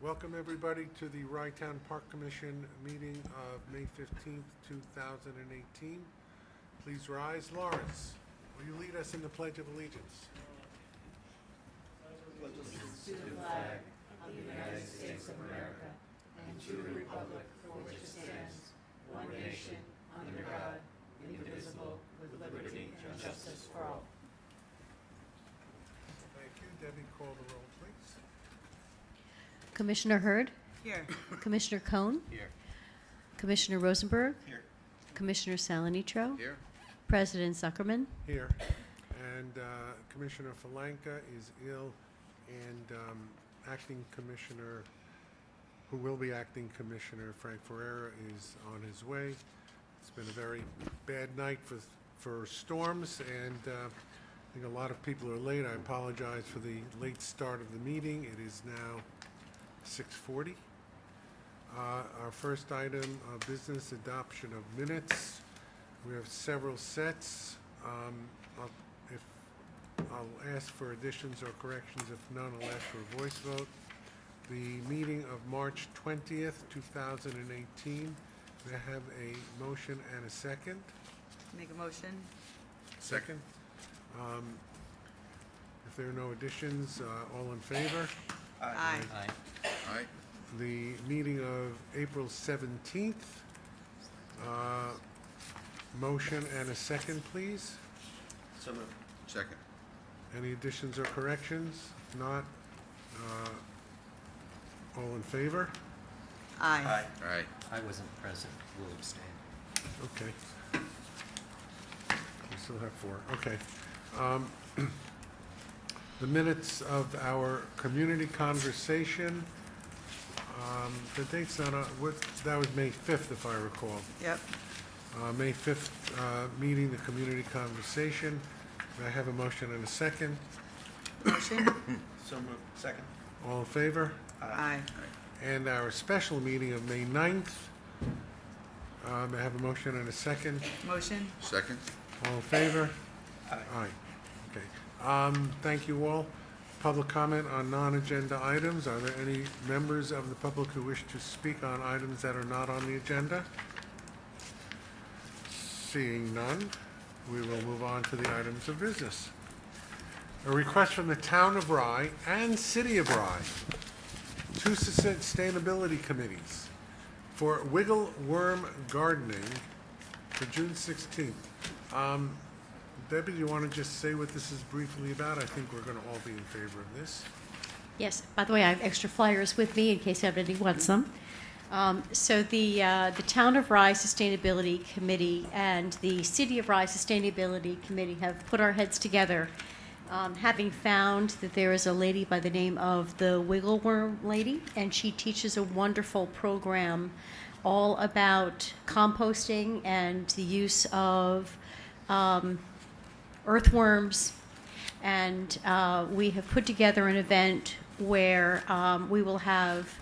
Welcome, everybody, to the Rye-Town Park Commission meeting of May 15th, 2018. Please rise. Lawrence, will you lead us in the Pledge of Allegiance? To the flag of the United States of America and to the republic for which it stands, one nation, under God, indivisible, with liberty and justice for all. Thank you. Debbie, call the roll, please. Commissioner Hurd, Here. Commissioner Cohn, Here. Commissioner Rosenberg, Here. Commissioner Salanitro, Here. President Zuckerman. Here. And Commissioner Falanka is ill, and Acting Commissioner, who will be Acting Commissioner Frank Ferreira, is on his way. It's been a very bad night for storms, and I think a lot of people are late. I apologize for the late start of the meeting. It is now 6:40. Our first item of business, adoption of minutes. We have several sets. I'll ask for additions or corrections. If none, I'll ask for a voice vote. The meeting of March 20th, 2018. May I have a motion and a second? Make a motion. Second. If there are no additions, all in favor? Aye. Aye. The meeting of April 17th. Motion and a second, please. So moved. Second. Any additions or corrections? If not, all in favor? Aye. Aye. I wasn't present, will abstain. Okay. We still have four. Okay. The minutes of our community conversation, the date's not on, that was May 5th, if I recall. Yep. May 5th meeting, the community conversation. May I have a motion and a second? Motion. So moved. Second. All in favor? Aye. And our special meeting of May 9th. May I have a motion and a second? Motion. Second. All in favor? Aye. Aye. Okay. Thank you all. Public comment on non-agenda items. Are there any members of the public who wish to speak on items that are not on the agenda? Seeing none, we will move on to the items of business. A request from the Town of Rye and City of Rye, two sustainability committees for wiggle worm gardening for June 16th. Debbie, do you want to just say what this is briefly about? I think we're going to all be in favor of this. Yes, by the way, I have extra flyers with me in case anybody wants them. So the Town of Rye Sustainability Committee and the City of Rye Sustainability Committee have put our heads together, having found that there is a lady by the name of the Wiggle Worm Lady, and she teaches a wonderful program all about composting and the use of earthworms, and we have put together an event where we will have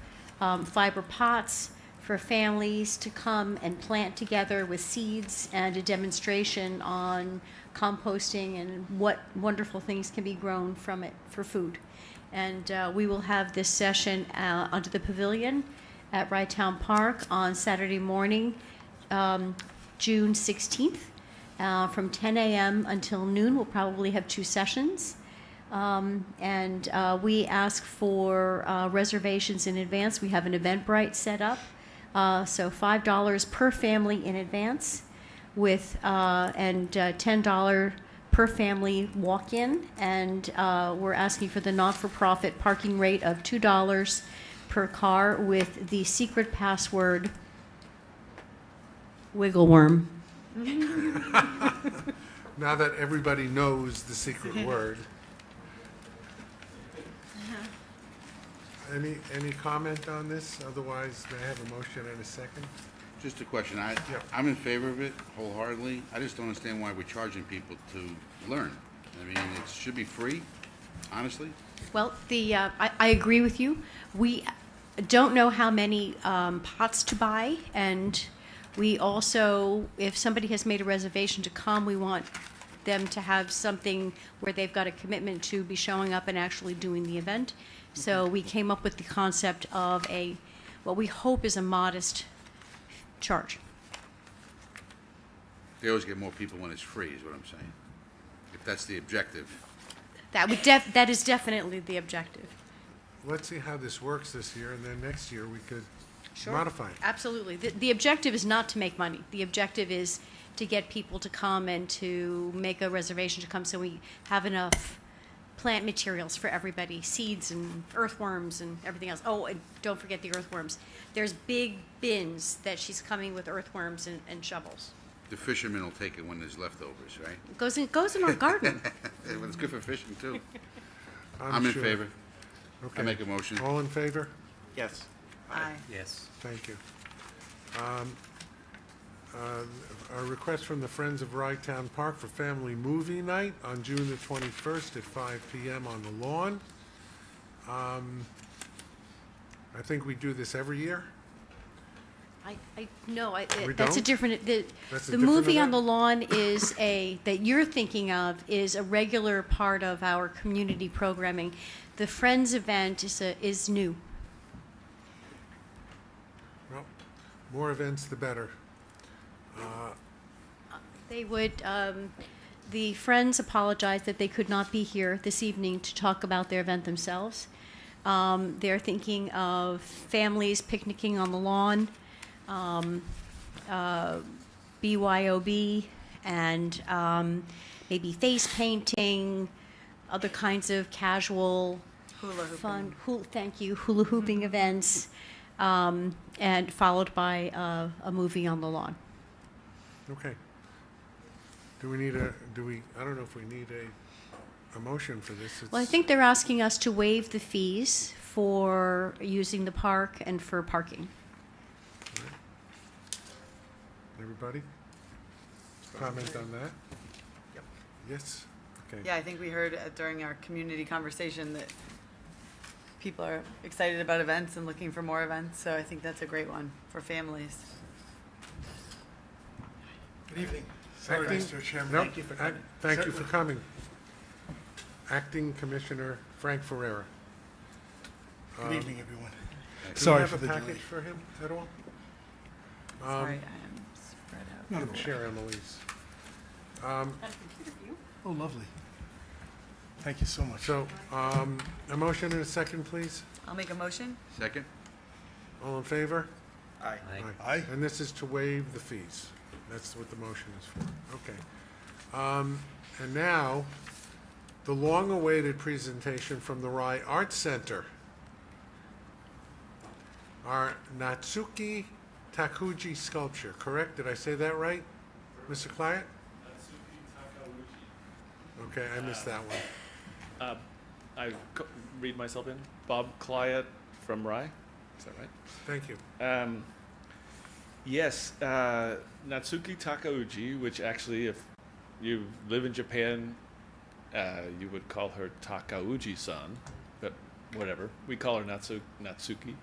fiber pots for families to come and plant together with seeds, and a demonstration on composting and what wonderful things can be grown from it for food. And we will have this session under the pavilion at Rye-Town Park on Saturday morning, June 16th. From 10 a.m. until noon. We'll probably have two sessions. And we ask for reservations in advance. We have an Eventbrite set up, so $5 per family in advance, with and $10 per family walk-in. And we're asking for the not-for-profit parking rate of $2 per car, with the secret password Wiggle Worm. Now that everybody knows the secret word. Any comment on this? Otherwise, may I have a motion and a second? Just a question. Yeah. I'm in favor of it wholeheartedly. I just don't understand why we're charging people to learn. I mean, it should be free, honestly. Well, I agree with you. We don't know how many pots to buy, and we also, if somebody has made a reservation to come, we want them to have something where they've got a commitment to be showing up and actually doing the event. So we came up with the concept of what we hope is a modest charge. They always get more people when it's free, is what I'm saying. If that's the objective. That is definitely the objective. Let's see how this works this year, and then next year we could modify it. Absolutely. The objective is not to make money. The objective is to get people to come and to make a reservation to come, so we have enough plant materials for everybody, seeds and earthworms and everything else. Oh, and don't forget the earthworms. There's big bins that she's coming with earthworms and shovels. The fishermen will take it when there's leftovers, right? It goes in our garden. Well, it's good for fishing, too. I'm I'm in sure. favor. Okay. I make a motion. All in favor? Yes. Aye. Yes. Thank you. A request from the Friends of Rye Town Park for family movie night on June the 21st at 5 p.m. on the lawn. I think we do this every year. That's a don't? different, the That's a the different movie on event? the lawn that you're thinking of is a regular part of our community programming. The Friends event is new. Well, more events, the better. They would, the Friends apologized that they could not be here this evening to talk about their event themselves. They're thinking of families picnicking on the lawn, BYOB, and maybe face painting, other kinds of casual, Hula hooping. fun, thank you, hula hooping events, and followed by a movie on the lawn. Okay. I don't know if we need a motion for this. Well, I think they're asking us to waive the fees for using the park and for parking. Everybody? Comment on that? Yep. Yes? Okay. Yeah, I think we heard during our community conversation that people are excited about events and looking for more events, so I think that's a great one for families. Good evening. Acting- Mr. Chairman. Nope, Thank you for coming. Thank you for Certainly. coming. Acting Commissioner Frank Ferreira. Good evening, everyone. Do you Sorry have for a the delay. package for him at all? Sorry, I am spread out. Not You at can all. share, Eloise. Oh, lovely. Thank you so much. So, a motion and a second, please? I'll make a motion. Second? All in favor? Aye. Aye. Aye. And this is to waive the fees. That's what the motion is for. Okay. And now, the long-awaited presentation from the Rye Arts Center. Our Natsuki Takuji sculpture, correct? Did I say that right, Mr. Clyott? Okay, I missed that one. Read myself in. Bob Clyott from Rye. Is that right? Thank you. Yes, Natsuki Takauji, which actually, if you live in Japan, you would call her Takauji-san, but whatever. We call her Natsuki.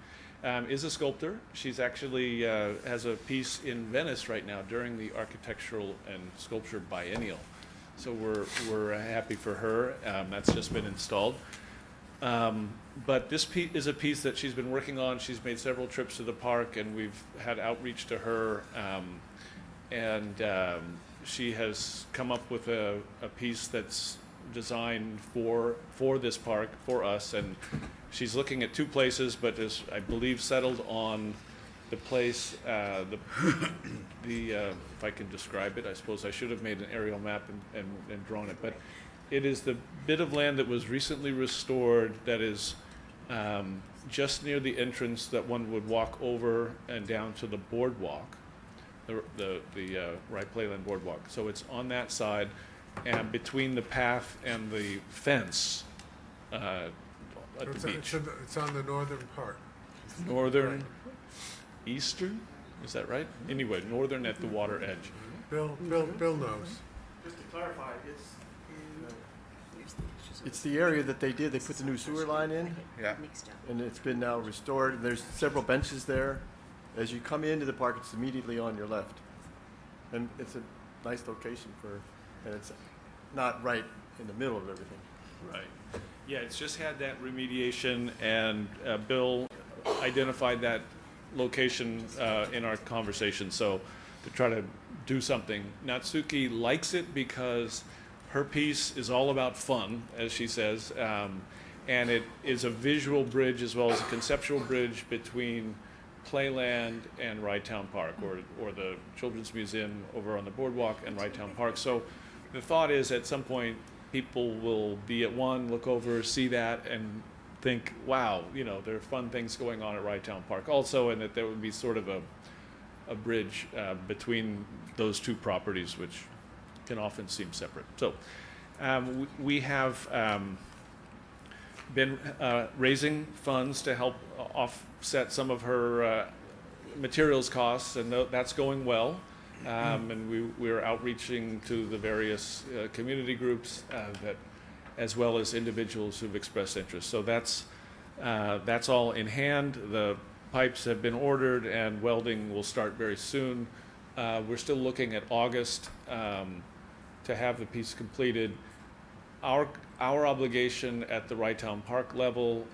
Is a sculptor. She's actually has a piece in Venice right now during the Architectural and Sculpture Biennial. So we're happy for her. That's just been installed. But this piece is a piece that she's been working on. She's made several trips to the park, and we've had outreach to her. She has come up with a piece that's designed for this park, for us. And she's looking at two places, but is, I believe, settled on the place, if I can describe it, I suppose I should have made an aerial map and drawn it, but it is the bit of land that was recently restored that is just near the entrance that one would walk over and down to the boardwalk, the Rye Playland boardwalk. So it's on that side, and between the path and the fence at the beach. It's on the northern part. Northern, eastern, is that right? Anyway, northern at the water edge. Bill knows. Just to clarify, it's the area that they did, they put the new sewer line in, Yeah. and it's been now restored. There's several benches there. As you come into the park, it's immediately on your left. And it's a nice location and it's not right in the middle of everything. Right. Yeah, it's just had that remediation, and Bill identified that location in our conversation, so to try to do something. Natsuki likes it because her piece is all about fun, as she says, and it is a visual bridge as well as a conceptual bridge between Playland and Rydtown Park, or the Children's Museum over on the boardwalk and Rydtown Park. So the thought is at some point people will be at one, look over, see that, and think, wow, you know, there are fun things going on at Rydtown Park also, and that there would be sort of a bridge between those two properties, which can often seem separate. So we have been raising funds to help offset some of her materials costs, and that's going well. And we're outreaching to the various community groups that, as well as individuals who've expressed interest. So that's all in hand. The pipes have been ordered, and welding will start very soon. We're still looking at August to have the piece completed. Our obligation at the Rydtown Park level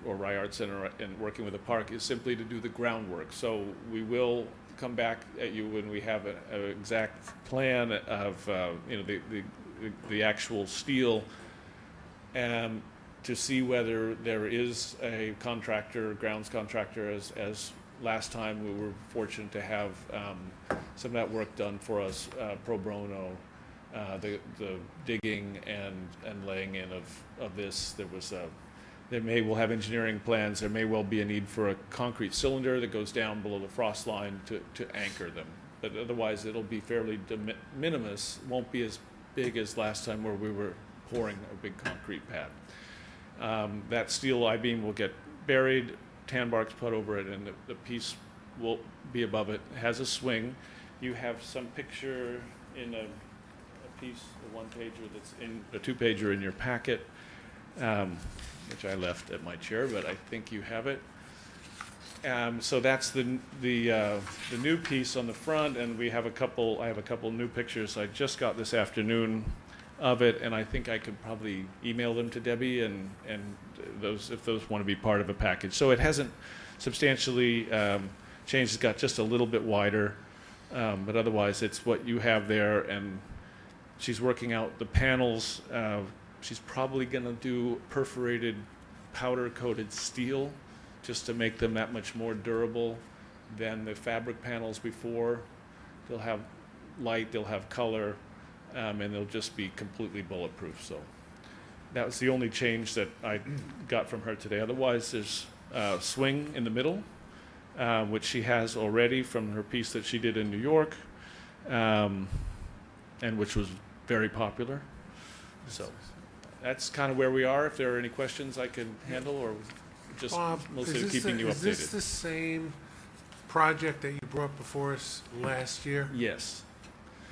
or Rye Art Center and working with the park is simply to do the groundwork. So we will come back at you when we have an exact plan of the actual steel, and to see whether there is a contractor, grounds contractor, as last time we were fortunate to have some of that work done for us pro bono. The digging and laying in of this, we'll have engineering plans. There may well be a need for a concrete cylinder that goes down below the frost line to anchor them. But otherwise, it'll be fairly de minimis. Won't be as big as last time where we were pouring a big concrete pad. That steel I-beam will get buried, tan barks put over it, and the piece will be above it. It has a swing. You have some picture in a piece, a one-pager that's in a two-pager in your packet, which I left at my chair, but I think you have it. So that's the new piece on the front, and I have a couple new pictures I just got this afternoon of it, and I think I could probably email them to Debbie and those, if those want to be part of a package. So it hasn't substantially changed. It's got just a little bit wider, but otherwise it's what you have there. And she's working out the panels. She's probably going to do perforated powder-coated steel just to make them that much more durable than the fabric panels before. They'll have light, they'll have color, and they'll just be completely bulletproof. So that was the only change that I got from her today. Otherwise, there's a swing in the middle, which she has already from her piece that she did in New York, and which was very popular. So that's kind of where we are. If there are any questions I can handle, or just Bob, mostly keeping you updated. Is this the same project that you brought before us last year? Yes,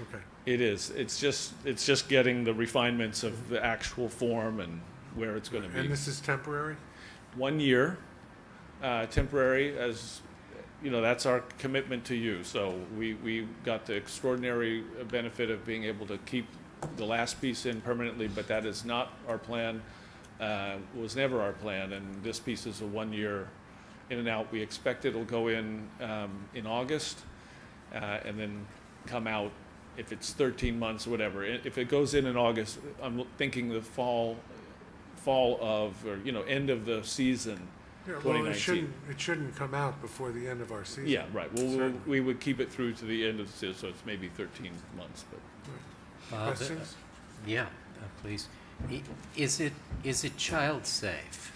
Okay. it is. It's just getting the refinements of the actual form and where it's going to be. And this is temporary? 1 year, temporary, as you know, that's our commitment to you. So we got the extraordinary benefit of being able to keep the last piece in permanently, but that is not our plan. Was never our plan, and this piece is a 1 year in and out. We expect it'll go in August, and then come out if it's 13 months or whatever. If it goes in August, I'm thinking the fall of, or end of the season. Yeah, well, 2019. it shouldn't come out before the end of our season. Yeah, right. Well, Certainly. we would keep it through to the end of the season, so it's maybe 13 months. But Questions? Yeah, please. Is it child safe?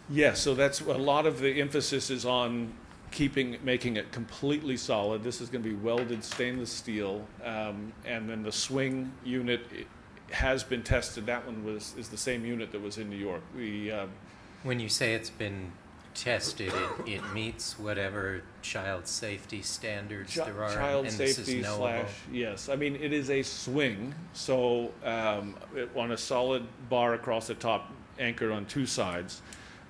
yeah, so that's a lot of the emphasis is on making it completely solid. This is going to be welded stainless steel, and then the swing unit has been tested. That one is the same unit that was in New York. When you say it's been tested, it meets whatever child safety standards there are, Child and this safety is knowable. yes. I mean, it is a swing, so on a solid bar across the top, anchored on two sides,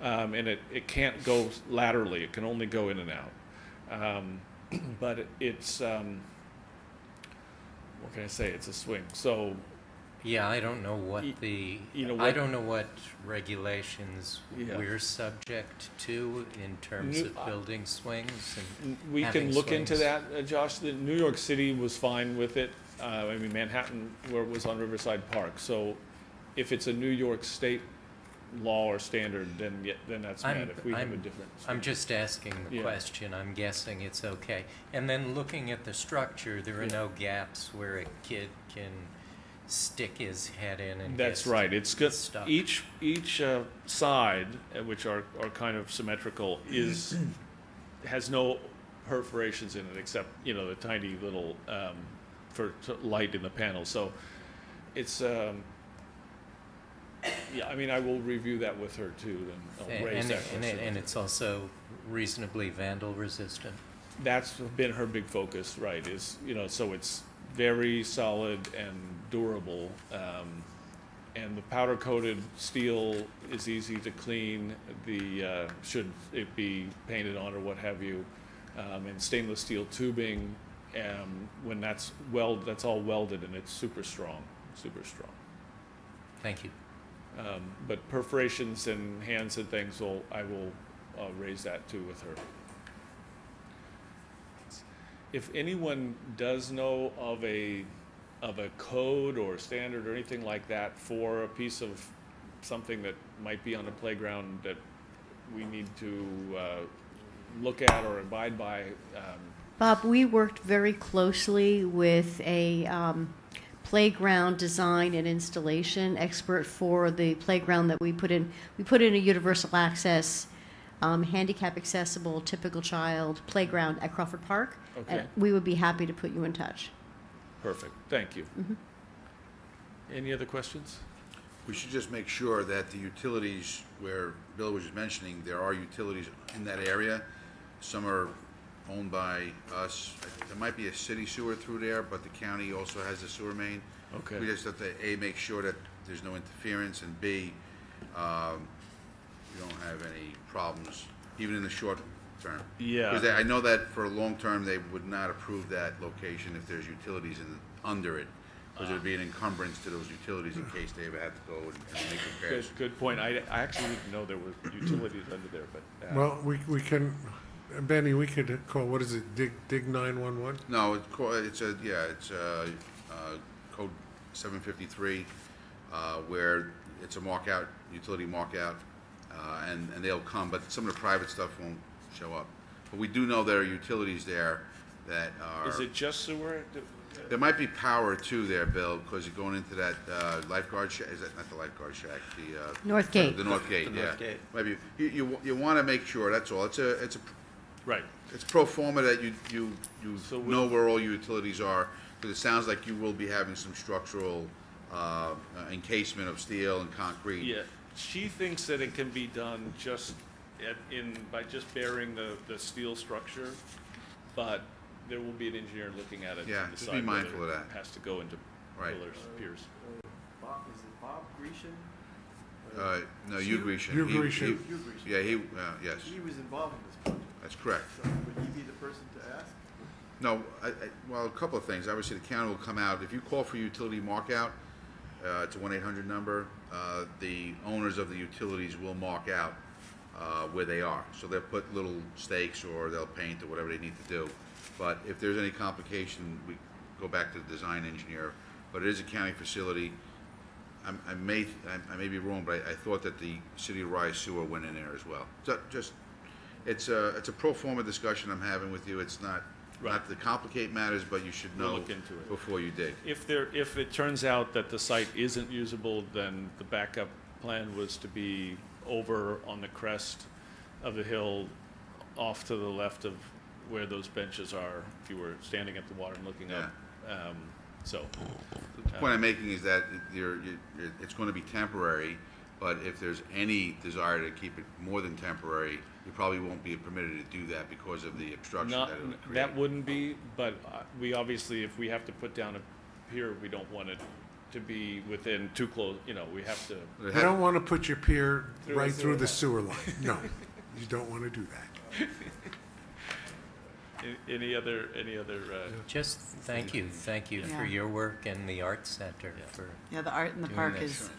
and it can't go laterally. It can only go in and out. But it's what can I say? It's a swing. So Yeah, I don't know what Y- the, you know I what- don't know what regulations Yeah. we're subject to in terms New- of building swings and We can having look into swings. that, Josh. The New York City was fine with it. I mean, Manhattan, where it was on Riverside Park. So if it's a New York State law or standard, then that's I'm- met. If we have a I'm- different. I'm just asking the Yeah. question, I'm guessing it's okay. And then looking at the structure, there are Yeah. no gaps where a kid can stick his head in and That's get right. It's got stuck. each side, which are kind of symmetrical, has no perforations in it except the tiny little for light in the panel. So it's yeah. I mean, I will review that with her too, and I'll raise And, that. and, question. and it's also reasonably vandal resistant. That's been her big focus, right? So it's very solid and durable, and the powder coated steel is easy to clean. Should it be painted on or what have you, and stainless steel tubing. When that's all welded and it's super strong, super strong. Thank you. But perforations and hands and things, I will raise that too with her. If anyone does know of a code or standard or anything like that for a piece of something that might be on the playground that we need to look at or abide by, Bob, we worked very closely with a playground design and installation expert for the playground that we put in. We put in a universal access, handicap accessible, typical child playground at Crawford Park. Okay. And we would be happy to put you in touch. perfect. Thank you. Mhm. Any other questions? We should just make sure that the utilities where Bill was just mentioning, there are utilities in that area. Some are owned by us. There might be a city sewer through there, but the county also has a sewer main. Okay. We just have to, A, make sure that there's no interference, and B, we don't have any problems, even in the short term. Yeah. Because I know that for a long term, they would not approve that location if there's utilities under it, because it would be an encumbrance to those utilities in case they ever had to go and make repairs. Good point. I actually didn't know there were utilities under there, but. Well, we can, Benny, we could call, what is it, dig 911? No, it's code 753, where it's a markout, utility markout, and they'll come, but some of the private stuff won't show up. But we do know there are utilities there that are. Is it just sewer? There might be power too there, Bill, because you're going into that lifeguard shack, is that not the lifeguard shack? The North Gate. The North Gate, The yeah. North Gate. Maybe, you want to make sure, that's all. It's Right. pro forma that you So know where all your utilities are, because it sounds like you will be having some structural encasement of steel and concrete. Yeah, she thinks that it can be done just by just bearing the steel structure, but there will be an engineer looking at it Yeah, to just decide be mindful whether of it that. has to go into Right. pillars, piers. Is it Bob Grecian? No, you Grecian. Hugh He- Grecian. he- Hugh Grecian. Yeah, yes, He was involved in this project, that's correct. so would he be the person to ask? No, well, a couple of things. Obviously, the county will come out. If you call for utility markout, it's a 1-800 number. The owners of the utilities will mark out where they are. So they'll put little stakes or they'll paint or whatever they need to do. But if there's any complication, we go back to the design engineer. But it is a county facility. I may be wrong, but I thought that the City of Rise sewer went in there as well. So just, it's a pro forma discussion I'm having with you. It's not to complicate matters, but you should We'll know look into it. before you dig. If it turns out that the site isn't usable, then the backup plan was to be over on the crest of the hill, off to the left of where those benches are, if you were standing at the water and looking up. So, The point I'm making is that it's going to be temporary, but if there's any desire to keep it more than temporary, you probably won't be permitted to do that because of the obstruction not, that it would create. that wouldn't be, but we obviously, if we have to put down a pier, we don't want it to be within too close, we have to. You don't want to put your pier Through right the through the sewer sewer line. No, you don't want to do that. Any other? Just thank you Yeah. for your work and the Art Center for Yeah, the art in the Doing park that. is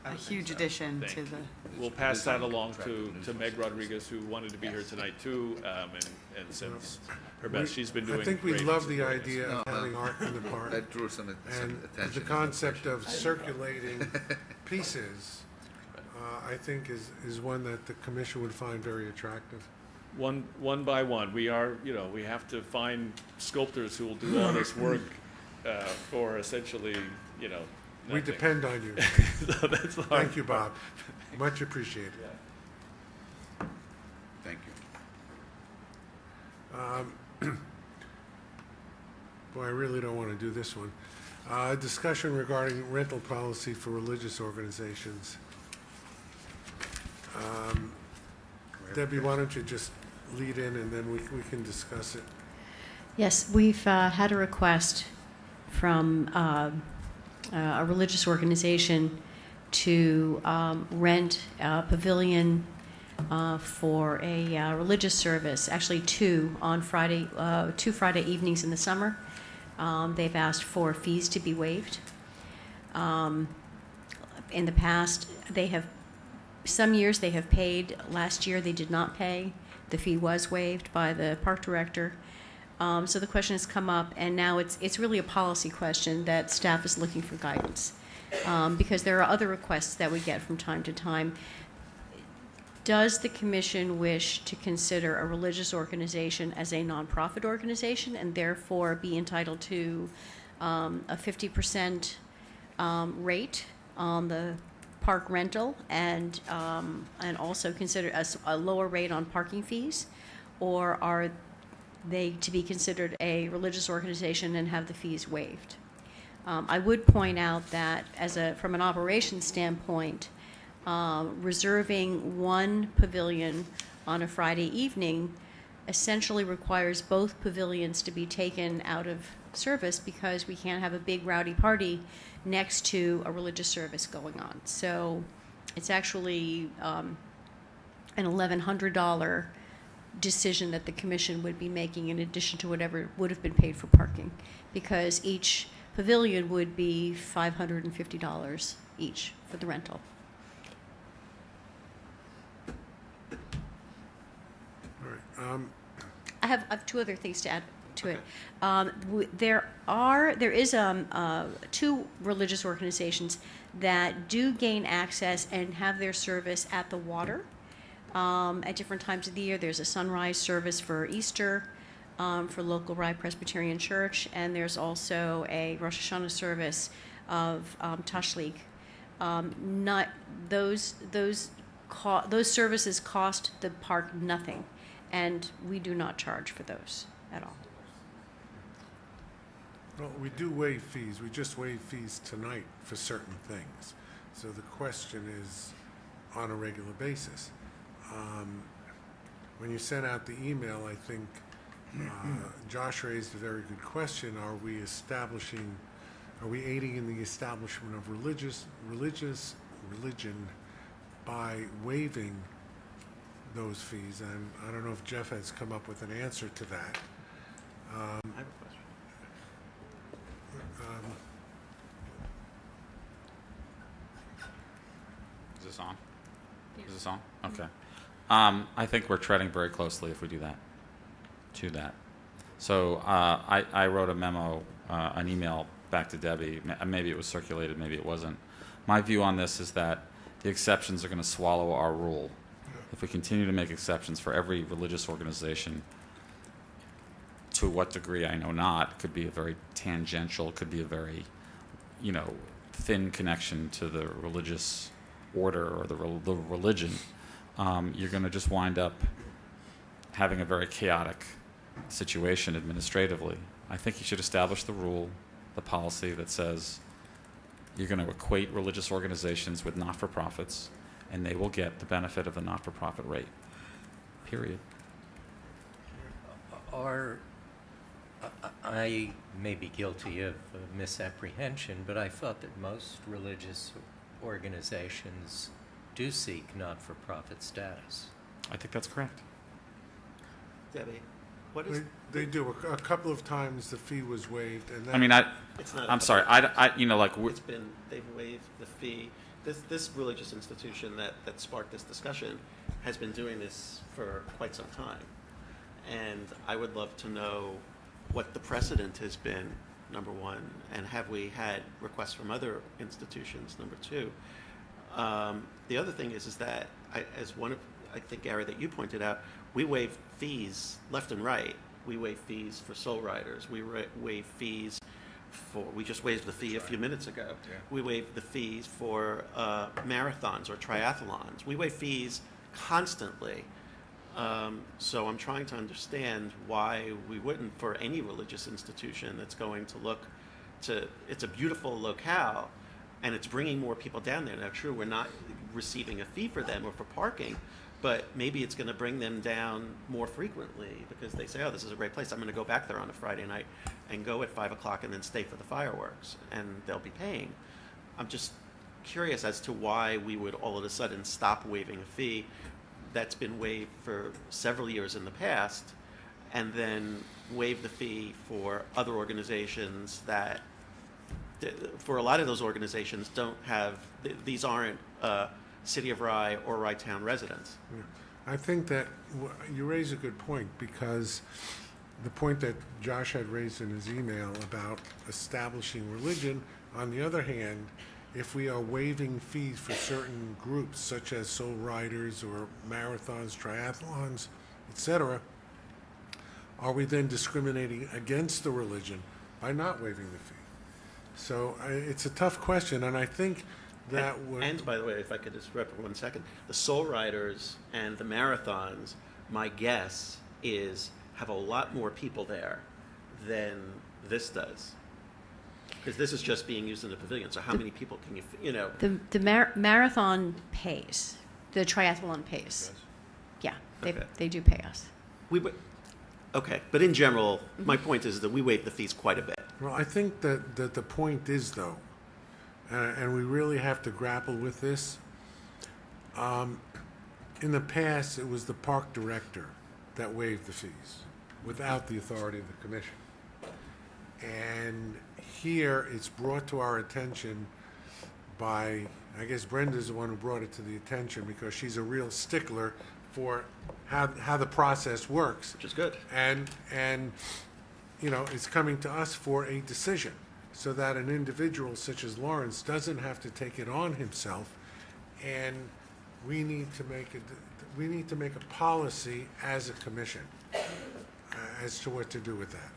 a huge addition Thank to you. the. We'll pass that along to Meg Rodriguez, who wanted to be here tonight too, and since her best, she's been doing. I think we great love the supporting us. idea of having art in the park. That drew some And attention. the concept of circulating pieces, I think is one that the commission would find very attractive. One by one, we have to find sculptors who will do all this work for essentially, We nothing. depend on you. So that's the hard Thank you, part. Bob. Much appreciated. Thank you. Boy, I really don't want to do this one. Discussion regarding rental policy for religious organizations. Debbie, why don't you just lead in and then we can discuss it. Yes, we've had a request from a religious organization to rent a pavilion for a religious service, actually two on Friday, 2 Friday evenings in the summer. They've asked for fees to be waived. In the past, some years they have paid. Last year they did not pay. The fee was waived by the park director. So the question has come up, and now it's really a policy question that staff is looking for guidance. Because there are other requests that we get from time to time. Does the commission wish to consider a religious organization as a nonprofit organization and therefore be entitled to a 50% rate on the park rental and also consider a lower rate on parking fees? Or are they to be considered a religious organization and have the fees waived? I would point out that from an operations standpoint, reserving one pavilion on a Friday evening essentially requires both pavilions to be taken out of service because we can't have a big rowdy party next to a religious service going on. So it's actually an $1,100 decision that the commission would be making in addition to whatever would have been paid for parking, because each pavilion would be $550 each for the rental. All right. I have two other things to add to it. There is two religious organizations that do gain access and have their service at the water at different times of the year. There's a sunrise service for Easter for local Rye Presbyterian Church, and there's also a Rosh Hashanah service of Tashlik. Those services cost the park nothing, and we do not charge for those at all. Well, we do waive fees. We just waived fees tonight for certain things. So the question is on a regular basis. When you sent out the email, I think Josh raised a very good question. Are we aiding in the establishment of religion by waiving those fees? And I don't know if Jeff has come up with an answer to that. I have a question. Is this on? Is this on? Okay. I think we're treading very closely if we do that, to that. So I wrote a memo, an email back to Debbie. Maybe it was circulated, maybe it wasn't. My view on this is that the exceptions are going to swallow our rule. If we continue to make exceptions for every religious organization, to what degree I know not, could be a very tangential, could be a very, thin connection to the religious order or the religion, you're going to just wind up having a very chaotic situation administratively. I think you should establish the rule, the policy that says you're going to equate religious organizations with not-for-profits, and they will get the benefit of the not-for-profit rate. Period. I may be guilty of misapprehension, but I thought that most religious organizations do seek not-for-profit status. I think that's correct. Debbie, What is? They do. A couple of times the fee was waived, and then. I mean, It's not. I'm sorry, like, It's been, they've waived the fee. This religious institution that sparked this discussion has been doing this for quite some time. And I would love to know what the precedent has been, number one, and have we had requests from other institutions, number two. The other thing is that, I think, Gary, that you pointed out, we waive fees left and right. We waive fees for soul riders. We waive fees we just waived the fee a few minutes ago. Yeah. We waive the fees for marathons or triathlons. We waive fees constantly. So I'm trying to understand why we wouldn't for any religious institution that's going to look to, it's a beautiful locale and it's bringing more people down there. Now, true, we're not receiving a fee for them or for parking, but maybe it's going to bring them down more frequently because they say, oh, this is a great place. I'm going to go back there on a Friday night and go at 5 o'clock and then stay for the fireworks, and they'll be paying. I'm just curious as to why we would all of a sudden stop waiving a fee that's been waived for several years in the past, and then waive the fee for other organizations that, for a lot of those organizations, don't have, these aren't City of Rye or Rye Town residents. Yeah. I think that you raise a good point, because the point that Josh had raised in his email about establishing religion, on the other hand, if we are waiving fees for certain groups, such as soul riders or marathons, triathlons, etc., are we then discriminating against the religion by not waiving the fee? So it's a tough question, and I think that and by the way, if I could just interrupt for 1 second, the soul riders and the marathons, my guess is, have a lot more people there than this does. Because this is just being used in the pavilion. So how many people can you know? The marathon pays. The triathlon pays. Yeah, Okay. they do pay us. Okay, but in general, my point is that we waive the fees quite a bit. Well, I think that the point is, though, and we really have to grapple with this. In the past, it was the park director that waived the fees without the authority of the commission. And here, it's brought to our attention by, I guess Brenda's the one who brought it to the attention, because she's a real stickler for how the process works. Which is good. And you know, it's coming to us for a decision, so that an individual such as Lawrence doesn't have to take it on himself, and we need to make a policy as a commission as to what to do with that.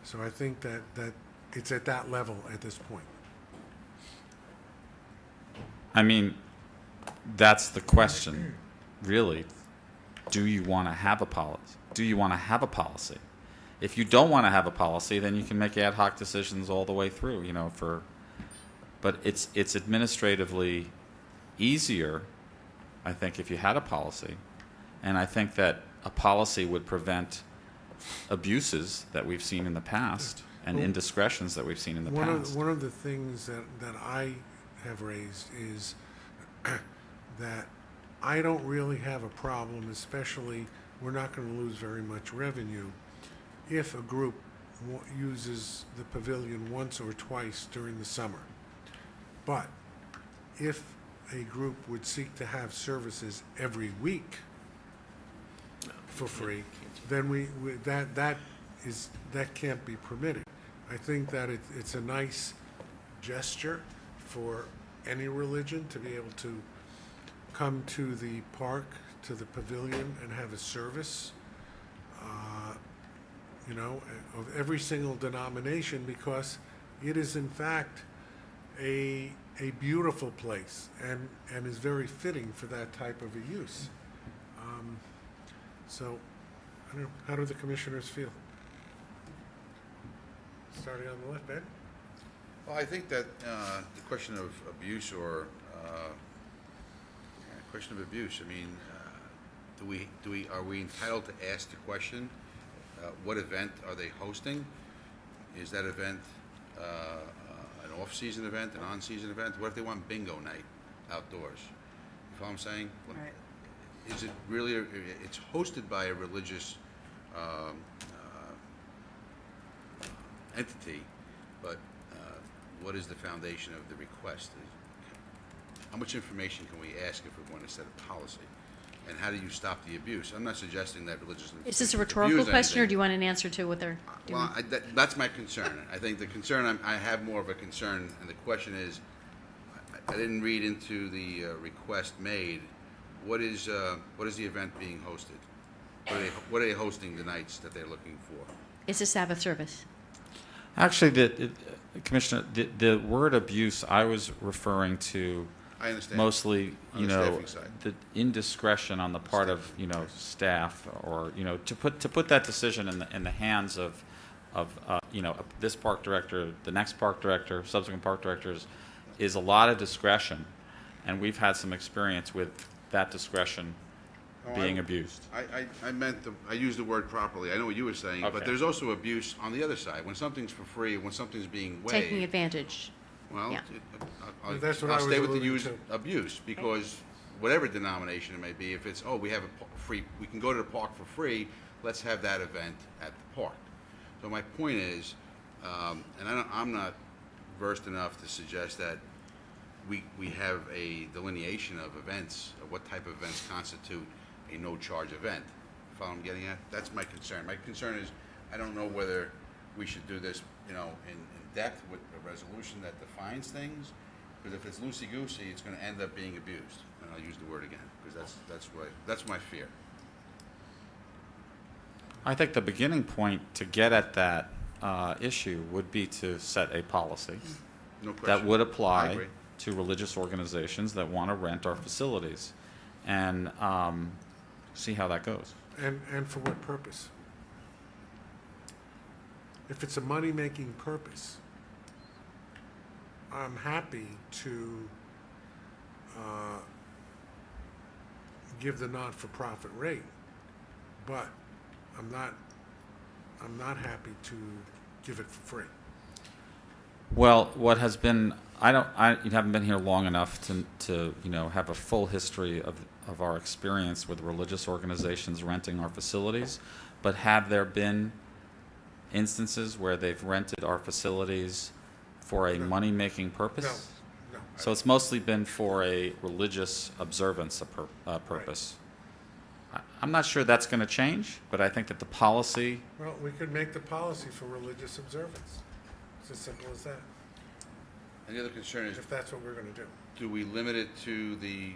So I think that it's at that level at this point. I mean, that's the question, really. Do you want to have a policy? Do you want to have a policy? If you don't want to have a policy, then you can make ad hoc decisions all the way through, you know, but it's administratively easier, I think, if you had a policy. And I think that a policy would prevent abuses that we've seen in the past and Well, indiscretions that we've seen in the past. One of the things that I have raised is that I don't really have a problem, especially we're not going to lose very much revenue if a group uses the pavilion once or twice during the summer. But if a group would seek to have services every week for free, then that can't be permitted. I think that it's a nice gesture for any religion to be able to come to the park, to the pavilion, and have a service, you know, of every single denomination, because it is in fact a beautiful place and is very fitting for that type of a use. So, I don't know, how do the commissioners feel? Starting on the left, Ben? Well, I think that the question of abuse or question of abuse, I mean, are we entitled to ask the question, what event are they hosting? Is that event an off-season event, an on-season event? What if they want bingo night outdoors? You follow what I'm saying? Right. Is it really, it's hosted by a religious entity, but what is the foundation of the request? How much information can we ask if we're going to set a policy? And how do you stop the abuse? I'm not suggesting that religious Is this a institutions rhetorical abuse question, or anything. do you want an answer to what they're doing? Well, that's my concern. I think the concern, I have more of a concern, and the question is, I didn't read into the request made. What is the event being hosted? What are they hosting the nights that they're looking for? It's a Sabbath service. Actually, Commissioner, the word abuse, I was referring to I understand. mostly, On the staffing side. the indiscretion on the part of, staff, or, to put that decision in the hands of this park director, the next park director, subsequent park directors, is a lot of discretion, and we've had some experience with that discretion being abused. I used the word properly. I know what you were saying, but Okay. there's also abuse on the other side. When something's for free, when something's being waived. Taking advantage. Well, Yeah. That's what I I'll was stay with the alluding use to. abuse, because whatever denomination it may be, if it's, we have free, we can go to the park for free, let's have that event at the park. So my point is, and I'm not versed enough to suggest that we have a delineation of events, of what type of events constitute a no-charge event. Follow what I'm getting at? That's my concern. My concern is, I don't know whether we should do this, in depth with a resolution that defines things, because if it's loosey-goosey, it's going to end up being abused. And I'll use the word again, because that's my fear. I think the beginning point to get at that issue would be to set a policy No question. that would I apply agree. to religious organizations that want to rent our facilities, and see how that goes. And for what purpose? If it's a money-making purpose, I'm happy to give the not-for-profit rate, but I'm not happy to give it for free. Well, what has been, you haven't been here long enough to have a full history of our experience with religious organizations renting our facilities, but have there been instances where they've rented our facilities for a No. money-making purpose? No. So it's mostly been for a religious observance purpose. I'm not sure that's going to change, but I think that the policy, Well, we could make the policy for religious observance. It's as simple as that, And the other concern is, if that's what we're going to do. do we limit it to the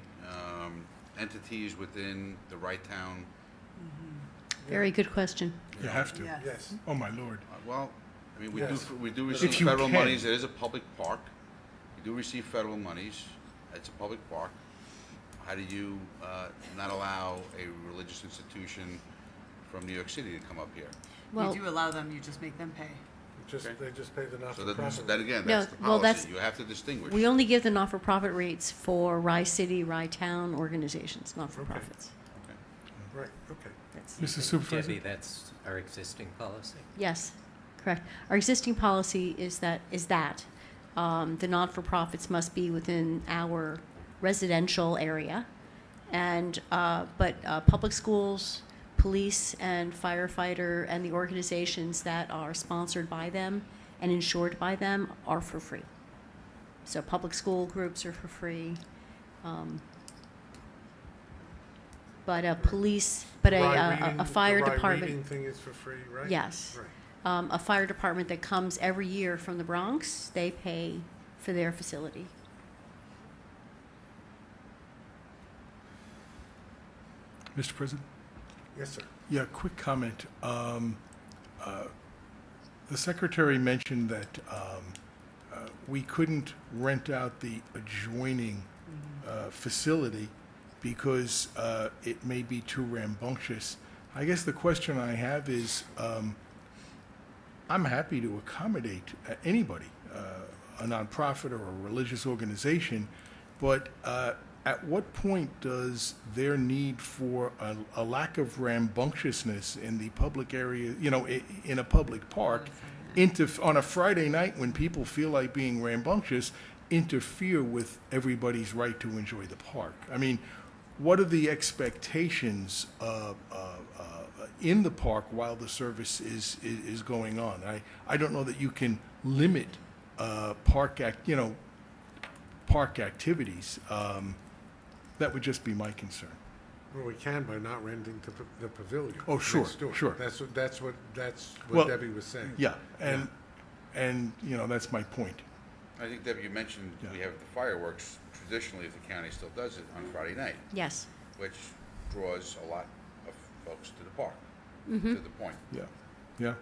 entities within the Wright Town? Very good question. You have to. Yes. Oh, my Lord. Well, I mean, Yes. we do receive If you federal can. monies. It is a public park. We do receive federal monies. It's a public park. How do you not allow a religious institution from New York City to come up here? Well, You do allow them, you just make them pay. They just pay the So not-for-profit. that again, No, that's the well, that's- policy. You have to distinguish. we only give the not-for-profit rates for Rye City, Rye Town organizations, not-for-profits. Right, okay. That's- Mr. Supervisor? Debbie, that's our existing policy. Yes, correct. Our existing policy is that the not-for-profits must be within our residential area, and but public schools, police, and firefighter, and the organizations that are sponsored by them and insured by them are for free. So public school groups are for free. But a police, but a fire The Rye department. reading thing is for free, right? Yes. Right. A fire department that comes every year from the Bronx, they pay for their facility. Mr. President? Yes, sir. Yeah, quick comment. The secretary mentioned that we couldn't rent out the adjoining facility because it may be too rambunctious. I guess the question I have is, I'm happy to accommodate anybody, a nonprofit or a religious organization, but at what point does their need for a lack of rambunctiousness in the public area, in a public park, on a Friday night when people feel like being rambunctious, interfere with everybody's right to enjoy the park? I mean, what are the expectations in the park while the service is going on. I don't know that you can limit park activities. That would just be my concern. Well, we can by not renting the pavilion. Oh, sure, next door. sure. That's what Well, Debbie was saying. Yeah, and that's my point. I think, Debbie, you mentioned we have the fireworks. Traditionally, the county still does it on Friday night, Yes. which draws a lot of folks to the park, to the point. Yeah.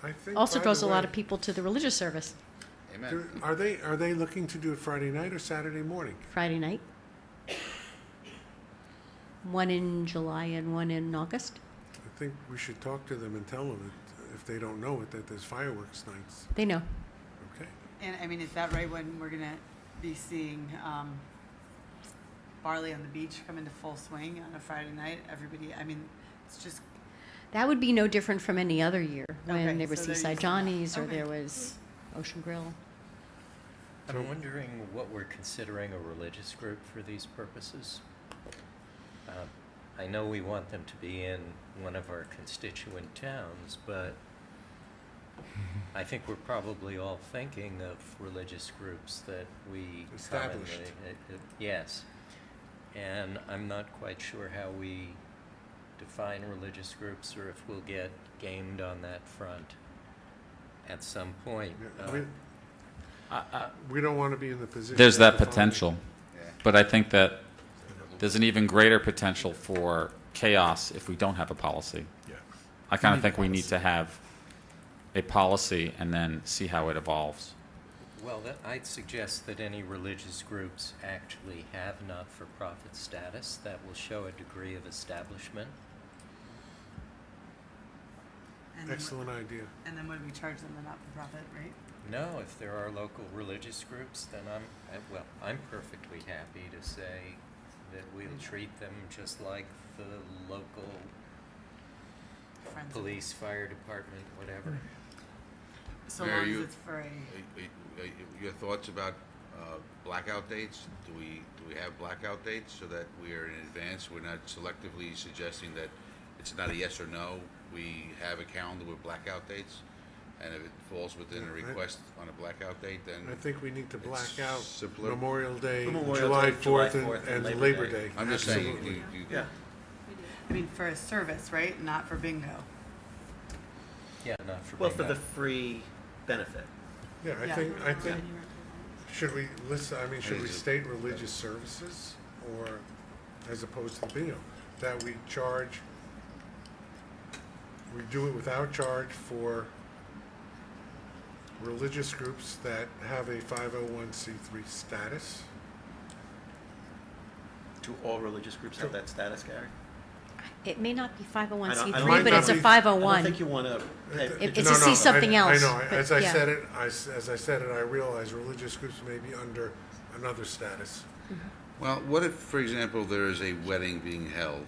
I think, Also by draws the a lot way, of people to the religious service. Amen. Are they looking to do it Friday night or Saturday morning? Friday night. One in July and one in August. I think we should talk to them and tell them that if they don't know it, that there's fireworks nights. They know. Okay. And I mean, is that right when we're gonna be seeing Barley on the Beach come into full swing on a Friday night? Everybody, I mean, it's just, That would be no different from any other year when Okay, there was so they're Seaside using that. Johnny's or Okay. there was Ocean Grill. I'm wondering what we're considering a religious group for these purposes. I know we want them to be in one of our constituent towns, but I think we're probably all thinking of religious groups that we Established. commonly- yes. And I'm not quite sure how we define religious groups or if we'll get gamed on that front at some point. Yeah, we don't want to be in the position. There's that of the following- potential, but I think that there's an even greater potential for chaos if we don't have a policy. Yeah. I kind of think we need to have a policy and then see how it evolves. Well, I'd suggest that any religious groups actually have not-for-profit status. That will show a degree of establishment. and then, Excellent idea. and then would we charge them the not-for-profit rate? No, if there are local religious groups, then I'm perfectly happy to say that we'll treat them just like the local Friends of- police, fire department, whatever. So Mary, long as you- it's for a, Your thoughts about blackout dates? Do we have blackout dates so that we are in advance? We're not selectively suggesting that it's not a yes or no. We have a calendar with blackout dates, and if it falls within a Yeah, request on a blackout date, then I think we need to black It's out simpler. Memorial Day, Memorial July Day, July 4th, 4th, and and Labor Labor Day. I'm just saying, Absolutely. Yeah. I mean, for a service, right? Not for bingo. Yeah, not for Well, for the bingo. free benefit. Yeah, I Yeah. think, should we list, should we Is it- state religious services, or, as opposed to bingo, that we charge, we do it without charge for religious groups that have a 501c3 status? Do all religious groups have that status, Gary? It may not be I don't 501c3, but not it's a be- I don't 501. think you want to. It's to see something else, I know, but as I yeah. said it, I realize religious groups may be under another status. Well, what if, for example, there is a wedding being held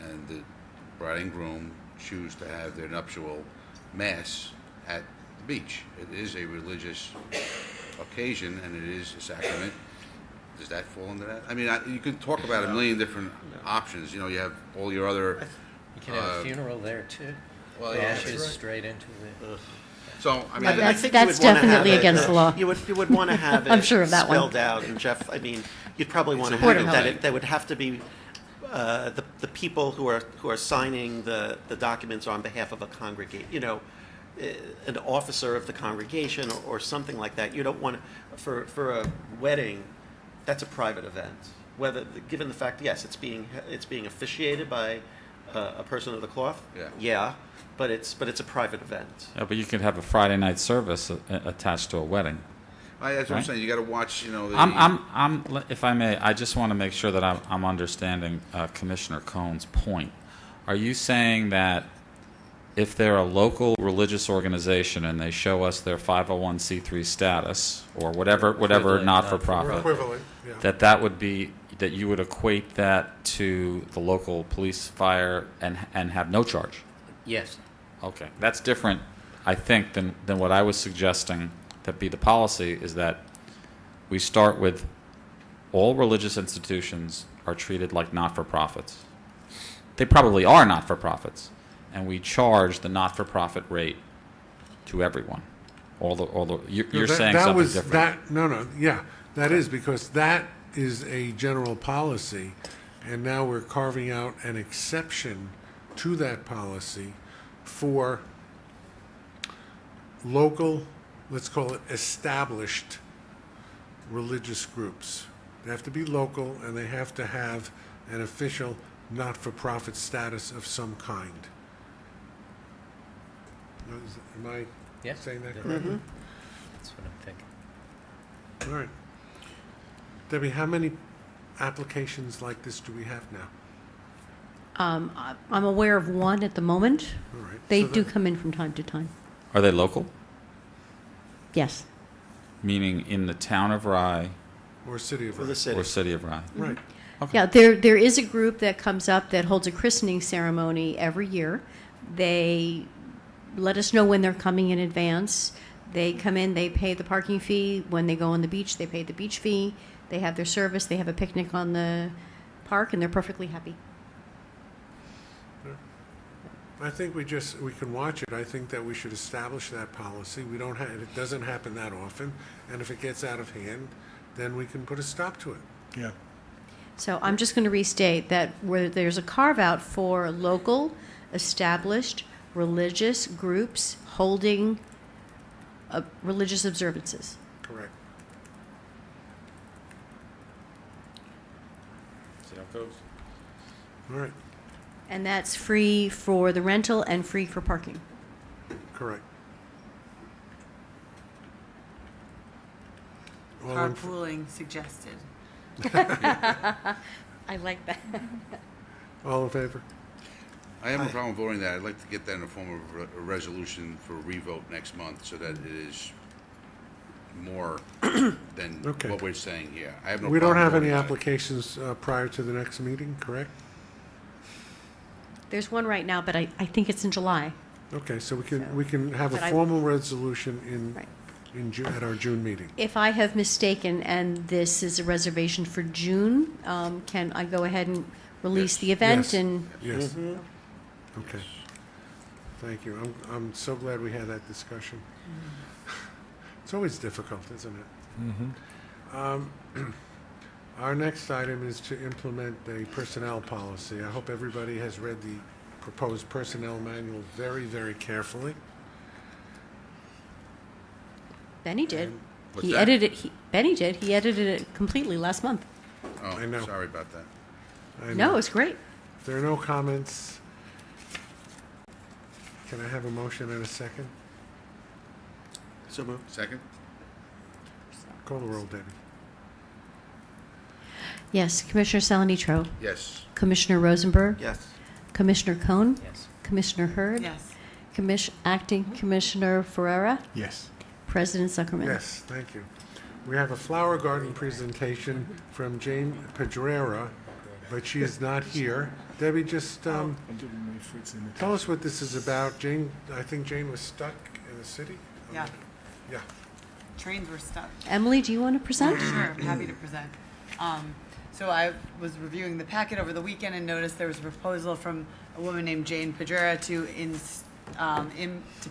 and the bride and groom choose to have their nuptial mass at the beach? It is a religious occasion and it is a sacrament. Does that fall into that? I mean, you could talk about a million different options. You know, you have all your other. You can have a funeral there too. Well, yeah, that's Ashes right. straight into the. So, I mean, But I that's- think you would wanna definitely have it, against the law. You would want to have it I'm sure of that one. spelled out. And Jeff, I mean, you'd probably want to Board have of it that Health. that would have to be the people who are signing the documents on behalf of a congregation. You know, an officer of the congregation or something like that. You don't want to, for a wedding. That's a private event. Given the fact, yes, it's being officiated by a person of the cloth. Yeah. Yeah, but it's a private event. Yeah, but you could have a Friday night service attached to a wedding. that's what I'm Right. saying. You got to watch. You know, the, If I may, I just want to make sure that I'm understanding Commissioner Cohn's point. Are you saying that if they're a local religious organization and they show us their 501c3 status or whatever Equivalent not-for-profit, Equivalent, yeah. that would be that you would equate that to the local police, fire, and have no charge? Yes. Okay, that's different, I think, than what I was suggesting that be the policy, is that we start with all religious institutions are treated like not-for-profits. they probably are not-for-profits, and we charge the not-for-profit rate to everyone. You're saying something different. That is because that is a general policy, and now we're carving out an exception to that policy for local, let's call it established religious groups. They have to be local, and they have to have an official not-for-profit status of some kind. Am I Yeah. saying that Yeah. correctly? That's what I'm thinking. All right. Debbie, how many applications like this do we have now? I'm aware of one at the moment. All right. They so do that- come in from time to time. Are they local? Yes. Meaning in the town of Rye Or City of For the Rye. city. or city of Rye? Right. Okay. Yeah, there is a group that comes up that holds a christening ceremony every year. They let us know when they're coming in advance. They come in, they pay the parking fee. When they go on the beach, they pay the beach fee. They have their service, they have a picnic on the park, and they're perfectly happy. I think we can watch it. I think that we should establish that policy. It doesn't happen that often, and if it gets out of hand, then we can put a stop to it. Yeah. So I'm just going to restate that where there's a carve-out for local, established, religious groups holding religious observances. Correct. See how it goes. All right. And that's free for the rental and free for parking. Correct. All in, Carpooling suggested. I like that. all in favor? I have no problem voting that. I'd like to get that in the form of a resolution for revote next month so that it is more than Okay. what we're saying here. I have no We don't problem have any voting that. applications prior to the next meeting, correct? There's one right now, but I think it's in July. Okay, so we can have a But I- formal resolution Right. at our June meeting. If I have mistaken and this is a reservation for June, can I go ahead and release Yes. the event? Yes. And Yes. Okay. Thank you. I'm so glad we had that discussion. It's always difficult, isn't it? Our next item is to implement a personnel policy. I hope everybody has read the proposed personnel manual very, very carefully. Benny did. What's He that? edited it. Benny did. He edited it completely last month. Oh, I know. sorry about that. I No, know. it's great. If there are no comments, can I have a motion and a second? So moved. Second? Call the roll, Debbie. Yes, Commissioner Salanitro, Yes. Commissioner Rosenberg, Yes. Commissioner Cohn, Yes. Commissioner Hurd, Yes. Acting Commissioner Ferrera, Yes. President Zuckerman. Yes, thank you. We have a flower garden presentation from Jane Pedrera, but she is not here. Debbie, just tell us what this is about. Jane, I think Jane was stuck in the city? Yeah. Yeah. Trains were stuck. Emily, do you want to present? Sure, I'm happy to present. So I was reviewing the packet over the weekend and noticed there was a proposal from a woman named Jane Pedrera to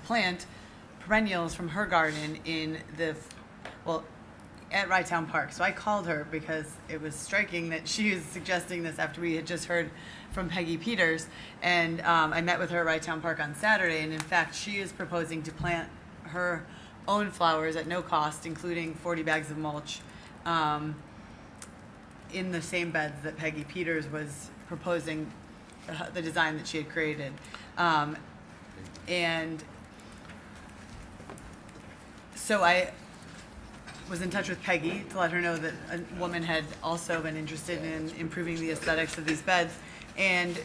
plant perennials from her garden at Rytown Park. So I called her because it was striking that she was suggesting this after we had just heard from Peggy Peters. And I met with her at Rytown Park on Saturday, and in fact, she is proposing to plant her own flowers at no cost, including 40 bags of mulch, in the same beds that Peggy Peters was proposing, the design that she had created. And so I was in touch with Peggy to let her know that a woman had also been interested in improving the aesthetics of these beds. And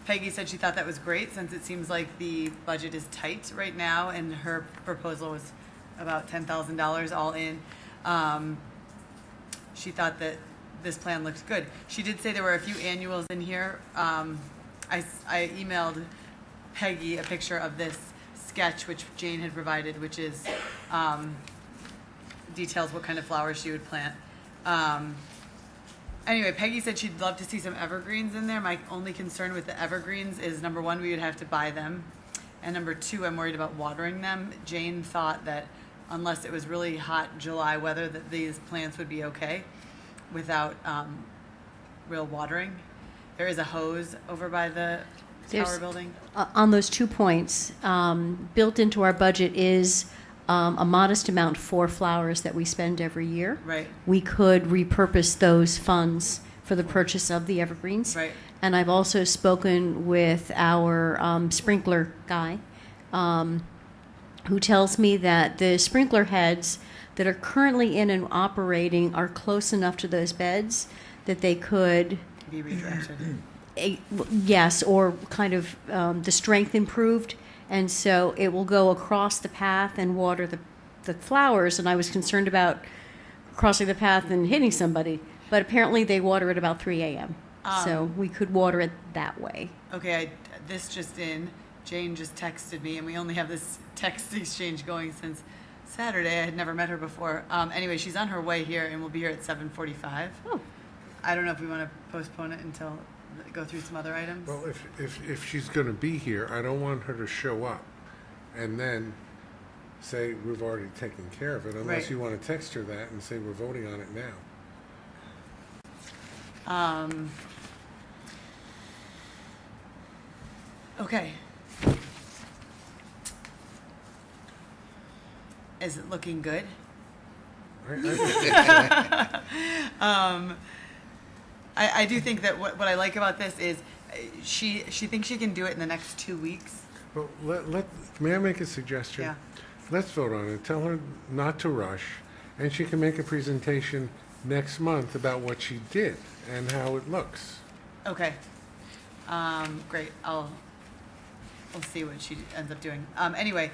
Peggy said she thought that was great, since it seems like the budget is tight right now, and her proposal was about $10,000 all in. She thought that this plan looked good. She did say there were a few annuals in here. I emailed Peggy a picture of this sketch, which Jane had provided, which is details what kind of flowers she would plant. Anyway, Peggy said she'd love to see some evergreens in there. My only concern with the evergreens is, number one, we would have to buy them. And number two, I'm worried about watering them. Jane thought that unless it was really hot July weather, that these plants would be okay without real watering. There is a hose over by the tower There's- building. On those 2 points, built into our budget is a modest amount for flowers that we spend every year. Right, We could repurpose those funds for the purchase of the evergreens. right. And I've also spoken with our sprinkler guy, who tells me that the sprinkler heads that are currently in and operating are close enough to those beds that they could, Be redirected. yes, or kind of the strength improved. And so it will go across the path and water the flowers. And I was concerned about crossing the path and hitting somebody. But apparently they water at about 3 a.m. So we could water it that way. Okay, this just in. Jane just texted me, and we only have this text exchange going since Saturday. I had never met her before. Anyway, she's on her way here, and we'll be here at 7:45. Oh. I don't know if we want to postpone it until go through some other items. Well, if she's going to be here, I don't want her to show up and then say we've already taken care of it, unless Right. you want to text her that and say we're voting on it now. Okay. Is it looking good? I do think that what I like about this is she thinks she can do it in the next 2 weeks. Well, may I make a suggestion? Yeah. Let's vote on it. Tell her not to rush, and she can make a presentation next month about what she did and how it looks. Okay. Great. We'll see what she ends up doing. Anyway,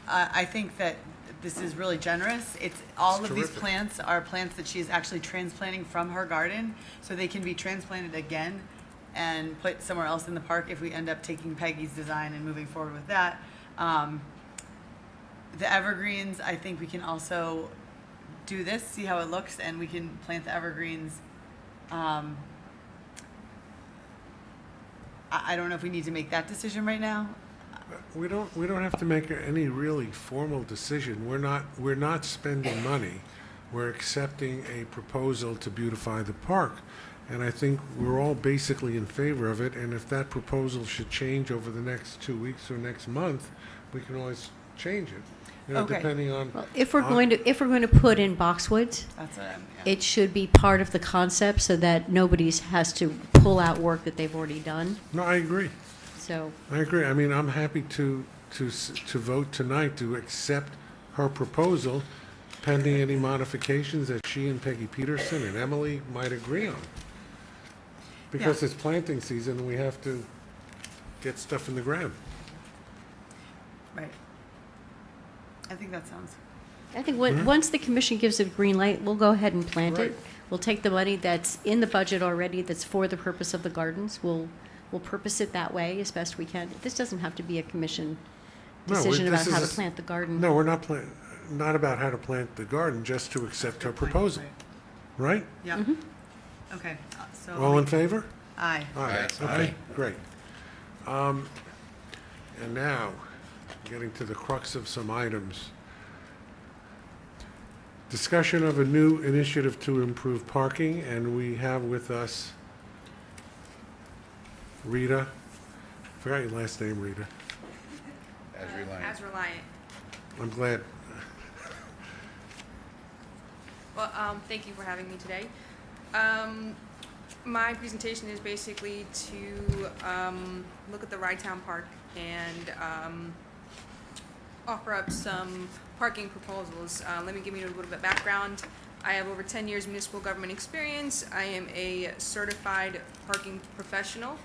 I think that this is really generous. All It's of these terrific. plants are plants that she's actually transplanting from her garden, so they can be transplanted again and put somewhere else in the park if we end up taking Peggy's design and moving forward with that. The evergreens, I think we can also do this, see how it looks, and we can plant the evergreens. I don't know if we need to make that decision right now. We don't have to make any really formal decision. We're not spending money. We're accepting a proposal to beautify the park. And I think we're all basically in favor of it. And if that proposal should change over the next 2 weeks or next month, we can always change it. Okay. Depending on. Well, if we're going to put in boxwoods, That's what I'm, yeah. it should be part of the concept so that nobody has to pull out work that they've already done. No, I agree. So, I agree. I mean, I'm happy to vote tonight to accept her proposal pending any modifications that she and Peggy Peterson and Emily might agree on. Because Yeah. it's planting season and we have to get stuff in the ground. Right. I think that sounds. I think once the commission gives it a green light, we'll go ahead and plant Right. it. We'll take the money that's in the budget already, that's for the purpose of the gardens. We'll purpose it that way as best we can. This doesn't have to be a commission No, decision this about how is to plant the garden. No, we're not about how to plant the garden, just to accept her proposal, right? Yeah. Mm-hmm. Okay. So. All in favor? Aye. Aye. Okay, great. And now, getting to the crux of some items. Discussion of a new initiative to improve parking, and we have with us Rita. Forgot your last name, Rita. As Reliant. I'm glad. Well, thank you for having me today. My presentation is basically to look at the Rydtown Park and offer up some parking proposals. Let me give you a little bit of background. I have over 10 years municipal government experience. I am a certified parking professional,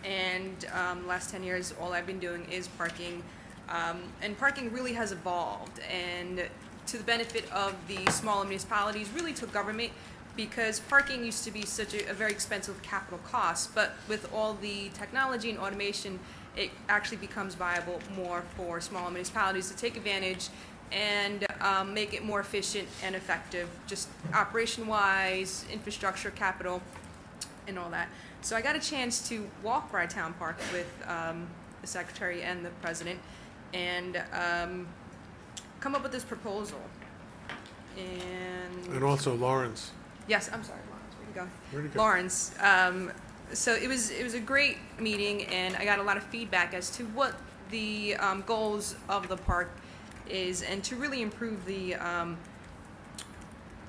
and the last 10 years, all I've been doing is parking. And parking really has evolved, and to the benefit of the smaller municipalities, really to government, because parking used to be such a very expensive capital cost, but with all the technology and automation, it actually becomes viable more for smaller municipalities to take advantage and make it more efficient and effective, just operation-wise, infrastructure, capital. and all that. So I got a chance to walk Rye-Town Park with the secretary and the president, and come up with this proposal. And also Lawrence. Yes, I'm sorry, Lawrence. Where'd you go? Where'd he go? Lawrence. So it was a great meeting, and I got a lot of feedback as to what the goals of the park is, and to really improve the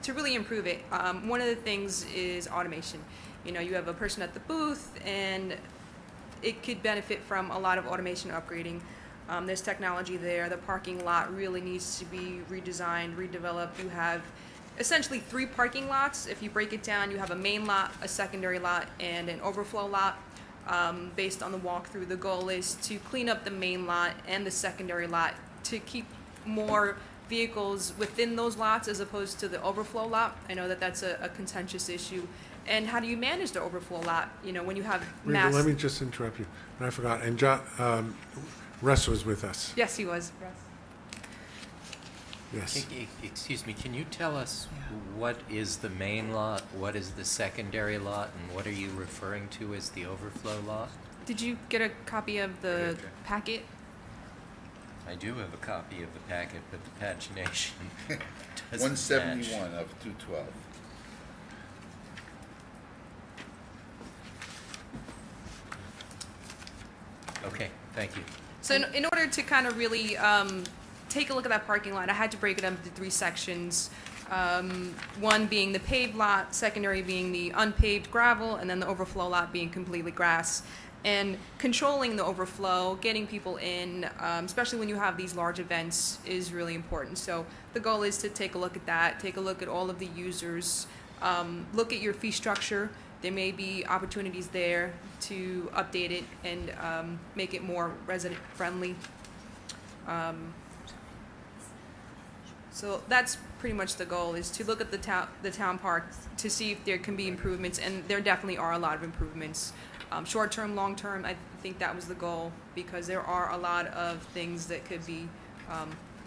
it. One of the things is automation. You know, you have a person at the booth, and it could benefit from a lot of automation upgrading. There's technology there. The parking lot really needs to be redesigned, redeveloped. You have essentially 3 parking lots. If you break it down, you have a main lot, a secondary lot, and an overflow lot. Based on the walkthrough, the goal is to clean up the main lot and the secondary lot to keep more vehicles within those lots as opposed to the overflow lot. I know that that's a contentious issue. And how do you manage the overflow lot? You know, when you have mass. Let me just interrupt you. And I forgot. And Russ was with us. Yes, he was. Yes. Excuse me, can you tell us what is the main lot, what is the secondary lot, and what are you referring to as the overflow lot? Did you get a copy of the packet? I do have a copy of the packet, but the pagination doesn't 171 match. of 212. Okay, thank you. So in order to kind of really take a look at that parking lot, I had to break it up into 3 sections. One being the paved lot, secondary being the unpaved gravel, and then the overflow lot being completely grass. And controlling the overflow, getting people in, especially when you have these large events, is really important. So the goal is to take a look at that, take a look at all of the users, look at your fee structure. There may be opportunities there to update it and make it more resident friendly. So that's pretty much the goal, is to look at the town park to see if there can be improvements, and there definitely are a lot of improvements. Short term, long term, I think that was the goal, because there are a lot of things that could be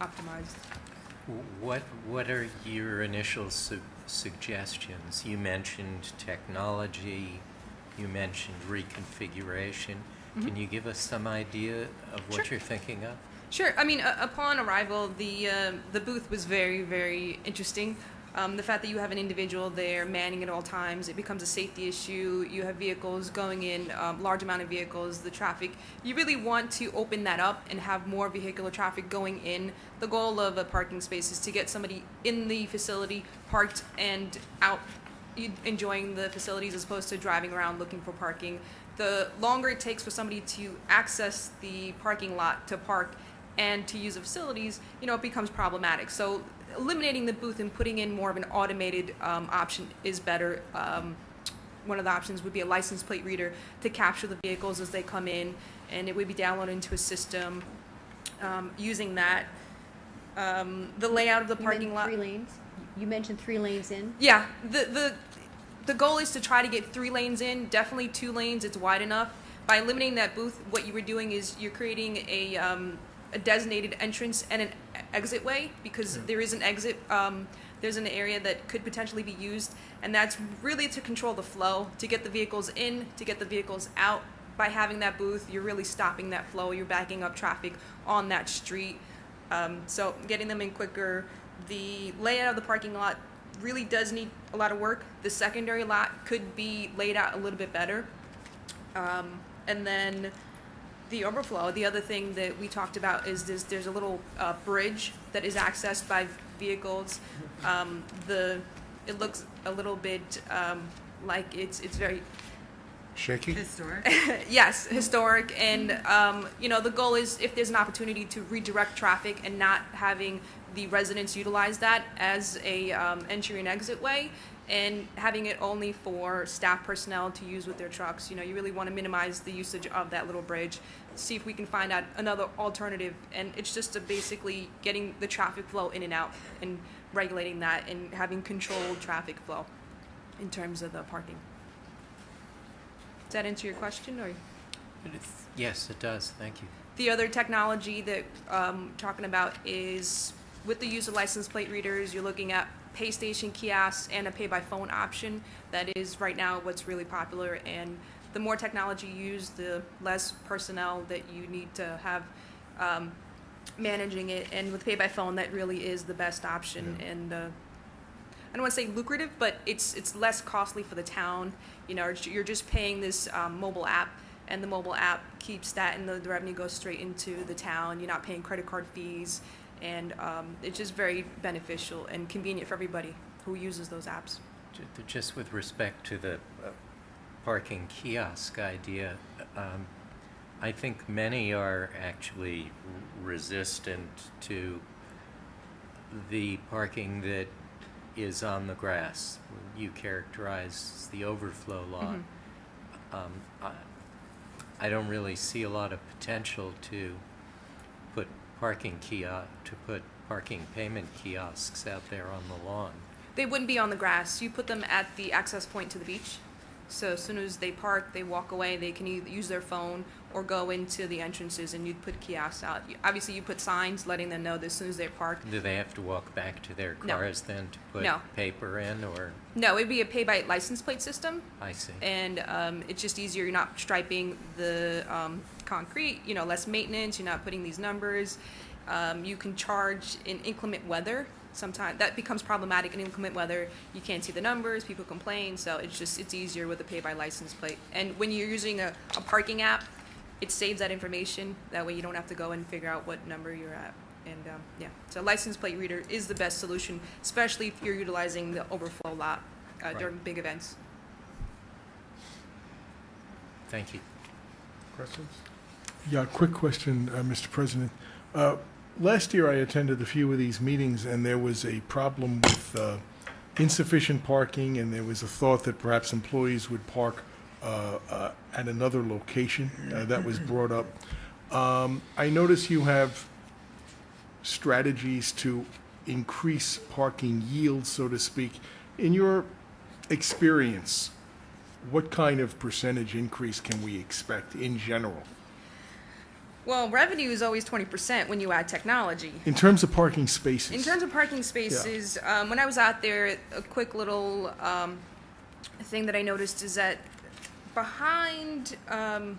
optimized. What are your initial suggestions? You mentioned technology, you mentioned reconfiguration. Can you give us some idea of what Sure. you're thinking of? Sure. I mean, upon arrival, the booth was very, very interesting. The fact that you have an individual there manning at all times, it becomes a safety issue. You have vehicles going in, large amount of vehicles, the traffic. You really want to open that up and have more vehicular traffic going in. The goal of a parking space is to get somebody in the facility, parked, and out enjoying the facilities as opposed to driving around looking for parking. The longer it takes for somebody to access the parking lot to park and to use the facilities, you know, it becomes problematic. So eliminating the booth and putting in more of an automated option is better. One of the options would be a license plate reader to capture the vehicles as they come in, and it would be downloaded into a system. Using that, the layout of the parking lot. 3 lanes? You mentioned 3 lanes in? Yeah, the goal is to try to get 3 lanes in, definitely 2 lanes, it's wide enough. By eliminating that booth, what you were doing is you're creating a designated entrance and an exit way, because there is an exit, there's an area that could potentially be used, and that's really to control the flow, to get the vehicles in, to get the vehicles out. By having that booth, you're really stopping that flow, you're backing up traffic on that street. So getting them in quicker. The layout of the parking lot really does need a lot of work. The secondary lot could be laid out a little bit better. And then the overflow, the other thing that we talked about is there's a little bridge that is accessed by vehicles. It looks a little bit like it's very Shaky? yes, historic, and the goal is, if there's an opportunity to redirect traffic and not having the residents utilize that as a entry and exit way, and having it only for staff personnel to use with their trucks. You know, you really want to minimize the usage of that little bridge. See if we can find out another alternative, and it's just basically getting the traffic flow in and out and regulating that and having controlled traffic flow in terms of the parking. Does that answer your question, or? Yes, it does. Thank you. The other technology that talking about is with the use of license plate readers, you're looking at pay station kiosks and a pay by phone option. That is right now what's really popular, and the more technology you use, the less personnel that you need to have managing it. And with pay by phone, that really is the best option. Yeah. And I don't want to say lucrative, but it's less costly for the town. You know, you're just paying this mobile app, and the mobile app keeps that, and the revenue goes straight into the town. You're not paying credit card fees, and it's just very beneficial and convenient for everybody who uses those apps. Just with respect to the parking kiosk idea, I think many are actually resistant to the parking that is on the grass. You characterize the overflow lot. I don't really see a lot of potential to put parking payment kiosks out there on the lawn. They wouldn't be on the grass. You put them at the access point to the beach. So as soon as they park, they walk away, they can either use their phone or go into the entrances, and you'd put kiosks out. Obviously, you put signs letting them know that as soon as they park. Do they have to walk back to their No. cars then to put No. paper in, or? No, it'd be a pay by license plate system, I see. and it's just easier. You're not striping the concrete, you know, less maintenance. You're not putting these numbers. You can charge in inclement weather. Sometimes that becomes problematic in inclement weather. You can't see the numbers, people complain, so it's easier with a pay by license plate. And when you're using a parking app, it saves that information. That way you don't have to go and figure out what number you're at. And yeah, so license plate reader is the best solution, especially if you're utilizing the overflow lot during big events. Thank you. Questions? Yeah, quick question, Mr. President. Last year, I attended a few of these meetings, and there was a problem with insufficient parking, and there was a thought that perhaps employees would park at another location. That was brought up. I notice you have strategies to increase parking yield, so to speak. In your experience, what kind of percentage increase can we expect in general? Well, revenue is always 20% when you add technology. In terms of parking spaces? In terms of parking spaces, when I was out there, a quick little thing that I noticed is that behind, I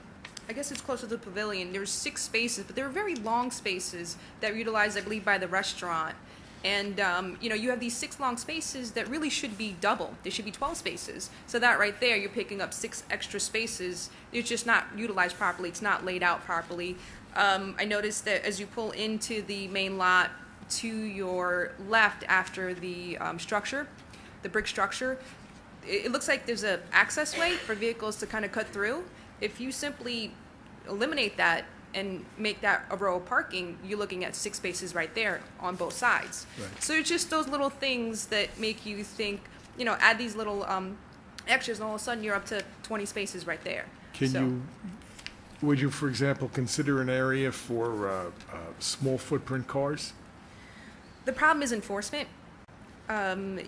guess it's closer to the pavilion, there's 6 spaces, but they were very long spaces that were utilized, I believe, by the restaurant. And, you know, you have these 6 long spaces that really should be double. They should be 12 spaces. So that right there, you're picking up 6 extra spaces. It's just not utilized properly. It's not laid out properly. I noticed that as you pull into the main lot to your left after the structure, the brick structure, it looks like there's an access way for vehicles to kind of cut through. If you simply eliminate that and make that a row of parking, you're looking at 6 spaces right there on both sides. Right. So it's just those little things that make you think, you know, add these little extras, and all of a sudden you're up to 20 spaces right there. Would you, for example, consider an area for small footprint cars? The problem is enforcement.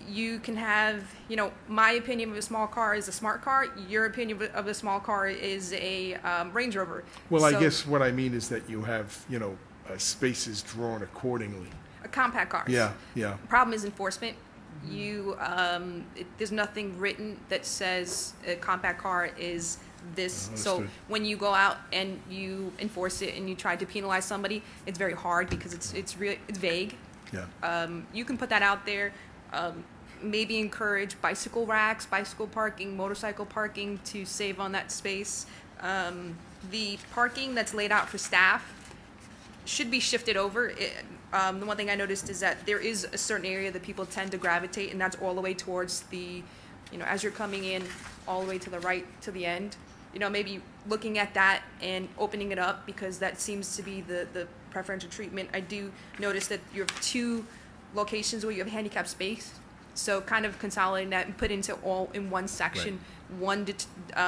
You can have, you know, my opinion of a small car is a smart car. Your opinion of a small car is a Range Rover. Well, I So, guess what I mean is that you have, you know, spaces drawn accordingly. a compact cars. Yeah, yeah. Problem is enforcement. You, there's nothing written that says a compact car is this. So Understood. when you go out and you enforce it and you try to penalize somebody, it's very hard because it's vague. Yeah. You can put that out there. Maybe encourage bicycle racks, bicycle parking, motorcycle parking to save on that space. The parking that's laid out for staff should be shifted over. The one thing I noticed is that there is a certain area that people tend to gravitate, and that's all the way towards the, you know, as you're coming in, all the way to the right to the end. You know, maybe looking at that and opening it up, because that seems to be the preferential treatment. I do notice that you have 2 locations where you have handicap space, so kind of consolidating that and put into all in one section, one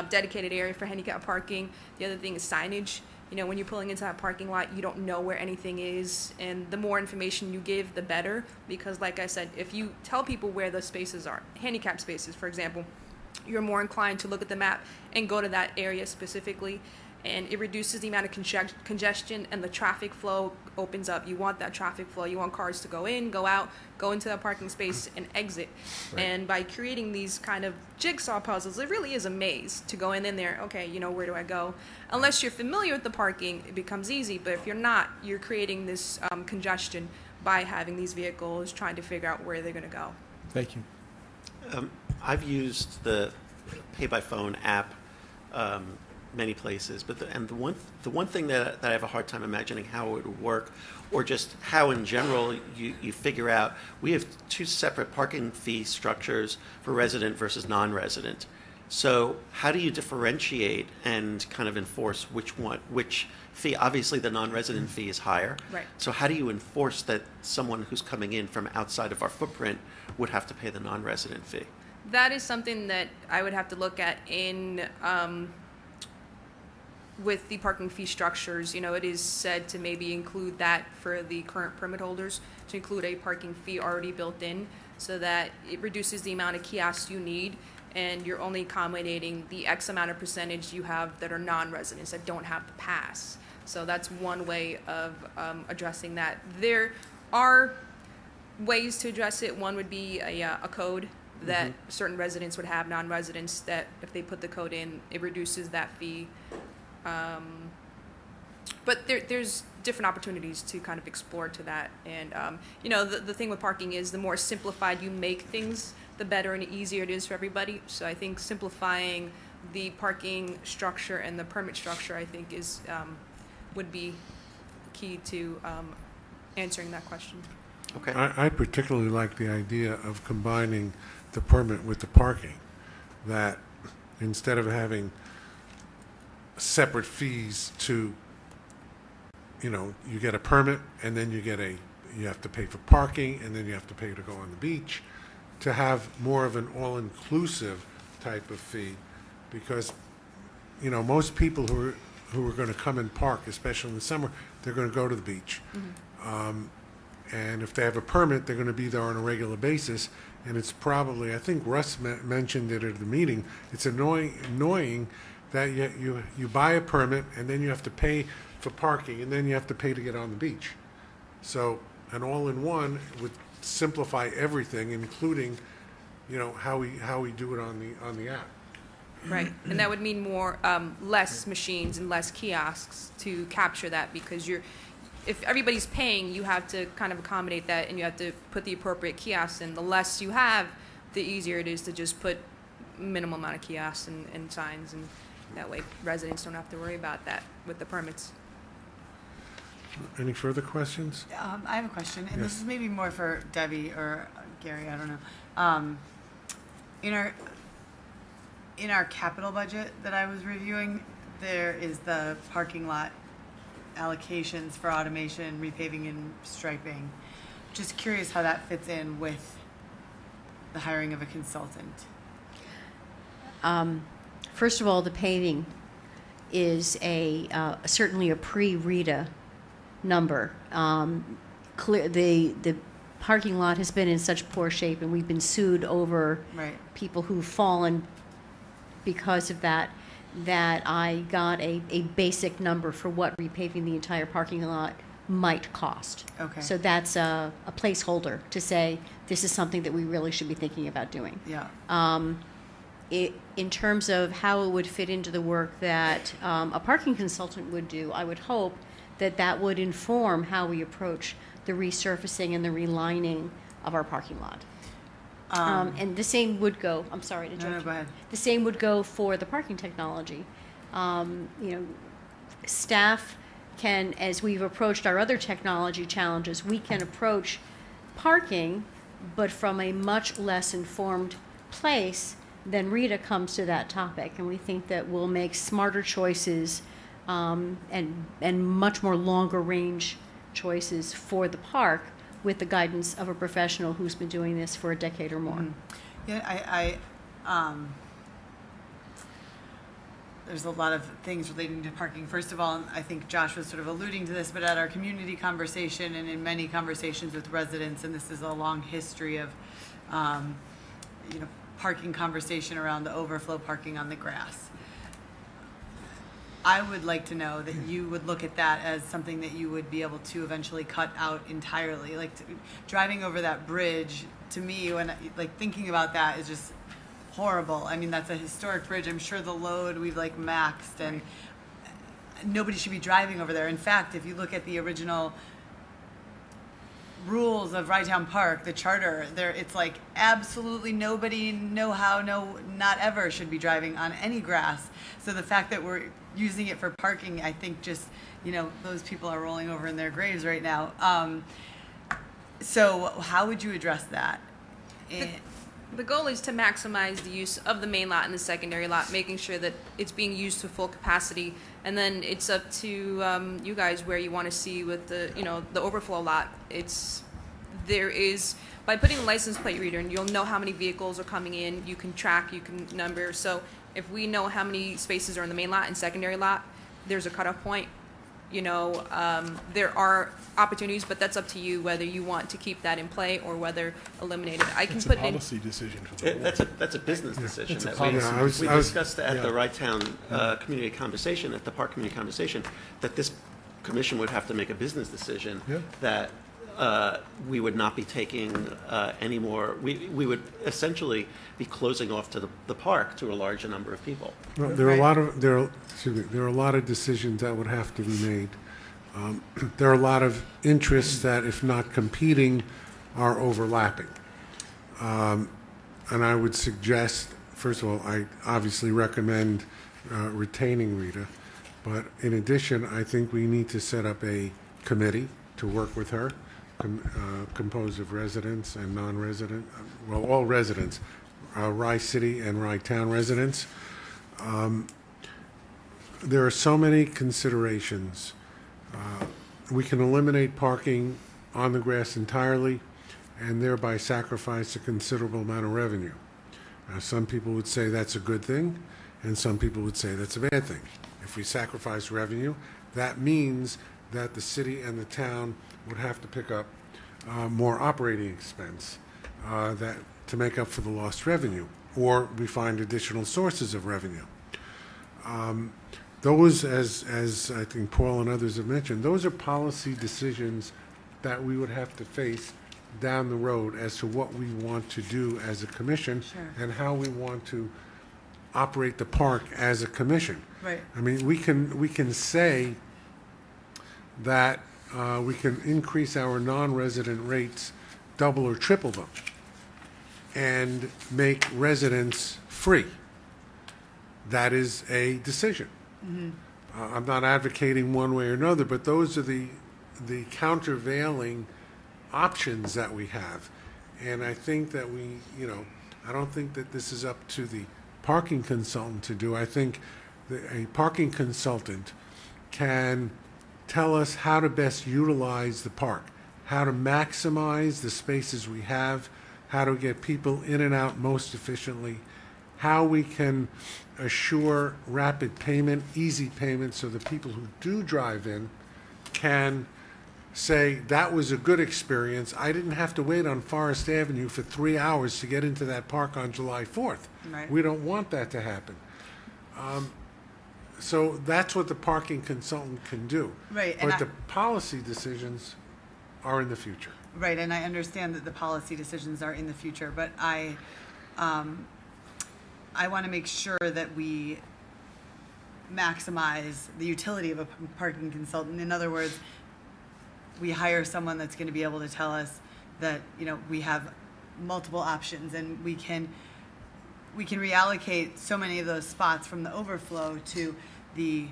dedicated area for handicap parking. The other thing is signage. You know, when you're pulling into that parking lot, you don't know where anything is, and the more information you give, the better, because like I said, if you tell people where the spaces are, handicap spaces, for example, you're more inclined to look at the map and go to that area specifically. and it reduces the amount of congestion, and the traffic flow opens up. You want that traffic flow. You want cars to go in, go out, go into that parking space, and exit. Right. And by creating these kind of jigsaw puzzles, it really is a maze to go in there. Okay, where do I go? Unless you're familiar with the parking, it becomes easy. But if you're not, you're creating this congestion by having these vehicles trying to figure out where they're going to go. Thank you. I've used the Pay by Phone app many places, but the one thing that I have a hard time imagining how it would work, or just how in general you figure out. We have two separate parking fee structures for resident versus non-resident. So how do you differentiate and kind of enforce which fee? Obviously, the non-resident fee is higher. Right. So how do you enforce that someone who's coming in from outside of our footprint would have to pay the non-resident fee? That is something that I would have to look at in with the parking fee structures. It is said to maybe include that for the current permit holders, to include a parking fee already built in, so that it reduces the amount of kiosks you need, and you're only accommodating the X amount of percentage you have that are non-residents that don't have the pass. So that's one way of addressing that. There are ways to address it. One would be a code that certain residents would have, non-residents, that if they put the code in, it reduces that fee. But there's different opportunities to kind of explore to that. And, the thing with parking is the more simplified you make things, the better and easier it is for everybody. So I think simplifying the parking structure and the permit structure, I think, is would be key to answering that question. Okay. I particularly like the idea of combining the permit with the parking, that instead of having separate fees to, you get a permit and then you have to pay for parking and then you have to pay to go on the beach, to have more of an all-inclusive type of fee, because, most people who are going to come and park, especially in the summer, they're going to go to the beach. And if they have a permit, they're going to be there on a regular basis. And it's probably, I think Russ mentioned it at the meeting, it's annoying that you buy a permit and then you have to pay for parking and then you have to pay to get on the beach. So an all-in-one would simplify everything, including, how we do it on the app. Right, and that would mean more, less machines and less kiosks to capture that, because if everybody's paying, you have to kind of accommodate that, and you have to put the appropriate kiosks in. The less you have, the easier it is to just put minimum amount of kiosks and signs, and that way residents don't have to worry about that with the permits. Any further questions? I have a question, and Yes. this is maybe more for Debbie or Gary, I don't know. In our capital budget that I was reviewing, there is the parking lot allocations for automation, repaving, and striping. Just curious how that fits in with the hiring of a consultant. First of all, the paving is certainly a pre-RETA number. The parking lot has been in such poor shape, and we've been sued over Right. people who've fallen because of that I got a basic number for what repaving the entire parking lot might cost. Okay. So that's a placeholder to say this is something that we really should be thinking about doing. Yeah. In terms of how it would fit into the work that a parking consultant would do, I would hope that would inform how we approach the resurfacing and the relining of our parking lot. And the same would go, I'm sorry to interrupt. No, go ahead. The same would go for the parking technology. Staff can, as we've approached our other technology challenges, we can approach parking, but from a much less informed place than Rita comes to that topic. And we think that we'll make smarter choices and much more longer range choices for the park with the guidance of a professional who's been doing this for a decade or more. Yeah, there's a lot of things relating to parking. First of all, I think Josh was sort of alluding to this, but at our community conversation and in many conversations with residents, and this is a long history of, parking conversation around the overflow parking on the grass. I would like to know that you would look at that as something that you would be able to eventually cut out entirely. Like driving over that bridge, to me, when like thinking about that is just horrible. I mean, that's a historic bridge. I'm sure the load we've like maxed, and nobody should be driving over there. In fact, if you look at the original rules of Rytown Park, the charter, there it's like absolutely nobody, not ever should be driving on any grass. So the fact that we're using it for parking, I think just, those people are rolling over in their graves right now. So how would you address that? The goal is to maximize the use of the main lot and the secondary lot, making sure that it's being used to full capacity. And then it's up to you guys where you want to see with the, the overflow lot. There is, by putting a license plate reader, and you'll know how many vehicles are coming in, you can track, you can number. So if we know how many spaces are in the main lot and secondary lot, there's a cutoff point. There are opportunities, but that's up to you whether you want to keep that in play or whether eliminate it. I can It's a put it in. policy decision for the board. That's a business decision. it's a that policy we I was- discussed at yeah. the Rytown community conversation, at the park community conversation, that this commission would have to make a business decision Yeah. that we would not be taking any more. We would essentially be closing off to the park to a larger number of people. Well, there are a lot of decisions that would have to be made. There are a lot of interests that, if not competing, are overlapping. And I would suggest, first of all, I obviously recommend retaining Rita, but in addition, I think we need to set up a committee to work with her, composed of residents and non-resident, all residents, Rye City and Rye Town residents. There are so many considerations. We can eliminate parking on the grass entirely and thereby sacrifice a considerable amount of revenue. Some people would say that's a good thing, and some people would say that's a bad thing. If we sacrifice revenue, that means that the city and the town would have to pick up more operating expense to make up for the lost revenue, or we find additional sources of revenue. Those, as I think Paul and others have mentioned, those are policy decisions that we would have to face down the road as to what we want to do as a commission and how we want to operate the park as a commission. Right. I mean, we can say that we can increase our non-resident rates, double or triple them, and make residents free. That is a decision. I'm not advocating one way or another, but those are the countervailing options that we have. And I think that I don't think that this is up to the parking consultant to do. I think a parking consultant can tell us how to best utilize the park, how to maximize the spaces we have, how to get people in and out most efficiently, how we can assure rapid payment, easy payment, so the people who do drive in can say, that was a good experience. I didn't have to wait on Forest Avenue for 3 hours to get into that park on July 4th. Right. We don't want that to happen. So that's what the parking consultant can do. Right, and But the policy decisions are in the future. Right, and I understand that the policy decisions are in the future, but I want to make sure that we maximize the utility of a parking consultant. In other words, we hire someone that's going to be able to tell us that, we have multiple options, and we can reallocate so many of those spots from the overflow to the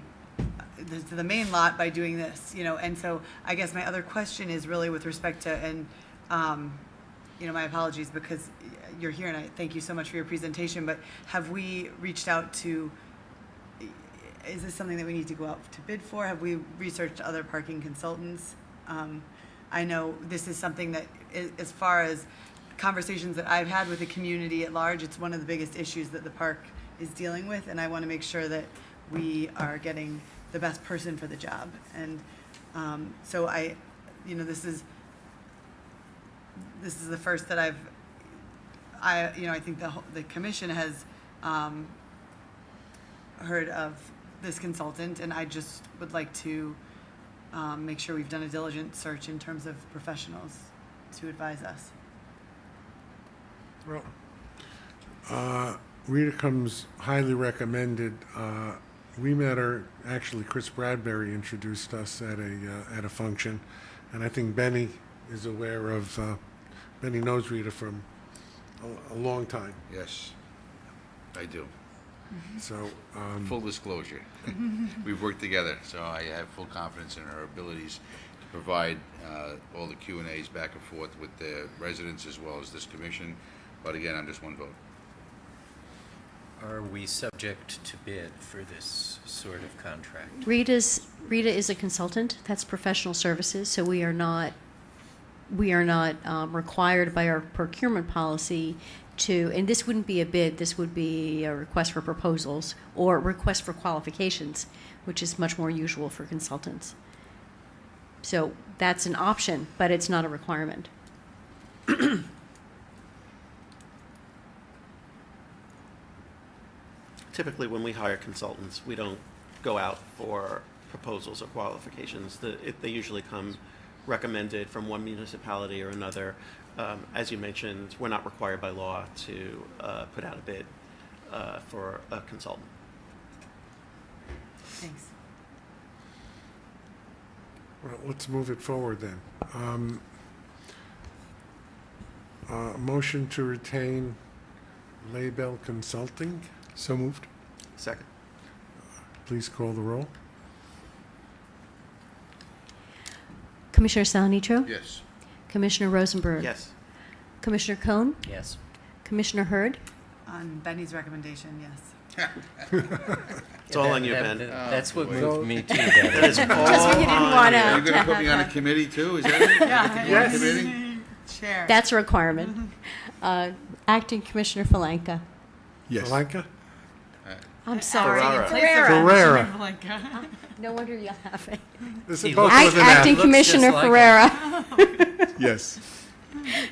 main lot by doing this, and so I guess my other question is really with respect to, and my apologies because you're here and I thank you so much for your presentation, but have we reached out to, is this something that we need to go out to bid for? Have we researched other parking consultants? I know this is something that, as far as conversations that I've had with the community at large, it's one of the biggest issues that the park is dealing with, and I want to make sure that we are getting the best person for the job. And so this is the first that I think the commission has heard of this consultant, and I just would like to make sure we've done a diligent search in terms of professionals to advise us. Well, Rita comes highly recommended. We met her, actually Chris Bradbury introduced us at a function, and I think Benny is aware of, Benny knows Rita from a long time. Yes, I do. So, Full disclosure. We've worked together, so I have full confidence in her abilities to provide all the Q&As back and forth with the residents as well as this commission. But again, I'm just one vote. Are we subject to bid for this sort of contract? Rita is a consultant. That's professional services, so we are not required by our procurement policy to, and this wouldn't be a bid, this would be a request for proposals or request for qualifications, which is much more usual for consultants. So that's an option, but it's not a requirement. Typically, when we hire consultants, we don't go out for proposals or qualifications. They usually come recommended from one municipality or another. As you mentioned, we're not required by law to put out a bid for a consultant. Thanks. well, let's move it forward then. Motion to retain Label Consulting. So moved. Second. Please call the roll. Commissioner Salnitro? Yes. Commissioner Rosenberg? Yes. Commissioner Cohn? Yes. Commissioner Hurd? On Benny's recommendation, yes. It's all on you, Ben. That's what boy. moved me to That that. is all Because we didn't on want you. Are you to going to put me have on a that. committee too? Is that it? Yeah. Yes. Committee? Chair. That's a requirement. Acting Commissioner Falanka? Yes. Palanca? I'm sorry. Ferrara. Ferrera. No wonder you're laughing. This He is both looks- with an Acting F. looks Commissioner just like Ferrera. Yes.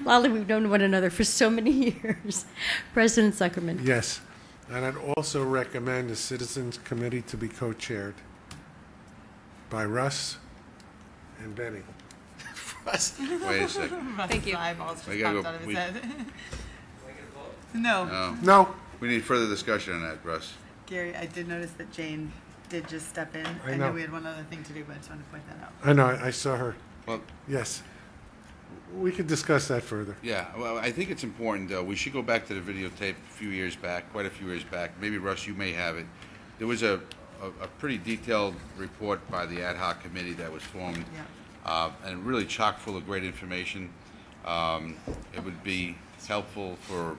Lolly, we've known one another for so many years. President Zuckerman? Yes. And I'd also recommend a Citizens Committee to be co-chaired by Russ and Benny. Wait a second. Thank you. Eyeballs just We gotta popped go- out of his we- head. No. No. No, We need further discussion on that, Russ. Gary, I did notice that Jane did just step in. I I know. know we had one other thing to do, but I just wanted to point that out. I know, I saw her. Well, Yes. We could discuss that further. yeah, well, I think it's important, we should go back to the videotape a few years back, quite a few years back. Maybe, Russ, you may have it. There was a pretty detailed report by the ad hoc committee that was formed, and really chock full of great information. It would be helpful for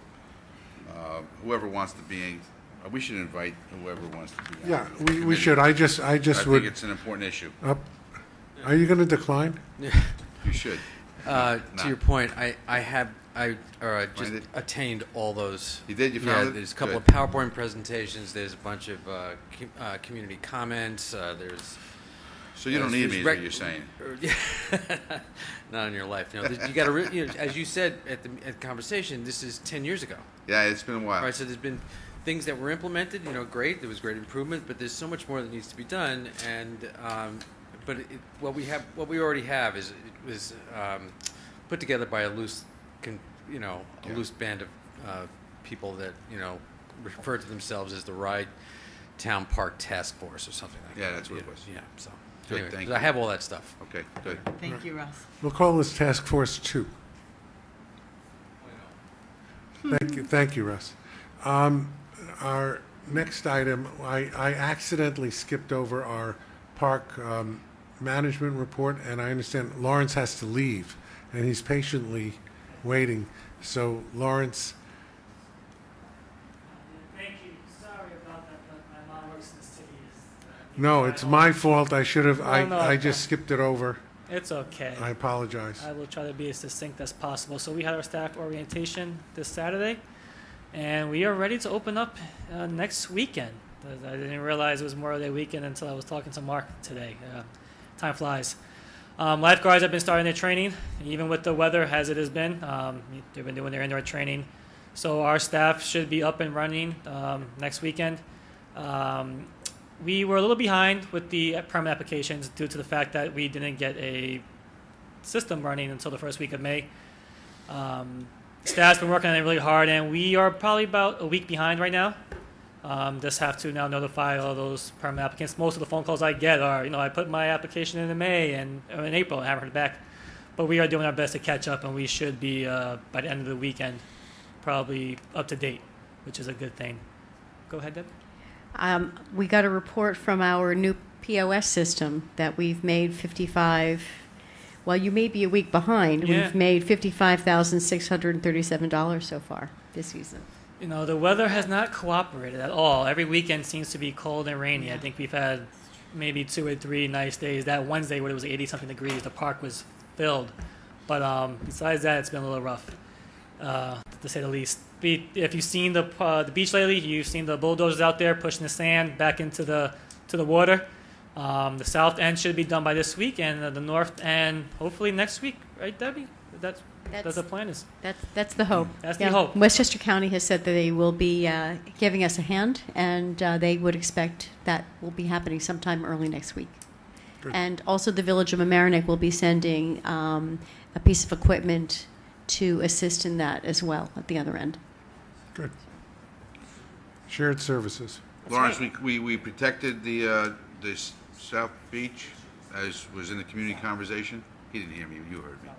whoever wants to be, we should invite whoever wants to be. on Yeah, the we committee. should. I just I think would, it's an important issue. are you going to decline? You should. To Nah. your point, I just Find it? attained all those. You did? You Yeah, found it? there's a couple Good. of PowerPoint presentations. There's a bunch of community comments. There's So you don't need me, is what you're saying. not in your life. You got to, as you said at the conversation, this is 10 years ago. Yeah, it's been a while. Right, so there's been things that were implemented, great, there was great improvement, but there's so much more that needs to be done, and but what we already have was put together by a loose band of people that refer to themselves as the Ride Town Park Task Force or something like that. Yeah, that's what it was. Yeah, so Good, anyway, thank I you. have all that stuff. Okay, good. Thank you, Russ. We'll call this Task Force 2. Thank you, Russ. Our next item, I accidentally skipped over our park management report, and I understand Lawrence has to leave, and he's patiently waiting. So, Lawrence, Thank you. Sorry about that, but my mom works in the city. no, it's my fault. I should have, No, I just skipped it over. It's okay. I apologize. I will try to be as succinct as possible. So we had our staff orientation this Saturday, and we are ready to open up next weekend. I didn't realize it was Memorial Day weekend until I was talking to Mark today. Time flies. Lifeguards have been starting their training, even with the weather as it has been. They've been doing their indoor training. So our staff should be up and running next weekend. we were a little behind with the permit applications due to the fact that we didn't get a system running until the first week of May. Staff's been working on it really hard, and we are probably about a week behind right now. Just have to now notify all those permit applicants. Most of the phone calls I get are, I put my application in May or in April and haven't heard back. But we are doing our best to catch up, and we should be, by the end of the weekend, probably up to date, which is a good thing. Go ahead, Deb. We got a report from our new POS system that we've made 55. Well, you may be a week behind. Yeah. We've made $55,637 so far this season. The weather has not cooperated at all. Every weekend seems to be cold and rainy. I think we've had maybe 2 or 3 nice days. That Wednesday where it was 80-something degrees, the park was filled. But besides that, it's been a little rough, to say the least. If you've seen the beach lately, you've seen the bulldozers out there pushing the sand back into the water. The south end should be done by this week, and the north end hopefully next week, right, Debbie? That's the plan is. That's the hope. That's the hope. Westchester County has said that they will be giving us a hand, and they would expect that will be happening sometime early next week. Good. And also the Village of Mamaroneck will be sending a piece of equipment to assist in that as well at the other end. Good. Shared services. Lawrence, we protected the South Beach, as was in the community conversation. He didn't hear me, you heard me.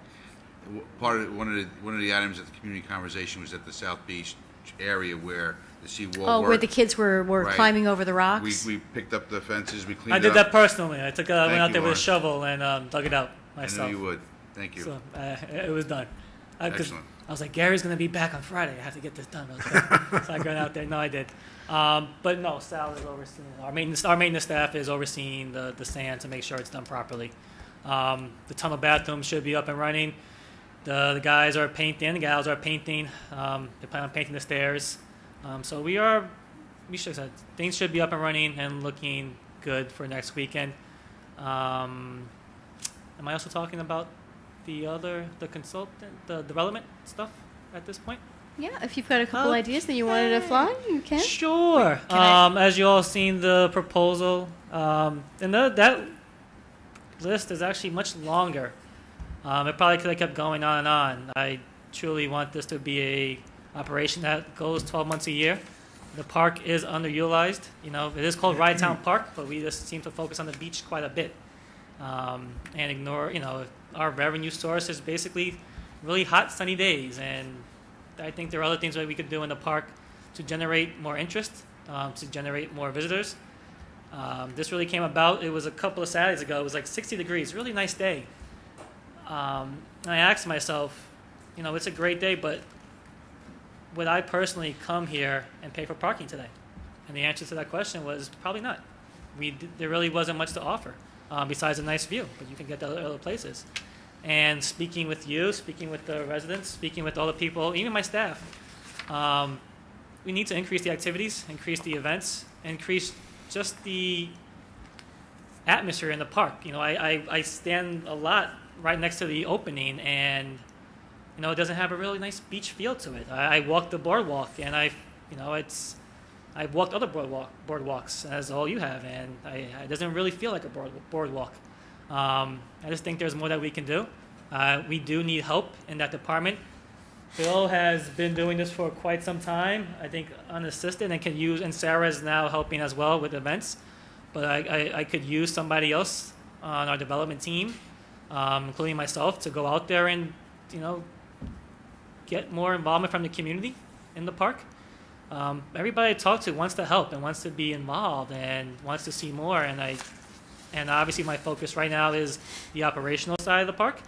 One of the items at the community conversation was at the South Beach area where the seawall Oh, worked. where the kids were Right. climbing over the rocks? We picked up the fences, we cleaned I up. did that personally. I went Thank out you, there with a Lawrence. shovel and dug it out myself. I knew you would. Thank you. So it was done. 'Cause Excellent. I was like, Gary's going to be back on Friday. I have to get this done real quick. So I got out there. No, I did. But no, Sal is overseeing. Our maintenance staff is overseeing the sand to make sure it's done properly. The tunnel bathroom should be up and running. The guys are painting. The gals are painting. They plan on painting the stairs. So things should be up and running and looking good for next weekend. Am I also talking about the consultant, the development stuff at this point? Yeah, if you've got a couple ideas that you wanted to fly, you can. Sure. As you all seen the proposal, and that list is actually much longer. It probably could have kept going on and on. I truly want this to be a operation that goes 12 months a year. The park is underutilized. It is called Ride Town Park, but we just seem to focus on the beach quite a bit, and ignore, our revenue source is basically really hot, sunny days. And I think there are other things that we could do in the park to generate more interest, to generate more visitors. This really came about. It was a couple of Saturdays ago. It was like 60 degrees, really nice day. And I asked myself, it's a great day, but would I personally come here and pay for parking today? And the answer to that question was probably not. There really wasn't much to offer besides a nice view, but you can get to other places. And speaking with you, speaking with the residents, speaking with all the people, even my staff, we need to increase the activities, increase the events, increase just the atmosphere in the park. I stand a lot right next to the opening, and it doesn't have a really nice beach feel to it. I walked the boardwalk, and I've walked other boardwalks, as all you have, and it doesn't really feel like a boardwalk. I just think there's more that we can do. We do need help in that department. Bill has been doing this for quite some time, I think unassisted, and Sarah is now helping as well with events. But I could use somebody else on our development team, including myself, to go out there and, get more involvement from the community in the park. Everybody I talk to wants to help and wants to be involved and wants to see more. And obviously my focus right now is the operational side of the park.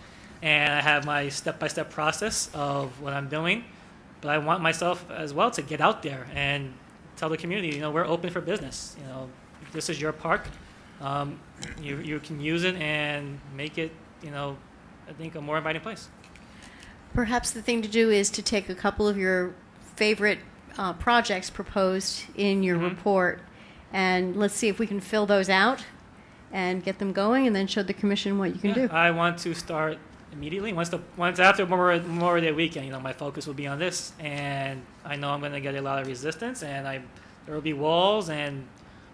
And I have my step-by-step process of what I'm doing. But I want myself as well to get out there and tell the community, we're open for business. This is your park. You can use it and make it, I think, a more inviting place. Perhaps the thing to do is to take a couple of your favorite projects proposed in your report, and let's see if we can fill those out and get them going, and then show the commission what you can do. I want to start immediately. Once after Memorial Day weekend, my focus will be on this, and I know I'm going to get a lot of resistance, and there will be walls and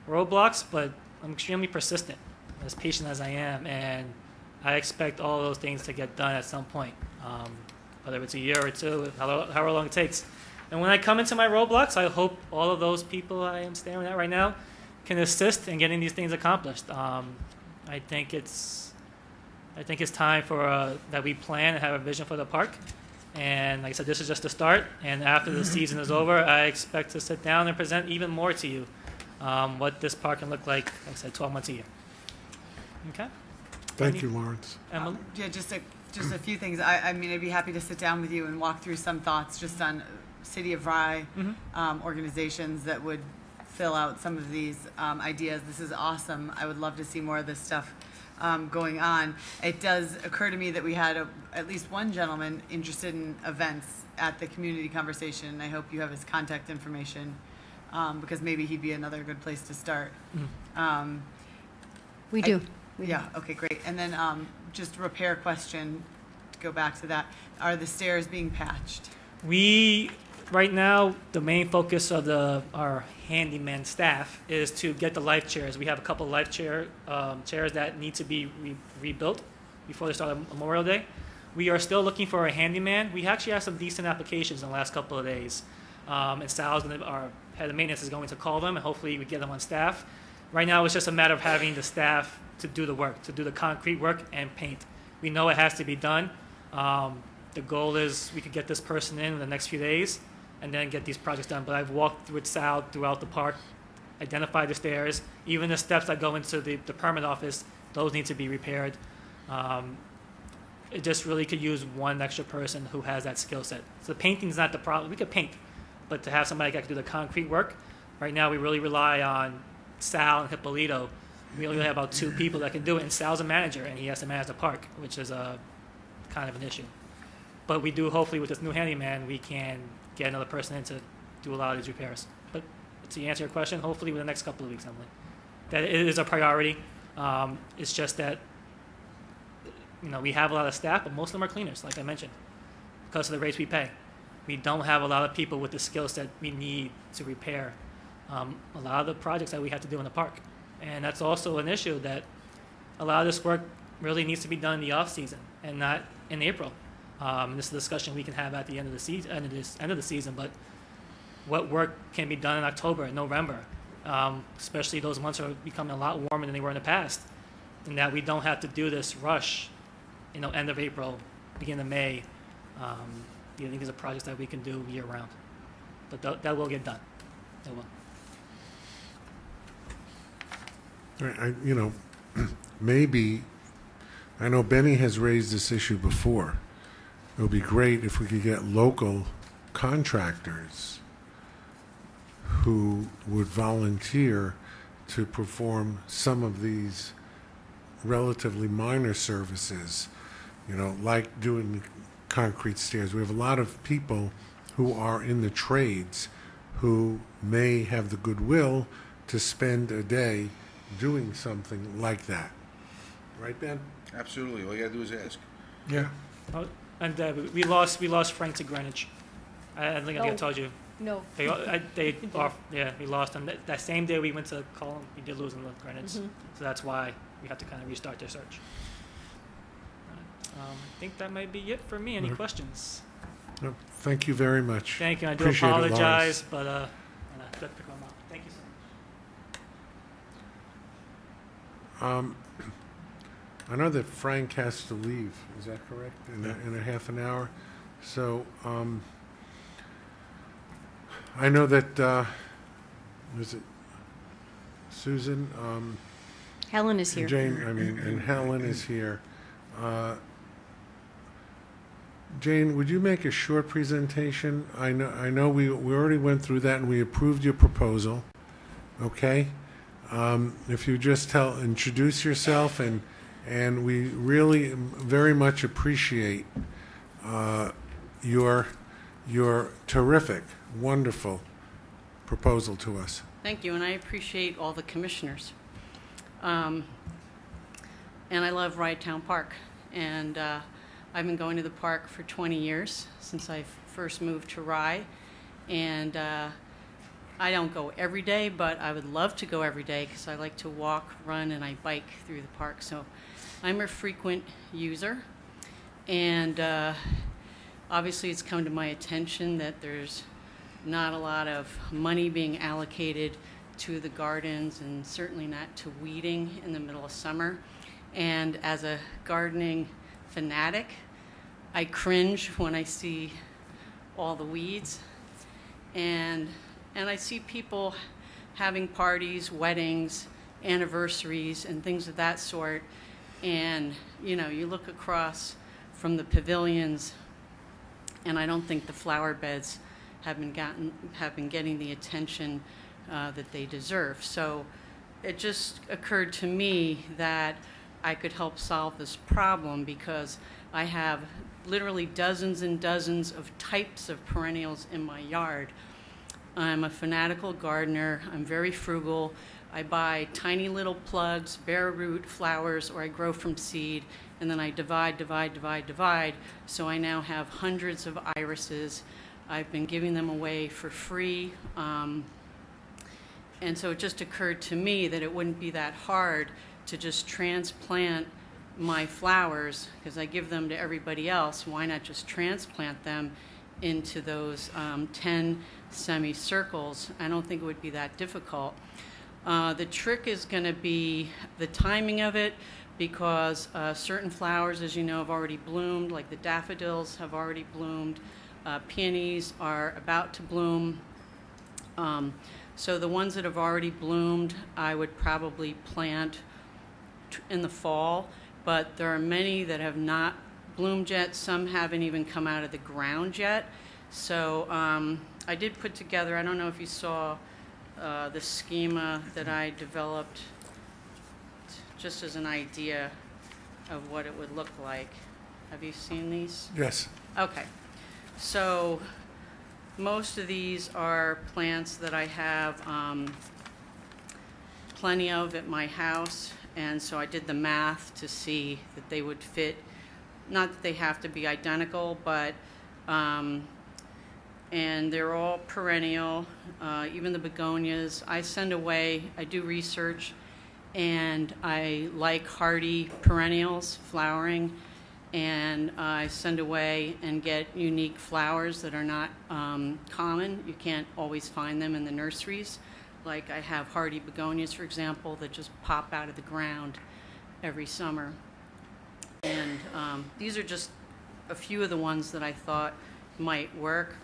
roadblocks, but I'm extremely persistent, as patient as I am, and I expect all those things to get done at some point, whether it's a year or two, however long it takes. And when I come into my roadblocks, I hope all of those people I am staring at right now can assist in getting these things accomplished. I think it's time for that we plan and have a vision for the park. And like I said, this is just the start. And after the season is over, I expect to sit down and present even more to you what this park can look like I said, 12 months a year. Okay? Thank you, Lawrence. Emily? Yeah, just a few things. I mean, I'd be happy to sit down with you and walk through some thoughts just on City of Rye organizations that would fill out some of these ideas. This is awesome. I would love to see more of this stuff going on. It does occur to me that we had at least one gentleman interested in events at the community conversation, and I hope you have his contact information because maybe he'd be another good place to start. We do. Yeah, okay, great. And then just a repair question, to go back to that. Are the stairs being patched? Right now, the main focus of our handyman staff is to get the life chairs. We have a couple of life chairs that need to be rebuilt before the start of Memorial Day. We are still looking for a handyman. We actually have some decent applications in the last couple of days. And Sal's our head of maintenance is going to call them, and hopefully we get them on staff. Right now, it's just a matter of having the staff to do the work, to do the concrete work and paint. We know it has to be done. The goal is we could get this person in the next few days and then get these projects done. But I've walked with Sal throughout the park, identified the stairs, even the steps that go into the permit office, those need to be repaired. It just really could use one extra person who has that skill set. So the painting's not the problem. We could paint, but to have somebody that can do the concrete work, right now we really rely on Sal and Hippolito. We only have about 2 people that can do it, and Sal's a manager, and he has to manage the park, which is kind of an issue. But we do, hopefully, with this new handyman, we can get another person in to do a lot of these repairs. But to answer your question, hopefully within the next couple of weeks, Emily. That it is a priority. It's just that, we have a lot of staff, but most of them are cleaners, like I mentioned, because of the rates we pay. We don't have a lot of people with the skill set we need to repair a lot of the projects that we have to do in the park. And that's also an issue that a lot of this work really needs to be done in the off-season and not in April. This is a discussion we can have at the end of the season, but what work can be done in October and November, especially those months are becoming a lot warmer than they were in the past, and that we don't have to do this rush, end of April, beginning of May. I think these are projects that we can do year-round, but that will get done. It will. Maybe, I know Benny has raised this issue before. It would be great if we could get local contractors who would volunteer to perform some of these relatively minor services, like doing concrete stairs. We have a lot of people who are in the trades who may have the goodwill to spend a day doing something like that. Right, Ben? Absolutely. All you gotta do is ask. Yeah. And we lost Frank to Greenwich. I think I told you. No. We lost him. That same day we went to call him, we did lose him to Greenwich. So that's why we have to kind of restart their search. I think that might be it for me. Any questions? No, thank you very much. Thank you. I do Appreciate it, apologize, but good to pick them up. Thank you so much. I know that Frank has to leave. Is that correct? In a half an hour. So I know that was it Susan? Helen is here. And Helen is here. Jane, would you make a short presentation? I know we already went through that and we approved your proposal. Okay? If you just introduce yourself and we really very much appreciate your terrific, wonderful proposal to us. Thank you, and I appreciate all the commissioners. And I love Rye Town Park, and I've been going to the park for 20 years, since I first moved to Rye, and I don't go every day, but I would love to go every day because I like to walk, run, and I bike through the park. So I'm a frequent user. And obviously it's come to my attention that there's not a lot of money being allocated to the gardens and certainly not to weeding in the middle of summer. And as a gardening fanatic, I cringe when I see all the weeds. And I see people having parties, weddings, anniversaries, and things of that sort. And, you know, you look across from the pavilions, and I don't think the flower beds have been getting the attention that they deserve. So it just occurred to me that I could help solve this problem because I have literally dozens and dozens of types of perennials in my yard. I'm a fanatical gardener. I'm very frugal. I buy tiny little plugs, bare root flowers, or I grow from seed, and then I divide. So I now have hundreds of irises. I've been giving them away for free. And so it just occurred to me that it wouldn't be that hard to just transplant my flowers, because I give them to everybody else. Why not just transplant them into those 10 semicircles? I don't think it would be that difficult. The trick is going to be the timing of it, because certain flowers, as you know, have already bloomed, like the daffodils have already bloomed. Peonies are about to bloom. So the ones that have already bloomed, I would probably plant in the fall, but there are many that have not bloomed yet. Some haven't even come out of the ground yet. So I did put together, I don't know if you saw the schema that I developed just as an idea of what it would look like. Have you seen these? Yes. Okay. So most of these are plants that I have plenty of at my house, and so I did the math to see that they would fit. Not that they have to be identical, but and they're all perennial, even the begonias. I send away, I do research, and I like hardy perennials flowering, and I send away and get unique flowers that are not common. You can't always find them in the nurseries. Like I have hardy begonias, for example, that just pop out of the ground every summer. And these are just a few of the ones that I thought might work.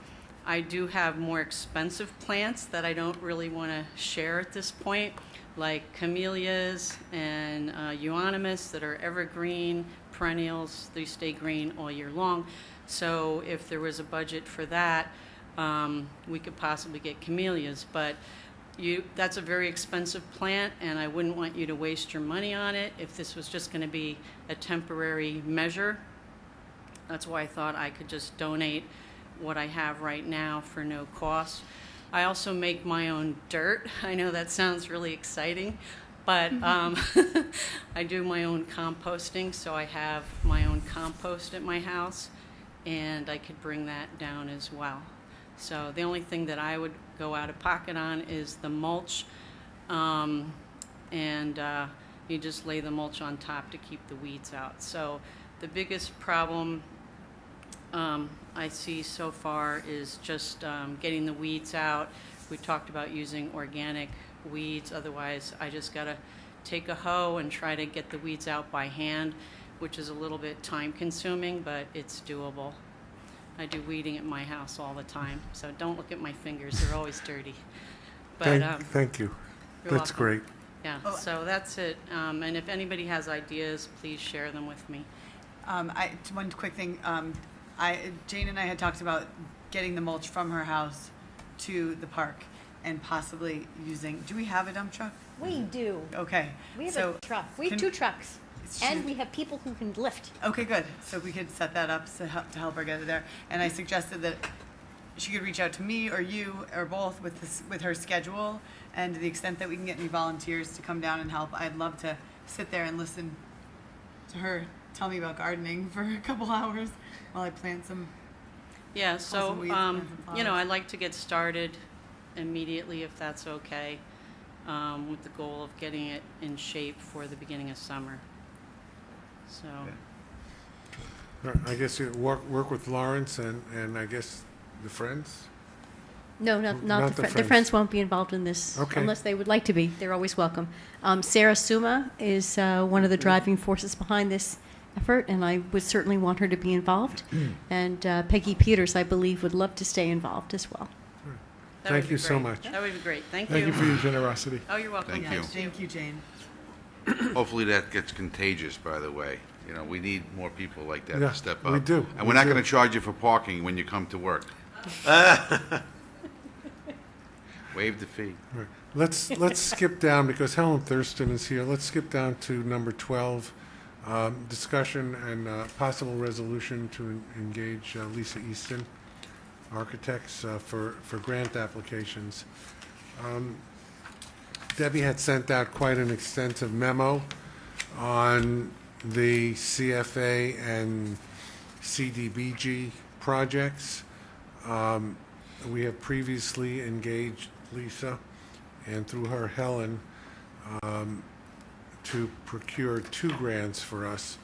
I do have more expensive plants that I don't really want to share at this point, like camellias and euonymus that are evergreen perennials. They stay green all year long. So if there was a budget for that, we could possibly get camellias. But that's a very expensive plant, and I wouldn't want you to waste your money on it if this was just going to be a temporary measure. That's why I thought I could just donate what I have right now for no cost. I also make my own dirt. I know that sounds really exciting, but I do my own composting, so I have my own compost at my house, and I could bring that down as well. So the only thing that I would go out of pocket on is the mulch, and you just lay the mulch on top to keep the weeds out. So the biggest problem I see so far is just getting the weeds out. We talked about using organic weeds. Otherwise, I just got to take a hoe and try to get the weeds out by hand, which is a little bit time consuming, but it's doable. I do weeding at my house all the time, so don't look at my fingers. They're always dirty. But Thank you. you're That's welcome. great. Yeah, so that's it. And if anybody has ideas, please share them with me. One quick thing. Jane and I had talked about getting the mulch from her house to the park and possibly using. Do we have a dump truck? We do. Okay. We have so a truck. We have can- 2 trucks. And we have people who can lift. Okay, good. So we could set that up to help her get it there. And I suggested that she could reach out to me or you or both with her schedule, and to the extent that we can get any volunteers to come down and help, I'd love to sit there and listen to her tell me about gardening for a couple hours while I plant some. Yeah, some so, weeds, plant some you know, flowers. I'd like to get started immediately if that's okay, with the goal of getting it in shape for the beginning of summer. So, I guess you work with Lawrence and I guess the Friends? No, not the Friends. Friends won't be involved in this Okay. unless they would like to be. They're always welcome. Sarah Suma is one of the driving forces behind this effort, and I would certainly want her to be involved. And Peggy Peters, I believe, would love to stay involved as well. that would Thank be you so great. much. That would be great. Thank Thank you for your generosity. Oh, you're welcome. Thank you. Thank you, Jane. Hopefully that gets contagious, by the way. You know, we need more people like that Yeah, to step up. we do. And We we're not do. going to charge you for parking when you come to work. Waive the fee. Right. Let's skip down because Helen Thurston is here. Let's skip down to number 12, discussion and possible resolution to engage Lisa Easton, architects, for grant applications. Debbie had sent out quite an extensive memo on the CFA and CDBG projects. We have previously engaged Lisa, and through her, Helen, to procure 2 grants for us.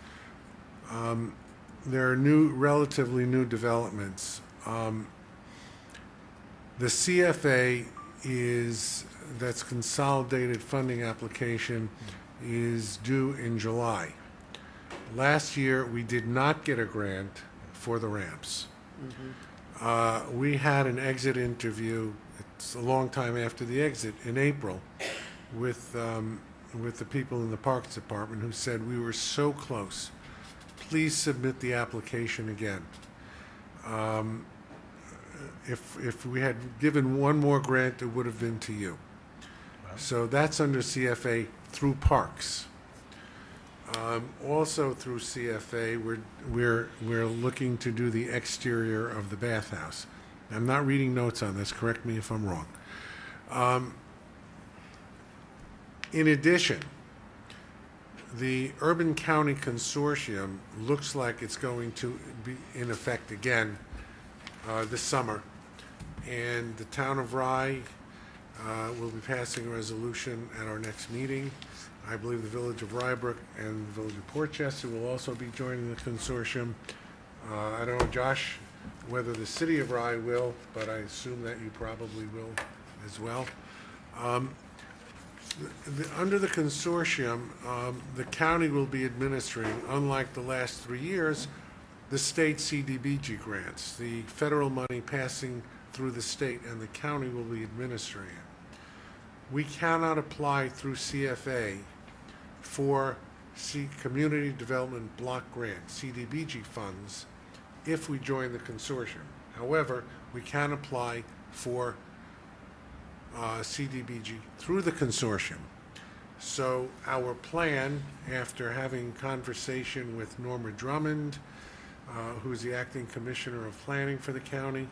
There are relatively new developments. The CFA that's consolidated funding application is due in July. Last year, we did not get a grant for the ramps. We had an exit interview, it's a long time after the exit, in April, with the people in the Parks Department who said, we were so close. Please submit the application again. If we had given one more grant, it would have been to you. So that's under CFA through Parks. Also through CFA, we're looking to do the exterior of the bathhouse. I'm not reading notes on this, correct me if I'm wrong. In addition, the Urban County Consortium looks like it's going to be in effect again this summer. And the town of Rye will be passing a resolution at our next meeting. I believe the village of Rybrook and the village of Portchester will also be joining the consortium. I don't know, Josh, whether the city of Rye will, but I assume that you probably will as well. Under the consortium, the county will be administering, unlike the last 3 years, the state CDBG grants, the federal money passing through the state, and the county will be administering it. We cannot apply through CFA for Community Development Block Grant, CDBG funds, if we join the consortium. However, we can apply for CDBG through the consortium. So our plan, after having conversation with Norma Drummond, who's the acting commissioner of planning for the county,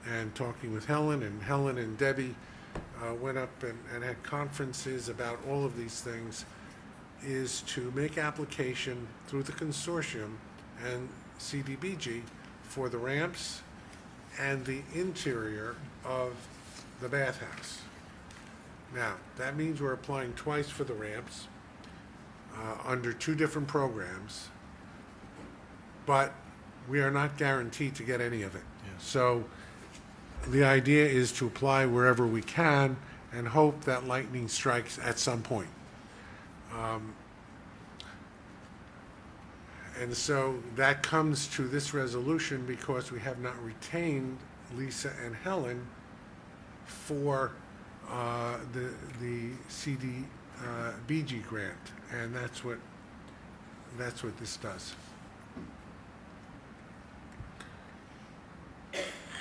and talking with Helen and Debbie went up and had conferences about all of these things, is to make application through the consortium and CDBG for the ramps and the interior of the bathhouse. Now, that means we're applying twice for the ramps under 2 different programs, but we are not guaranteed to get any of it. So the idea is to apply wherever we can and hope that lightning strikes at some point. And so that comes to this resolution because we have not retained Lisa and Helen for the CDBG grant, and that's what this does.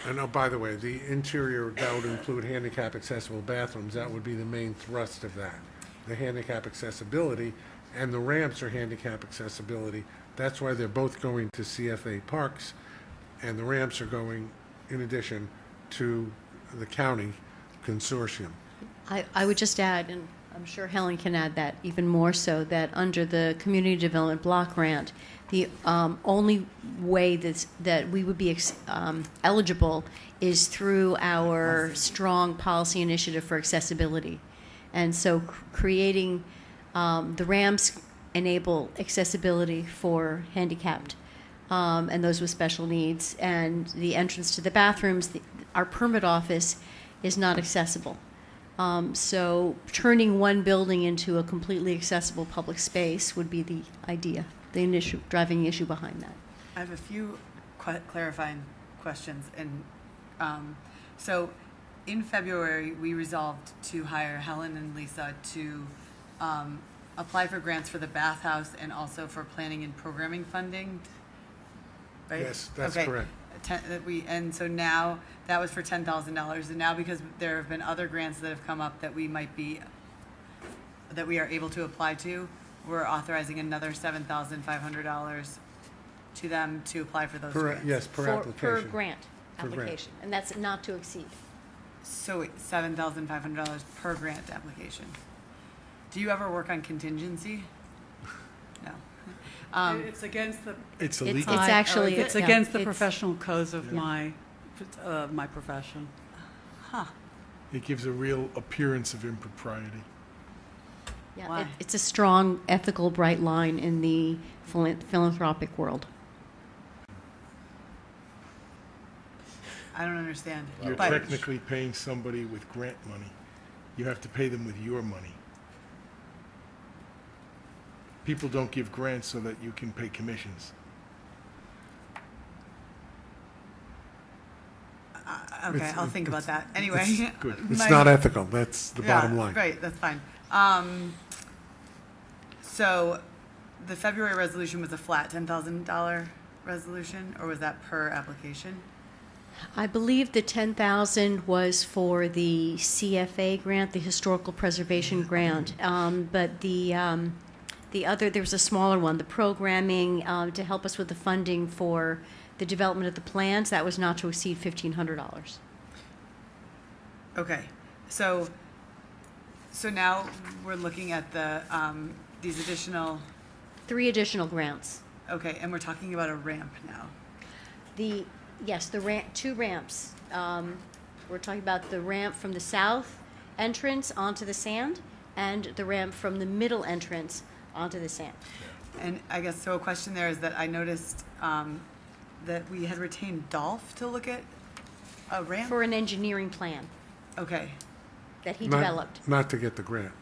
And oh, by the way, the interior, that would include handicap accessible bathrooms. That would be the main thrust of that. The handicap accessibility, and the ramps are handicap accessibility. That's why they're both going to CFA Parks, and the ramps are going in addition to the county consortium. I would just add, and I'm sure Helen can add that even more so, that under the Community Development Block Grant, the only way that we would be eligible is through our strong policy initiative for accessibility. And so creating the ramps enable accessibility for handicapped and those with special needs. And the entrance to the bathrooms, our permit office is not accessible. So turning one building into a completely accessible public space would be the idea, the initial driving issue behind that. I have a few clarifying questions. And so in February, we resolved to hire Helen and Lisa to apply for grants for the bathhouse and also for planning and programming funding, right? Yes, that's Okay. correct. And so now that was for $10,000, and now because there have been other grants that have come up that we are able to apply to, we're authorizing another $7,500 to them to apply for those grants. Yes, per application. Per grant Per grant. application, and that's not to exceed. So $7,500 per grant application. Do you ever work on contingency? No. It's against the. It's It's illegal. actually. It's yeah, against the it's- professional codes of Yeah. my profession. Huh. It gives a real appearance of impropriety. Yeah, Why? it's a strong, ethical, bright line in the philanthropic world. I don't understand. You're But- technically paying somebody with grant money. You have to pay them with your money. People don't give grants so that you can pay commissions. Okay, I'll think about that. Anyway. Good. It's my- not ethical, that's the Yeah, bottom line. Right, that's fine. So the February resolution was a flat $10,000 resolution, or was that per application? I believe the 10,000 was for the CFA grant, the Historical Preservation Grant, but the other, there was a smaller one, the programming to help us with the funding for the development of the plans, that was not to exceed $1,500. Okay, so now we're looking at the, these additional, 3 additional grants. okay, and we're talking about a ramp now. Yes, the 2 ramps. We're talking about the ramp from the south entrance onto the sand and the ramp from the middle entrance onto the sand. And I guess, so a question there is that I noticed that we had retained Dolph to look at a ramp? For an engineering plan Okay, that he Not- developed. Not to get the grant.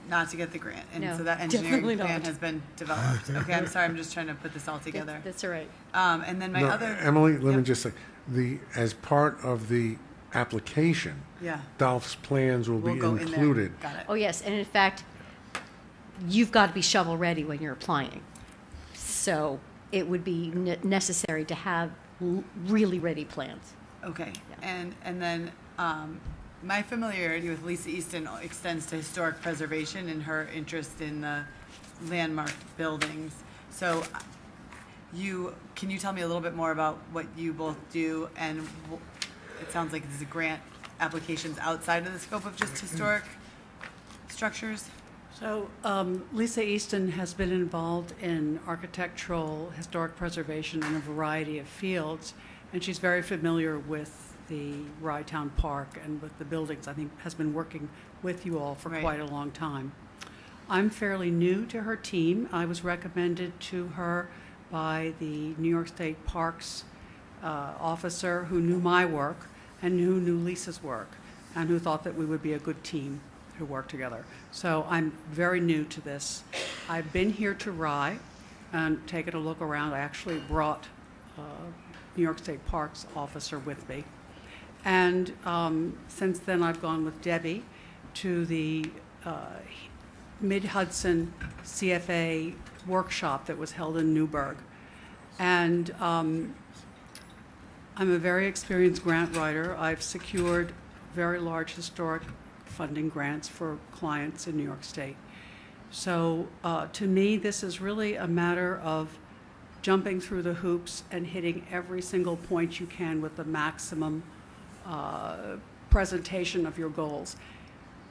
not to get the grant, and No, so that definitely engineering plan not. has been developed. Okay, I'm sorry, I'm just trying to put this all together. That's all right. And then my No, other. Emily, let me Yep. just say, as part of the application, Yeah, Dolph's plans will we'll be go in there. included. Got it. Oh, yes, and in fact, you've got to be shovel-ready when you're applying. So it would be necessary to have really ready plans. Okay, Yeah. and then my familiarity with Lisa Easton extends to historic preservation and her interest in the landmark buildings. So can you tell me a little bit more about what you both do? And it sounds like this is a grant applications outside of the scope of just historic structures? So Lisa Easton has been involved in architectural, historic preservation in a variety of fields, and she's very familiar with the Rye-Town Park and with the buildings. I think has been working with you all for Right. quite a long time. I'm fairly new to her team. I was recommended to her by the New York State Parks officer who knew my work and who knew Lisa's work and who thought that we would be a good team who work together. So I'm very new to this. I've been here to Rye and taken a look around. I actually brought New York State Parks officer with me. And since then, I've gone with Debbie to the Mid-Hudson CFA workshop that was held in Newburgh. And I'm a very experienced grant writer. I've secured very large historic funding grants for clients in New York State. So to me, this is really a matter of jumping through the hoops and hitting every single point you can with the maximum presentation of your goals.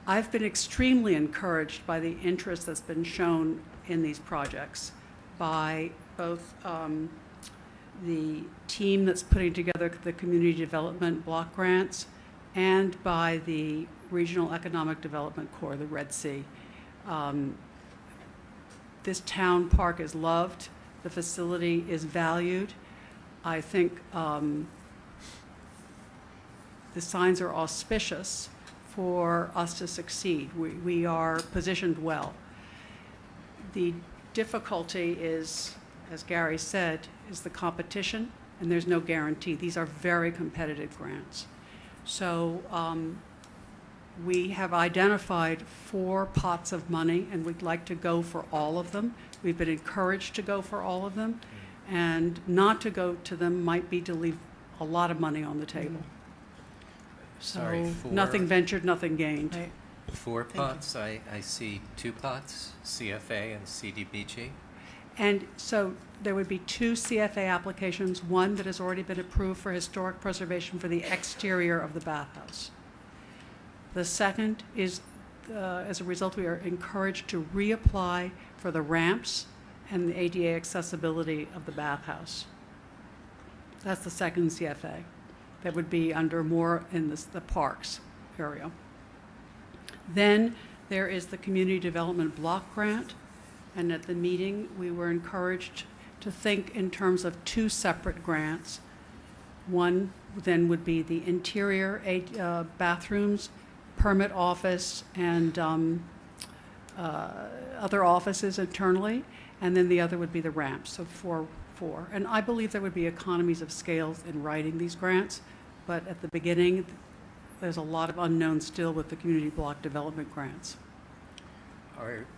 I've been extremely encouraged by the interest that's been shown in these projects by both the team that's putting together the community development block grants and by the Regional Economic Development Corps, the Red Sea. This town park is loved. The facility is valued. I think the signs are auspicious for us to succeed. We are positioned well. The difficulty is, as Gary said, is the competition, and there's no guarantee. These are very competitive grants. So we have identified 4 pots of money, and we'd like to go for all of them. We've been encouraged to go for all of them, and not to go to them might be to leave a lot of money on the table. Sorry, So nothing ventured, nothing gained. Right. 4 Thank you. pots, I see 2 pots, CFA and CDBG. And so there would be 2 CFA applications, one that has already been approved for historic preservation for the exterior of the bathhouse. The second is, as a result, we are encouraged to reapply for the ramps and the ADA accessibility of the bathhouse. That's the second CFA. That would be under more in the parks area. Then there is the community development block grant. And at the meeting, we were encouraged to think in terms of 2 separate grants. One then would be the interior bathrooms, permit office, and other offices internally. And then the other would be the ramps, so 4. And I believe there would be economies of scale in writing these grants. But at the beginning, there's a lot of unknown still with the community block development grants.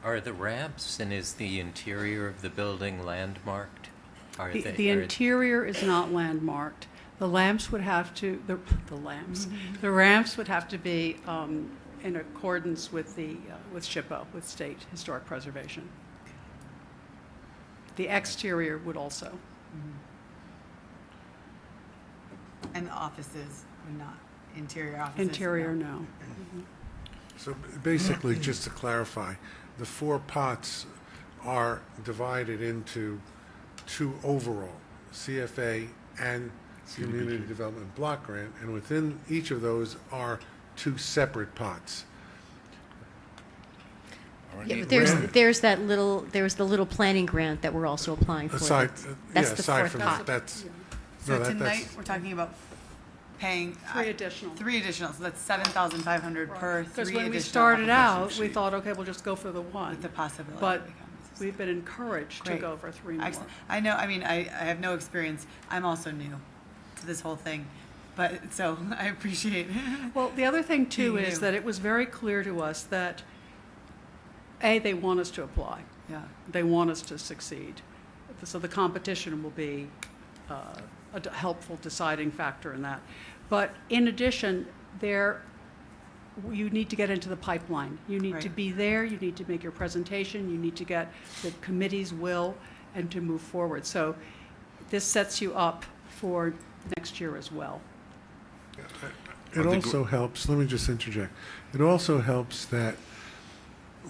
Are the ramps and is the interior of the building landmarked? The interior is not landmarked. The lamps would have to, the ramps would have to be in accordance with with SHPO, with State Historic Preservation. The exterior would also. And the offices would not, interior offices? Interior, no. So basically, just to clarify, the 4 pots are divided into 2 overall, CFA and Community Development Block Grant, and within each of those are 2 separate pots. Yeah, but there's the little planning grant that we're also applying for. Aside, That's the aside 4th from pot. that, that's, So no, tonight, we're talking about paying... 3 additional. 3 additional, so that's $7,500 per 3 Because when we additional started out, applications. we thought, okay, we'll just go for the one. With the possibility. But it becomes- we've been encouraged to Great. go for 3 more. Excellent. I know, I mean, I have no experience. I'm also new to this whole thing, but, so I appreciate Well, the other thing too Being is new. that it was very clear to us that, A, they want us to apply. Yeah. They want us to succeed. So the competition will be a helpful deciding factor in that. But in addition, you need to get into the pipeline. You need to Right. be there, you need to make your presentation, you need to get the committee's will and to move forward. So this sets you up for next year as well. It also helps, let me just interject, it also helps that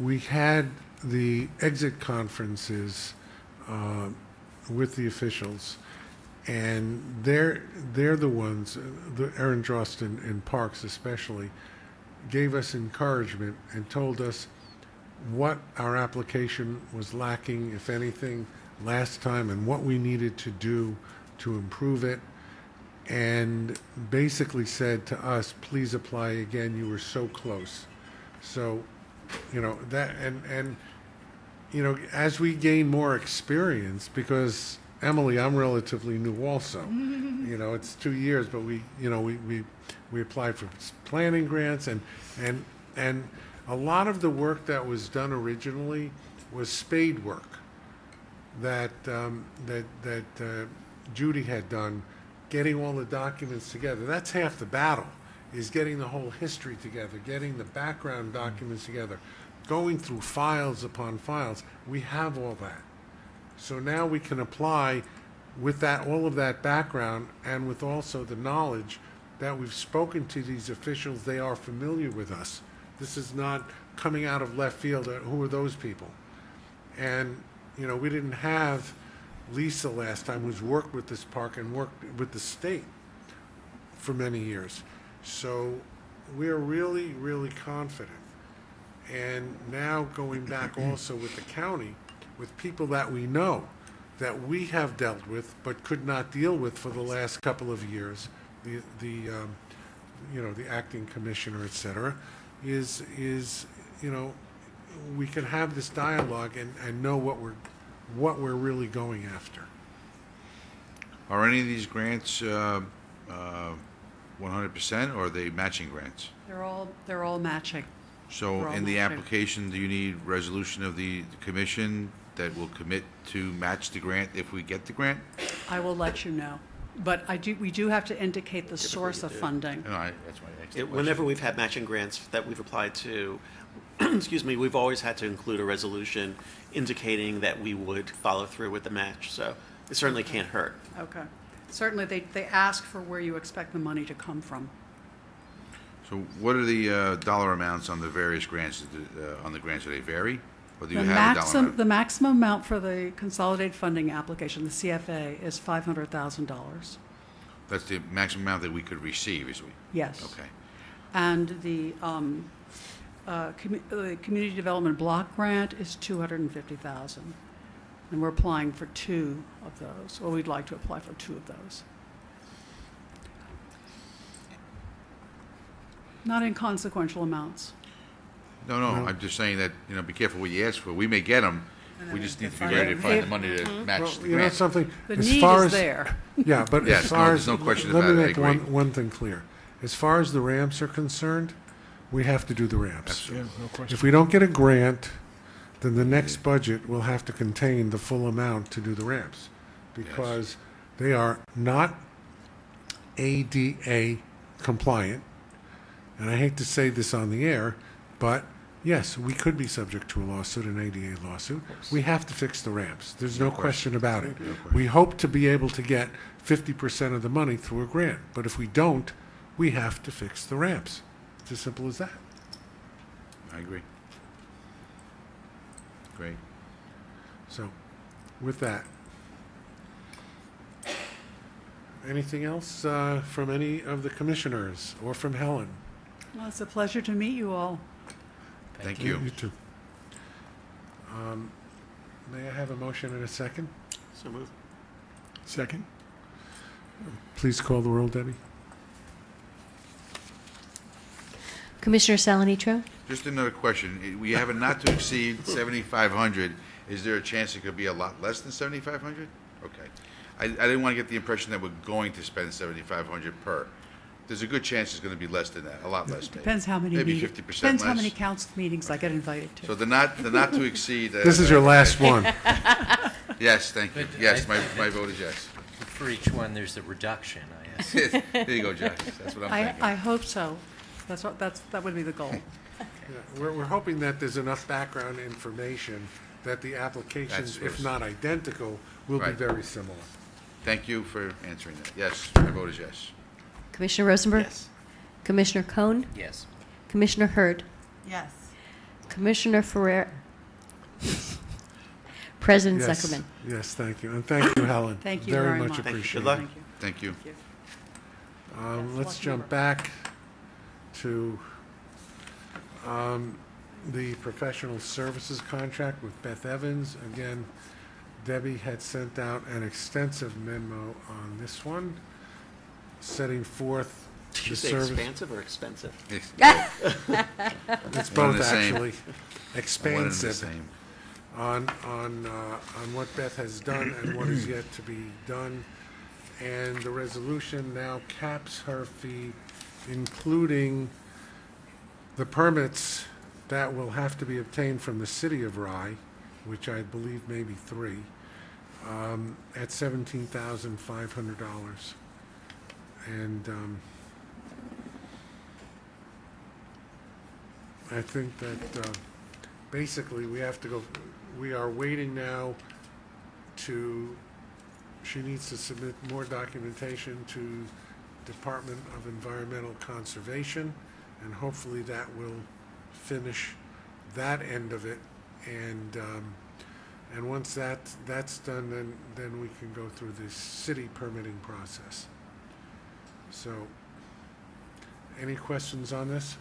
we had the exit conferences with the officials, and they're the ones, Aaron Drosten in Parks especially, gave us encouragement and told us what our application was lacking, if anything, last time, and what we needed to do to improve it, and basically said to us, please apply again, you were so close. So, that, and as we gain more experience, because Emily, I'm relatively new also. It's 2 years, but we applied for planning grants, and a lot of the work that was done originally was spade work that Judy had done, getting all the documents together. That's half the battle, is getting the whole history together, getting the background documents together, going through files upon files. We have all that. So now we can apply with that, all of that background, and with also the knowledge that we've spoken to these officials, they are familiar with us. This is not coming out of left field. Who are those people? And, you know, we didn't have Lisa last time, who's worked with this park and worked with the state for many years. So we're really, really confident. And now going back also with the county, with people that we know, that we have dealt with but could not deal with for the last couple of years, the you know, the acting commissioner, et cetera, is you know, we can have this dialogue and know what we're really going after. Are any of these grants 100%, or are they matching grants? They're all matching. So They're all in the matching. application, do you need resolution of the commission that will commit to match the grant if we get the grant? I will let you know. But we do have to indicate the source of funding. No, that's why I asked the question. Whenever we've had matching grants that we've applied to, excuse me, we've always had to include a resolution indicating that we would follow through with the match. So it certainly can't hurt. Okay. Certainly, they ask for where you expect the money to come from. So what are the dollar amounts on the various grants? On the grants, do they vary? Or do you The have a dollar amount? the maximum amount for the consolidated funding application, the CFA, is $500,000. That's the maximum amount that we could receive, is we? Yes. Okay. And the community development block grant is $250,000, and we're applying for 2 of those. Or we'd like to apply for 2 of those. Not inconsequential amounts. No, I'm just saying that, you know, be careful what you ask for. We may get them. We just need to be ready to find the money to match Well, the you know grant. something? The As need far is as- there. Yeah, but Yes, as no, far there's as, no question let about me it. I make agree. one thing clear. As far as the ramps are concerned, we have to do the ramps. Yeah, no question. If we don't get a grant, then the next budget will have to contain the full amount to do the ramps, because they are not ADA compliant. And I hate to say this on the air, but yes, we could be subject to a lawsuit, an ADA lawsuit. We have to fix the ramps. There's no question about it. We hope to be able to get 50% of the money through a grant, but if we don't, we have to fix the ramps. It's as simple as that. I agree. Great. So, with that, anything else from any of the commissioners or from Helen? Well, it's a pleasure to meet you all. Thank you. You too. May I have a motion and a second? So move. Second? Please call the roll, Debbie. Commissioner Salanitro? Just another question. We have a not to exceed 7,500. Is there a chance it could be a lot less than 7,500? Okay. I didn't want to get the impression that we're going to spend 7,500 per. There's a good chance it's going to be less than that, a lot less maybe. Depends how many Maybe meetings. 50% Depends how less. many council meetings I get invited to. So the not to exceed. This is your last one. Yes, thank you. But Yes, I- my vote is yes. For each one, there's a reduction, I guess. There you go, Josh. That's what I'm thinking. I hope so. That would be the goal. Yeah, we're hoping that there's enough background information that the applications, That's if first. not identical, will be Right. very similar. Thank you for answering that. Yes, my vote is yes. Commissioner Rosenberg? Yes. Commissioner Cohn? Yes. Commissioner Hurd? Yes. Commissioner Ferrer? President Yes. Zuckerman? Yes, thank you. And thank you, Helen. Thank you very much. much Thank you. appreciated. Good luck. Thank you. Thank you. Let's jump back to the professional services contract with Beth Evans. Again, Debbie had sent out an extensive memo on this one, setting forth Did you the say service. expansive or expensive? It's One and both the same. actually. One and the Expansive same. on what Beth has done and what is yet to be done. And the resolution now caps her fee, including the permits that will have to be obtained from the city of Rye, which I believe may be 3, at $17,500. And I think that basically we have to go, we are waiting now to, she needs to submit more documentation to Department of Environmental Conservation, and hopefully that will finish that end of it, and once that's done, then we can go through the city permitting process. So, any questions on this?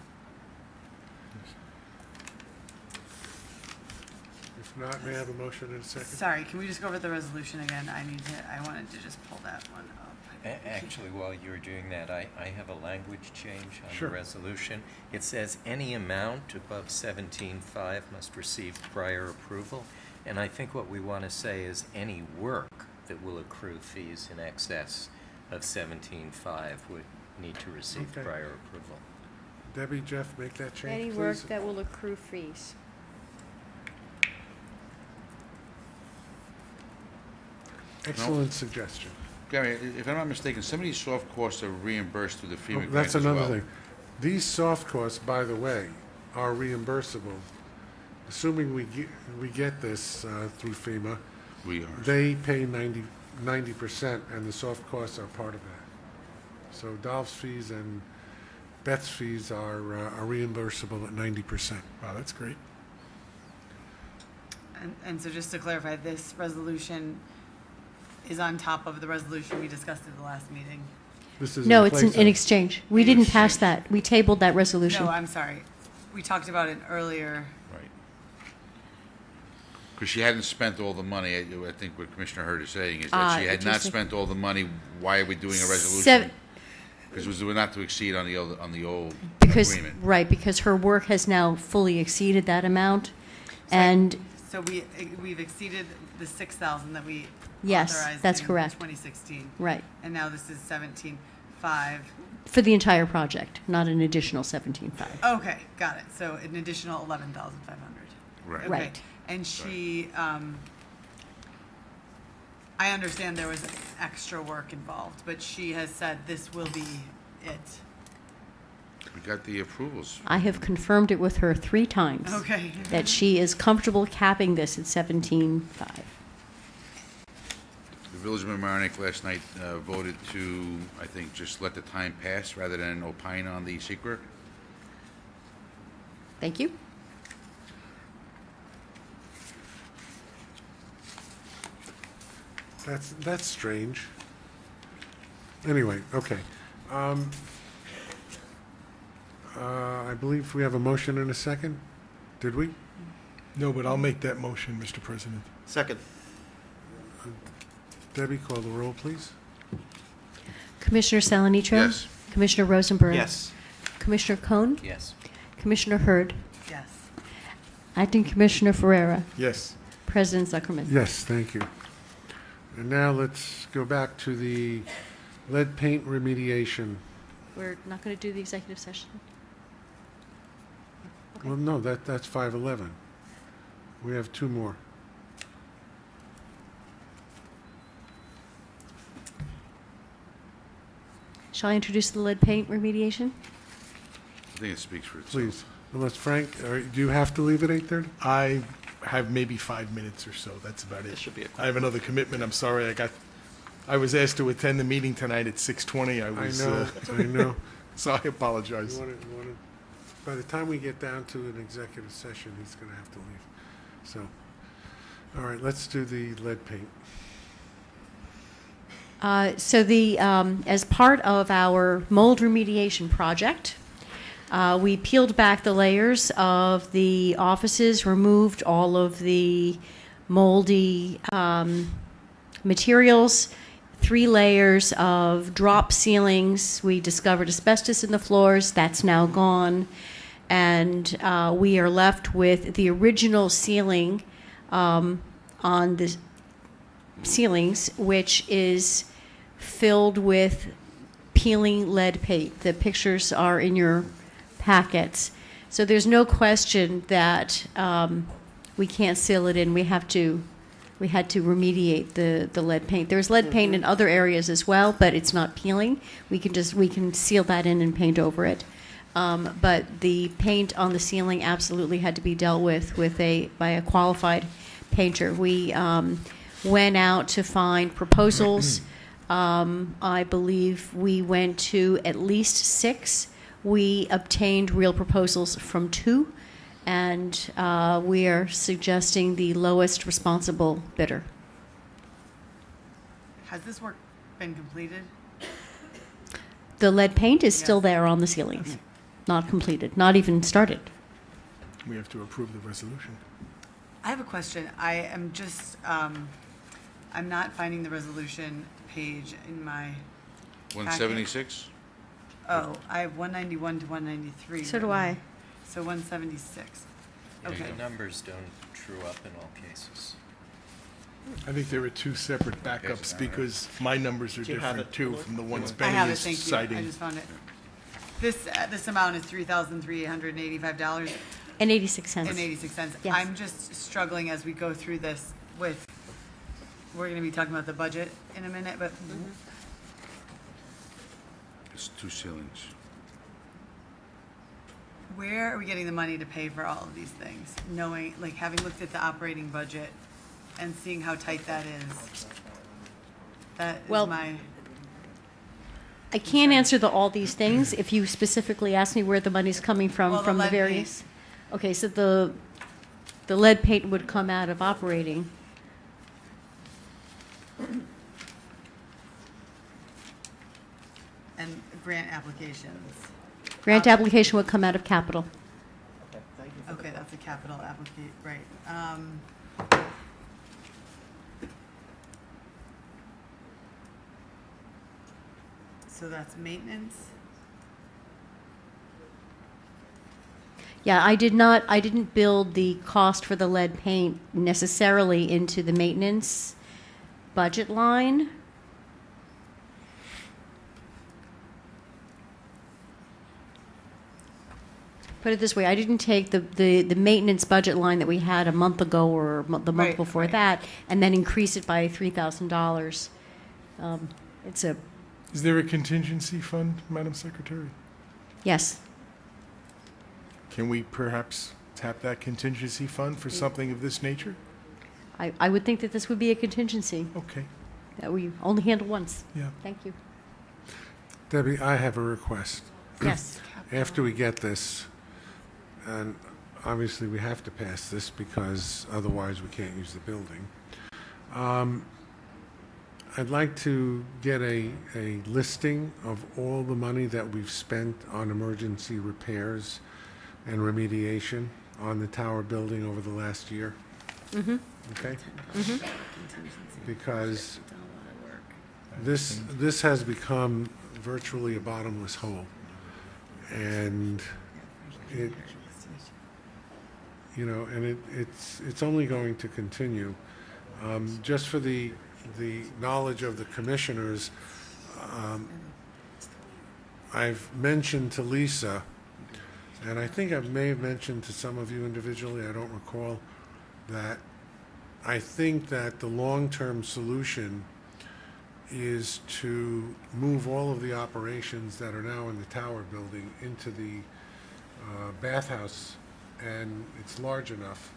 If not, may I have a motion in a second? Sorry, can we just go over the resolution again? I wanted to just pull that one up. Actually, while you're doing that, I have a language change on Sure. the resolution. It says any amount above 17.5 must receive prior approval. And I think what we want to say is any work that will accrue fees in excess of 17.5 would need to receive Okay. prior approval. Debbie, Jeff, make that change, Any please. work that will accrue fees. Excellent suggestion. Gary, if I'm not mistaken, some of these soft costs are reimbursed through the FEMA Oh, grant that's as well. another thing. These soft costs, by the way, are reimbursable. Assuming we get this through FEMA, We are. they pay 90%, and the soft costs are part of that. So Dolph's fees and Beth's fees are reimbursable at 90%. Wow, that's great. And so just to clarify, this resolution is on top of the resolution we discussed at the last meeting? This is No, in it's place in of- exchange. We didn't pass that. We tabled that resolution. No, I'm sorry. We talked about it earlier. Right. Because she hadn't spent all the money. I think what Commissioner Hurd is saying is that she had not interesting. spent all the money. Why are we doing a resolution? Seven- Because it was not to exceed on the old Because, agreement. right, because her work has now fully exceeded that amount. And So we've exceeded the 6,000 that we Yes, authorized that's in correct. 2016. Right. And now this is 17.5. for the entire project, not an additional 17.5. Okay, got it. So an additional 11,500. Right. Okay. Right. And she, I understand there was extra work involved, but she has said this will be it. We got the approvals. I have confirmed it with her 3 times. Okay. That she is comfortable capping this at 17.5. The Village of Mamaroneck last night voted to, I think, just let the time pass rather than opine on the secret. Thank you. That's strange. Anyway, okay. I believe we have a motion and a second. Did we? No, but I'll make that motion, Mr. President. Second. Debbie, call the roll, please. Commissioner Salanitro? Yes. Commissioner Rosenberg? Yes. Commissioner Cohn? Yes. Commissioner Hurd? Yes. Acting Commissioner Ferreira? Yes. President Zuckerman? Yes, thank you. And now let's go back to the lead paint remediation. We're not going to do the executive session. Okay. Well, no, that's 511. We have 2 more. Shall I introduce the lead paint remediation? I think it speaks for itself. Please. Unless Frank, do you have to leave at 8:30? I have maybe 5 minutes or so. That's about it. This should be a I have another commitment. I'm sorry. I was asked to attend the meeting tonight at 6:20. I was. I know. So I apologize. By the time we get down to an executive session, he's going to have to leave. So, all right, let's do the lead paint. So as part of our mold remediation project, we peeled back the layers of the offices, removed all of the moldy materials, 3 layers of drop ceilings. We discovered asbestos in the floors. That's now gone. And we are left with the original ceiling on the ceilings, which is filled with peeling lead paint. The pictures are in your packets. So there's no question that we can't seal it in. We had to remediate the lead paint. There's lead paint in other areas as well, but it's not peeling. We can seal that in and paint over it. But the paint on the ceiling absolutely had to be dealt with by a qualified painter. We went out to find proposals. I believe we went to at least 6. We obtained real proposals from 2, and we are suggesting the lowest responsible bidder. Has this work been completed? The lead paint is still Yes. there on the ceilings, not completed, not even started. We have to approve the resolution. I have a question. I am just, I'm not finding the resolution page in my, 176? oh, I have 191 to 193. So do written. I. So 176. Yeah, Okay. the numbers don't true up in all cases. I think there are 2 separate backups because my numbers are Do you have different it? too from the ones I Benny have it, is thank you. I citing. just found it. This amount is $3,385 And 86 cents. and 86 cents. Yes. I'm just struggling as we go through this with, we're going to be talking about the budget in a minute, but It's 2 ceilings. where are we getting the money to pay for all of these things? Knowing, like, having looked at the operating budget and seeing how tight that is. That is Well, my, I can't answer all these things if you specifically ask me where the money's coming from, Well, the from the lead paint. various. Okay, so the lead paint would come out of operating. and grant applications. Grant application would come out of capital. Okay, that's a capital applicate, right. So that's maintenance? Yeah, I didn't build the cost for the lead paint necessarily into the maintenance budget line. Put it this way, I didn't take the maintenance budget line that we had a month ago or the month Right, before right. that and then increase it by $3,000. It's a, Is there a contingency fund, Madam Secretary? yes. Can we perhaps tap that contingency fund for something of this nature? I would think that this would be a contingency Okay, that we only handle once. yeah. Thank you. Debbie, I have a request. Yes. After we get this, and obviously we have to pass this because otherwise we can't use the building. I'd like to get a listing of all the money that we've spent on emergency repairs and remediation on the tower building over the last year. Mm-hmm. Okay? Because this has become virtually a bottomless hole. And it, it's only going to continue. Just for the knowledge of the commissioners, I've mentioned to Lisa, and I think I may have mentioned to some of you individually, I don't recall, that I think that the long-term solution is to move all of the operations that are now in the tower building into the bathhouse, and it's large enough.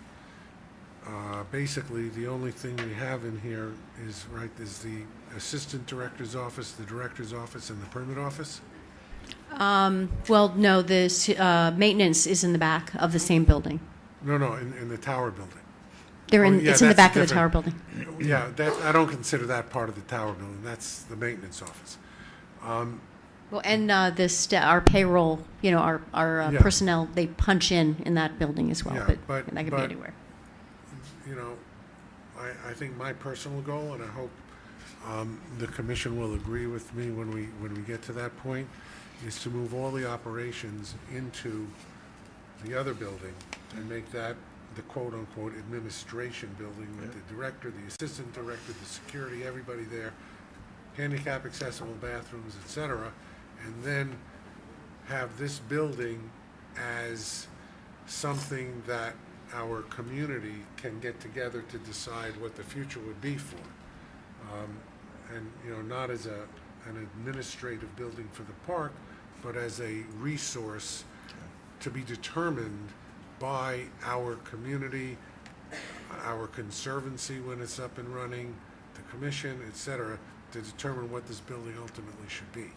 Basically, the only thing we have in here is the assistant director's office, the director's office, and the permit office. Well, no, this maintenance is in the back of the same building. No, in the tower building. They're in, Oh, yeah, it's in the that's back of the tower different. building. Yeah, I don't consider that part of the tower building. That's the maintenance office. Well, and our payroll, our Yeah. personnel, they punch in that building as well, Yeah, but but- that could be but- anywhere. I think my personal goal, and I hope the commission will agree with me when we get to that point, is to move all the operations into the other building and make that the quote-unquote administration building with the director, the assistant director, the security, everybody there, handicap accessible bathrooms, et cetera, and then have this building as something that our community can get together to decide what the future would be for. And not as an administrative building for the park, but as a resource to be determined by our community, our conservancy when it's up and running, the commission, et cetera, to determine what this building ultimately should be.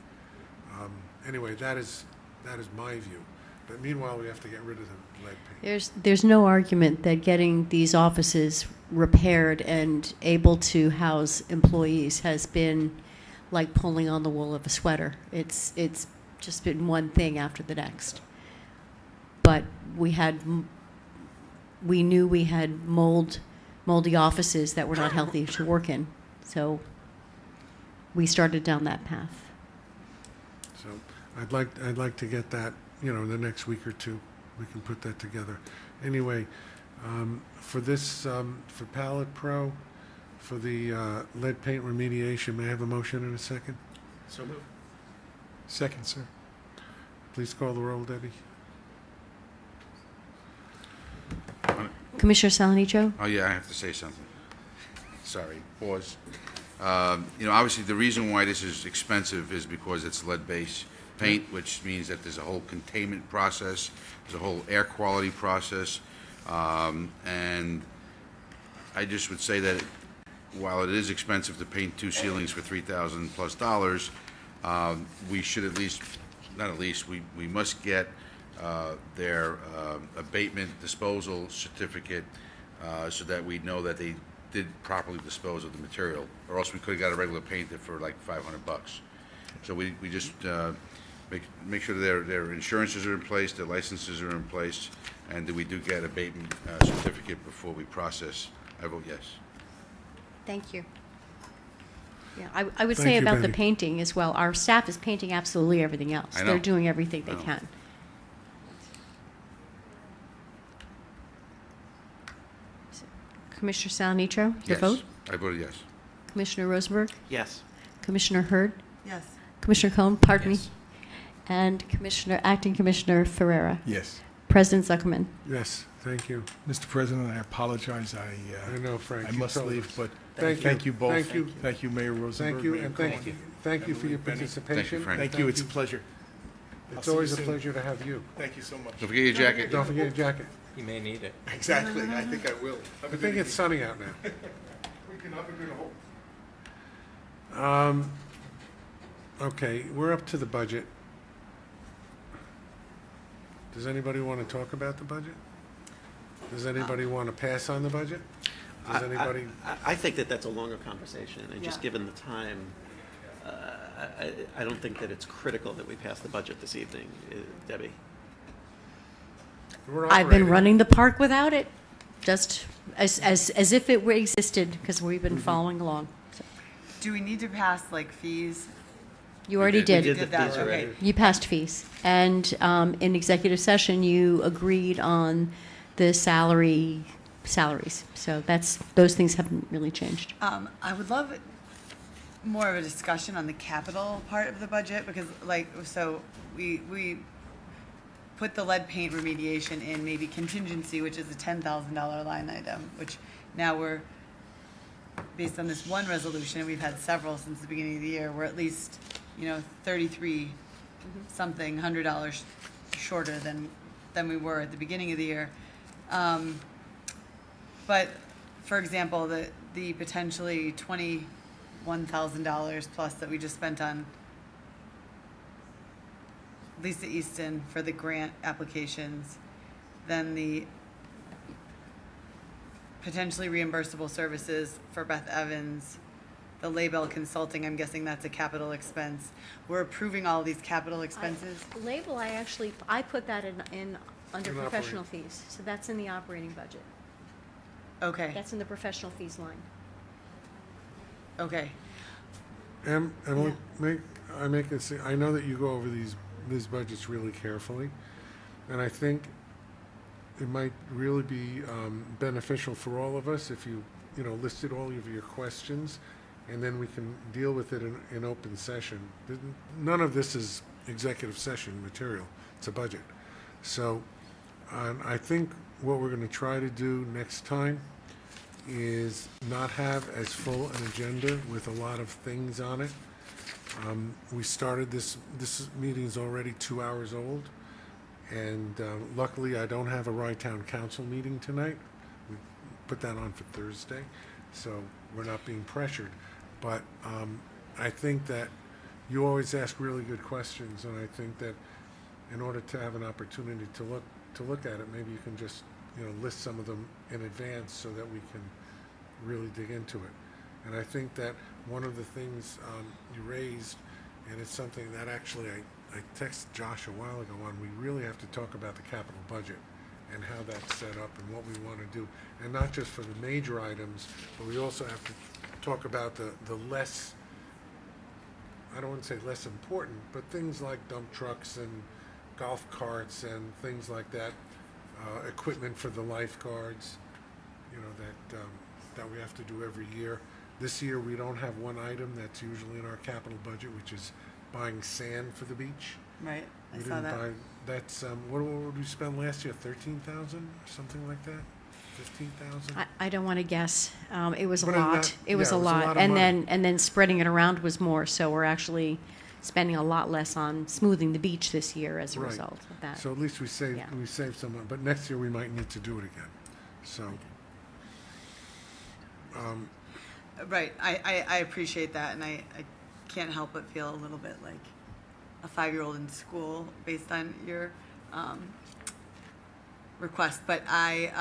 Anyway, that is That is my view. But meanwhile, we have to get rid of the lead paint. There's no argument that getting these offices repaired and able to house employees has been like pulling on the wool of a sweater. It's just been one thing after the next. But we knew we had moldy offices that were not healthy to work in, so we started down that path. So I'd like to get that, in the next week or two. We can put that together. Anyway, for this, for Palette Pro, for the lead paint remediation, may I have a motion in a second? So moved. Second, sir. Please call the roll, Debbie. Commissioner Salanicho? Oh, yeah, I have to say something. Sorry, pause. Obviously, the reason why this is expensive is because it's lead-based paint, which means that there's a whole containment process, there's a whole air quality process, and I just would say that while it is expensive to paint 2 ceilings for $3,000+, we should we must get their abatement disposal certificate so that we know that they did properly dispose of the material, or else we could have got a regular paint for like $500. So we just make sure their insurances are in place, their licenses are in place, and that we do get abatement certificate before we process. I vote yes. Thank you. Yeah, I would Thank say you, about the Betty. painting as well, our staff is painting absolutely everything else. I know. They're doing everything they I know. can. Commissioner Salnitro, your Yes. vote? I voted yes. Commissioner Rosenberg? Yes. Commissioner Hurd? Yes. Commissioner Cohen, pardon me? Yes. And Acting Commissioner Ferreira? Yes. President Zuckerman? Yes, thank you. Mr. President, I apologize. I know, Frank. I you must told leave, us. but Thank thank you. you both. Thank you. Thank you, Mayor Rosenberg. Thank you, Mayor and Cohen. thank you for your Benny. participation. Frank. Thank you. It's a pleasure. I'll It's see you always a soon. pleasure to have you. Thank you so much. Don't forget your jacket. Don't forget your jacket. You may need it. Exactly. I think I will. I think it's sunny out now. We can have a good hope. Okay, we're up to the budget. Does anybody want to talk about the budget? Does anybody want to pass on the budget? Does anybody? I think that that's a longer conversation, and just Yeah. given the time, I don't think that it's critical that we pass the budget this evening, Debbie. We're I've been operating. running the park without it, just as if it were existed, because we've been following along. So, Do we need to pass like fees? you already did. We did. did the that, fees okay. already. You passed fees. And in executive session, you agreed on the salaries. So those things haven't really changed. I would love more of a discussion on the capital part of the budget because so we put the lead paint remediation in maybe contingency, which is a $10,000 line item, which now we're, based on this one resolution, we've had several since the beginning of the year, we're at least, 33 something $100 shorter than we were at the beginning of the year. But for example, the potentially $21,000 plus that we just spent on Lisa Easton for the grant applications, then the potentially reimbursable services for Beth Evans, the Label Consulting, I'm guessing that's a capital expense. We're approving all these capital expenses. Label, I put that in under In professional fees. So that's in the operating budget. Okay, That's in the professional fees line. okay. I know that you go over these budgets really carefully, and I think it might really be beneficial for all of us if you listed all of your questions, and then we can deal with it in open session. None of this is executive session material. It's a budget. So I think what we're going to try to do next time is not have as full an agenda with a lot of things on it. We started this meeting's already 2 hours old, and luckily I don't have a Rye Town Council meeting tonight. We put that on for Thursday, so we're not being pressured. But I think that you always ask really good questions, and I think that in order to have an opportunity to look at it, maybe you can just, list some of them in advance so that we can really dig into it. And I think that one of the things you raised, and it's something that actually I texted Josh a while ago on, we really have to talk about the capital budget and how that's set up and what we want to do. And not just for the major items, but we also have to talk about the less, I don't want to say less important, but things like dump trucks and golf carts and things like that, equipment for the lifeguards, that we have to do every year. This year, we don't have one item that's usually in our capital budget, which is buying sand for the beach. Right, I We saw didn't that. buy, that's, what did we spend last year, 13,000 or something like that? 15,000? I don't want to guess. It was a But in lot. that- It was yeah, a it was a lot. lot of And money. then spreading it around was more. So we're actually spending a lot less on smoothing the beach this year as a Right. result of that. So at least we saved, Yeah. some, money. But next year, we might need to do it again, so. Right, I appreciate that, and I can't help but feel a little bit like a 5-year-old in school based on your request, but I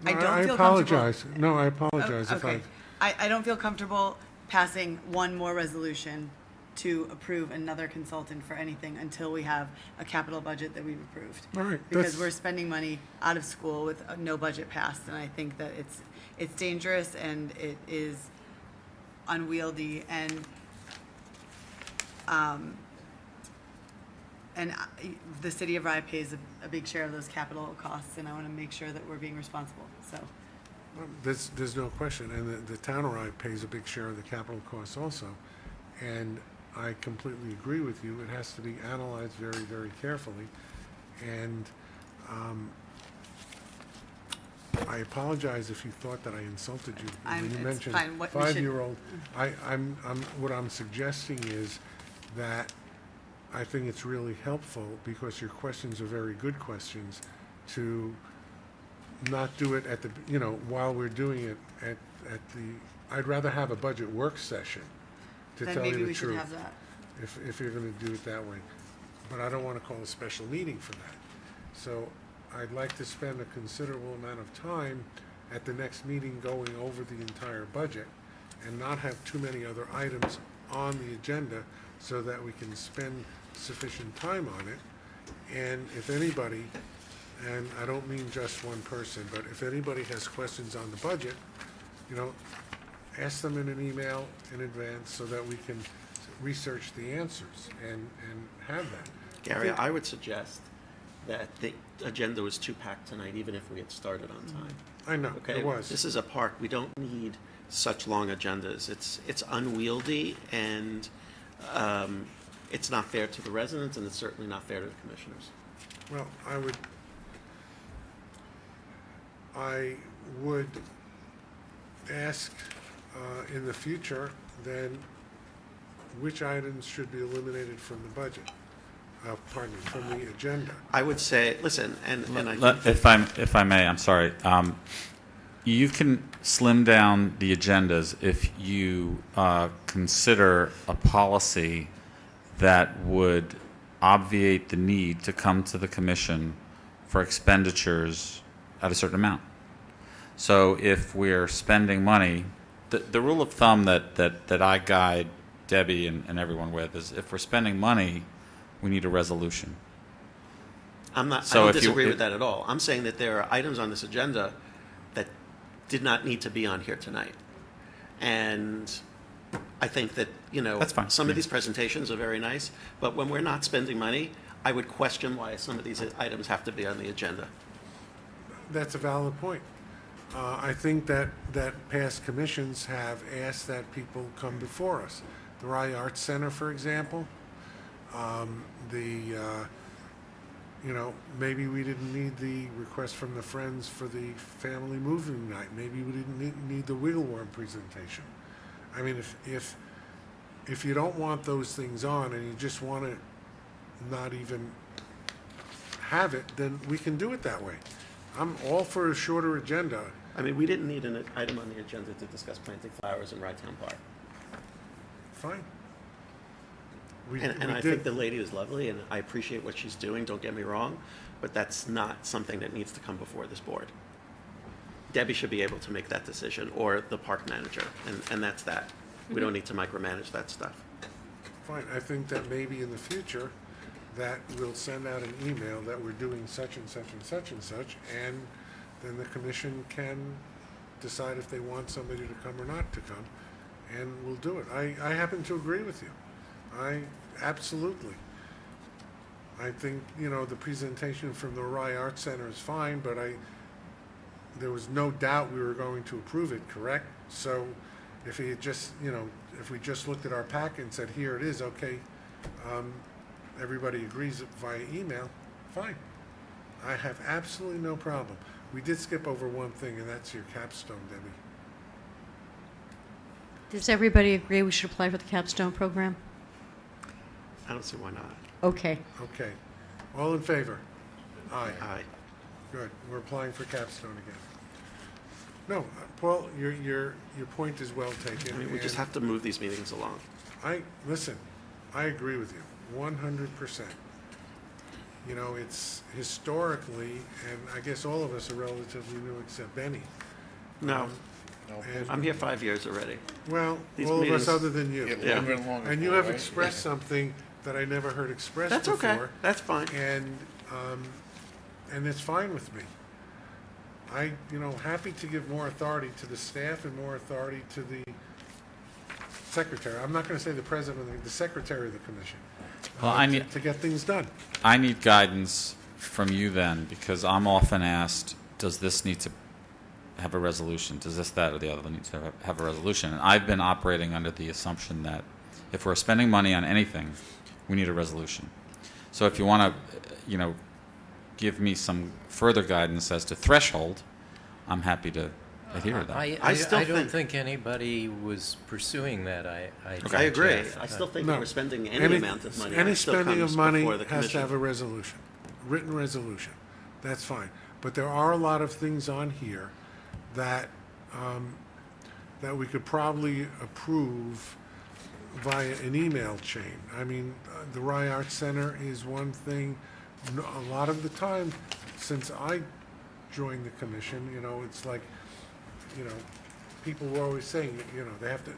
No, don't feel comfortable. apologize. No, I apologize if Okay, I don't feel comfortable passing one more resolution to approve another consultant for anything until we have a capital budget that we've approved. All right, Because that's- we're spending money out of school with no budget passed, and I think that it's dangerous and it is unwieldy, and the city of Rye pays a big share of those capital costs, and I want to make sure that we're being responsible, so. There's no question, and the town of Rye pays a big share of the capital costs also. And I completely agree with you. It has to be analyzed very, very carefully. And I apologize if you thought that I insulted you when you It's mentioned fine. What we should- 5-year-old. What I'm suggesting is that I think it's really helpful, because your questions are very good questions, to not do it at the, while we're doing it at the, I'd rather have a budget work session, to Then tell you maybe the we should truth. have that. If you're gonna do it that way. But I don't wanna call a special meeting for that. So I'd like to spend a considerable amount of time at the next meeting going over the entire budget, and not have too many other items on the agenda, so that we can spend sufficient time on it. And if anybody, and I don't mean just one person, but if anybody has questions on the budget, ask them in an email in advance so that we can research the answers and have that. Gary, I would suggest that the agenda was too packed tonight, even if we had started on time. I know, Okay, it was. this is a park. We don't need such long agendas. It's unwieldy, and it's not fair to the residents, and it's certainly not fair to the commissioners. Well, I would ask in the future, then, which items should be eliminated from the budget, from the agenda. I would say, listen, and I think If I may, I'm sorry. You can slim down the agendas if you consider a policy that would obviate the need to come to the commission for expenditures at a certain amount. So if we're spending money, the rule of thumb that I guide Debbie and everyone with is, if we're spending money, we need a resolution. I So don't if you- disagree if- with that at all. I'm saying that there are items on this agenda that did not need to be on here tonight. And I think that, That's fine. some of these presentations are very nice, but when we're not spending money, I would question why some of these items have to be on the agenda. That's a valid point. I think that past commissions have asked that people come before us. The Rye Arts Center, for example, maybe we didn't need the request from the Friends for the family moving night. Maybe we didn't need the wiggle worm presentation. I mean, if you don't want those things on and you just want to not even have it, then we can do it that way. I'm all for a shorter agenda. I mean, we didn't need an item on the agenda to discuss planting flowers in Rye Town Park. Fine. And I think the lady is lovely, and I appreciate what she's doing, don't get me wrong, but that's not something that needs to come before this board. Debbie should be able to make that decision, or the park manager, and that's that. We don't need to micromanage that stuff. Fine, I think that maybe in the future, that we'll send out an email that we're doing such and such and such and such, and then the commission can decide if they want somebody to come or not to come, and we'll do it. I happen to agree with you. Absolutely. I think, the presentation from the Rye Arts Center is fine, but there was no doubt we were going to approve it, correct? So if he had just, if we just looked at our packet and said, here it is, okay, everybody agrees via email, fine. I have absolutely no problem. We did skip over one thing, and that's your capstone, Debbie. Does everybody agree we should apply for the capstone program? I don't see why not. Okay. Okay. All in favor? Aye. Aye. Good. We're applying for capstone again. No, Paul, your point is well taken. I mean, we just have to move these meetings along. Listen, I agree with you, 100%. It's historically, and I guess all of us are relatively new except Benny. No, And, I'm here 5 years already. well, These all meetings- of us other than you. Yeah. And you have expressed something that I never heard expressed That's before. okay, that's fine. And it's fine with me. Happy to give more authority to the staff and more authority to the secretary. I'm not going to say the president, the secretary of the commission. Well, to get things done. I need guidance from you then, because I'm often asked, does this need to have a resolution? Does this, that, or the other need to have a resolution? And I've been operating under the assumption that if we're spending money on anything, we need a resolution. So if you want to, give me some further guidance as to threshold, I'm happy to adhere to that. I don't think anybody was pursuing that. I agree. Jeff. I still think No. if we're spending any amount of money, Any it still spending comes of money before the has to commission. have a resolution, written resolution. That's fine. But there are a lot of things on here that we could probably approve via an email chain. I mean, the Rye Arts Center is one thing. A lot of the time, since I joined the commission, it's like, people were always saying,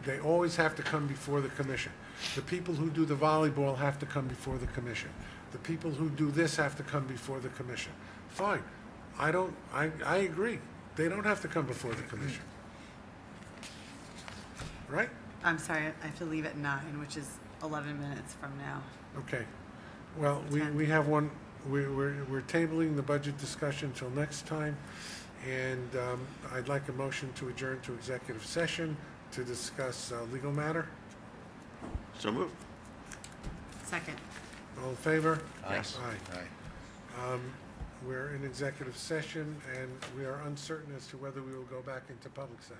they always have to come before the commission. The people who do the volleyball have to come before the commission. The people who do this have to come before the commission. Fine. I agree. They don't have to come before the commission. Right? I'm sorry, I have to leave at 9, which is 11 minutes from now. Okay. Well, we have one, we're tabling the budget discussion till next time, and I'd like a motion to adjourn to executive session to discuss legal matter. So move. Second. All in favor? Aye. Yes. Aye. We're in executive session, and we are uncertain as to whether we will go back into public session.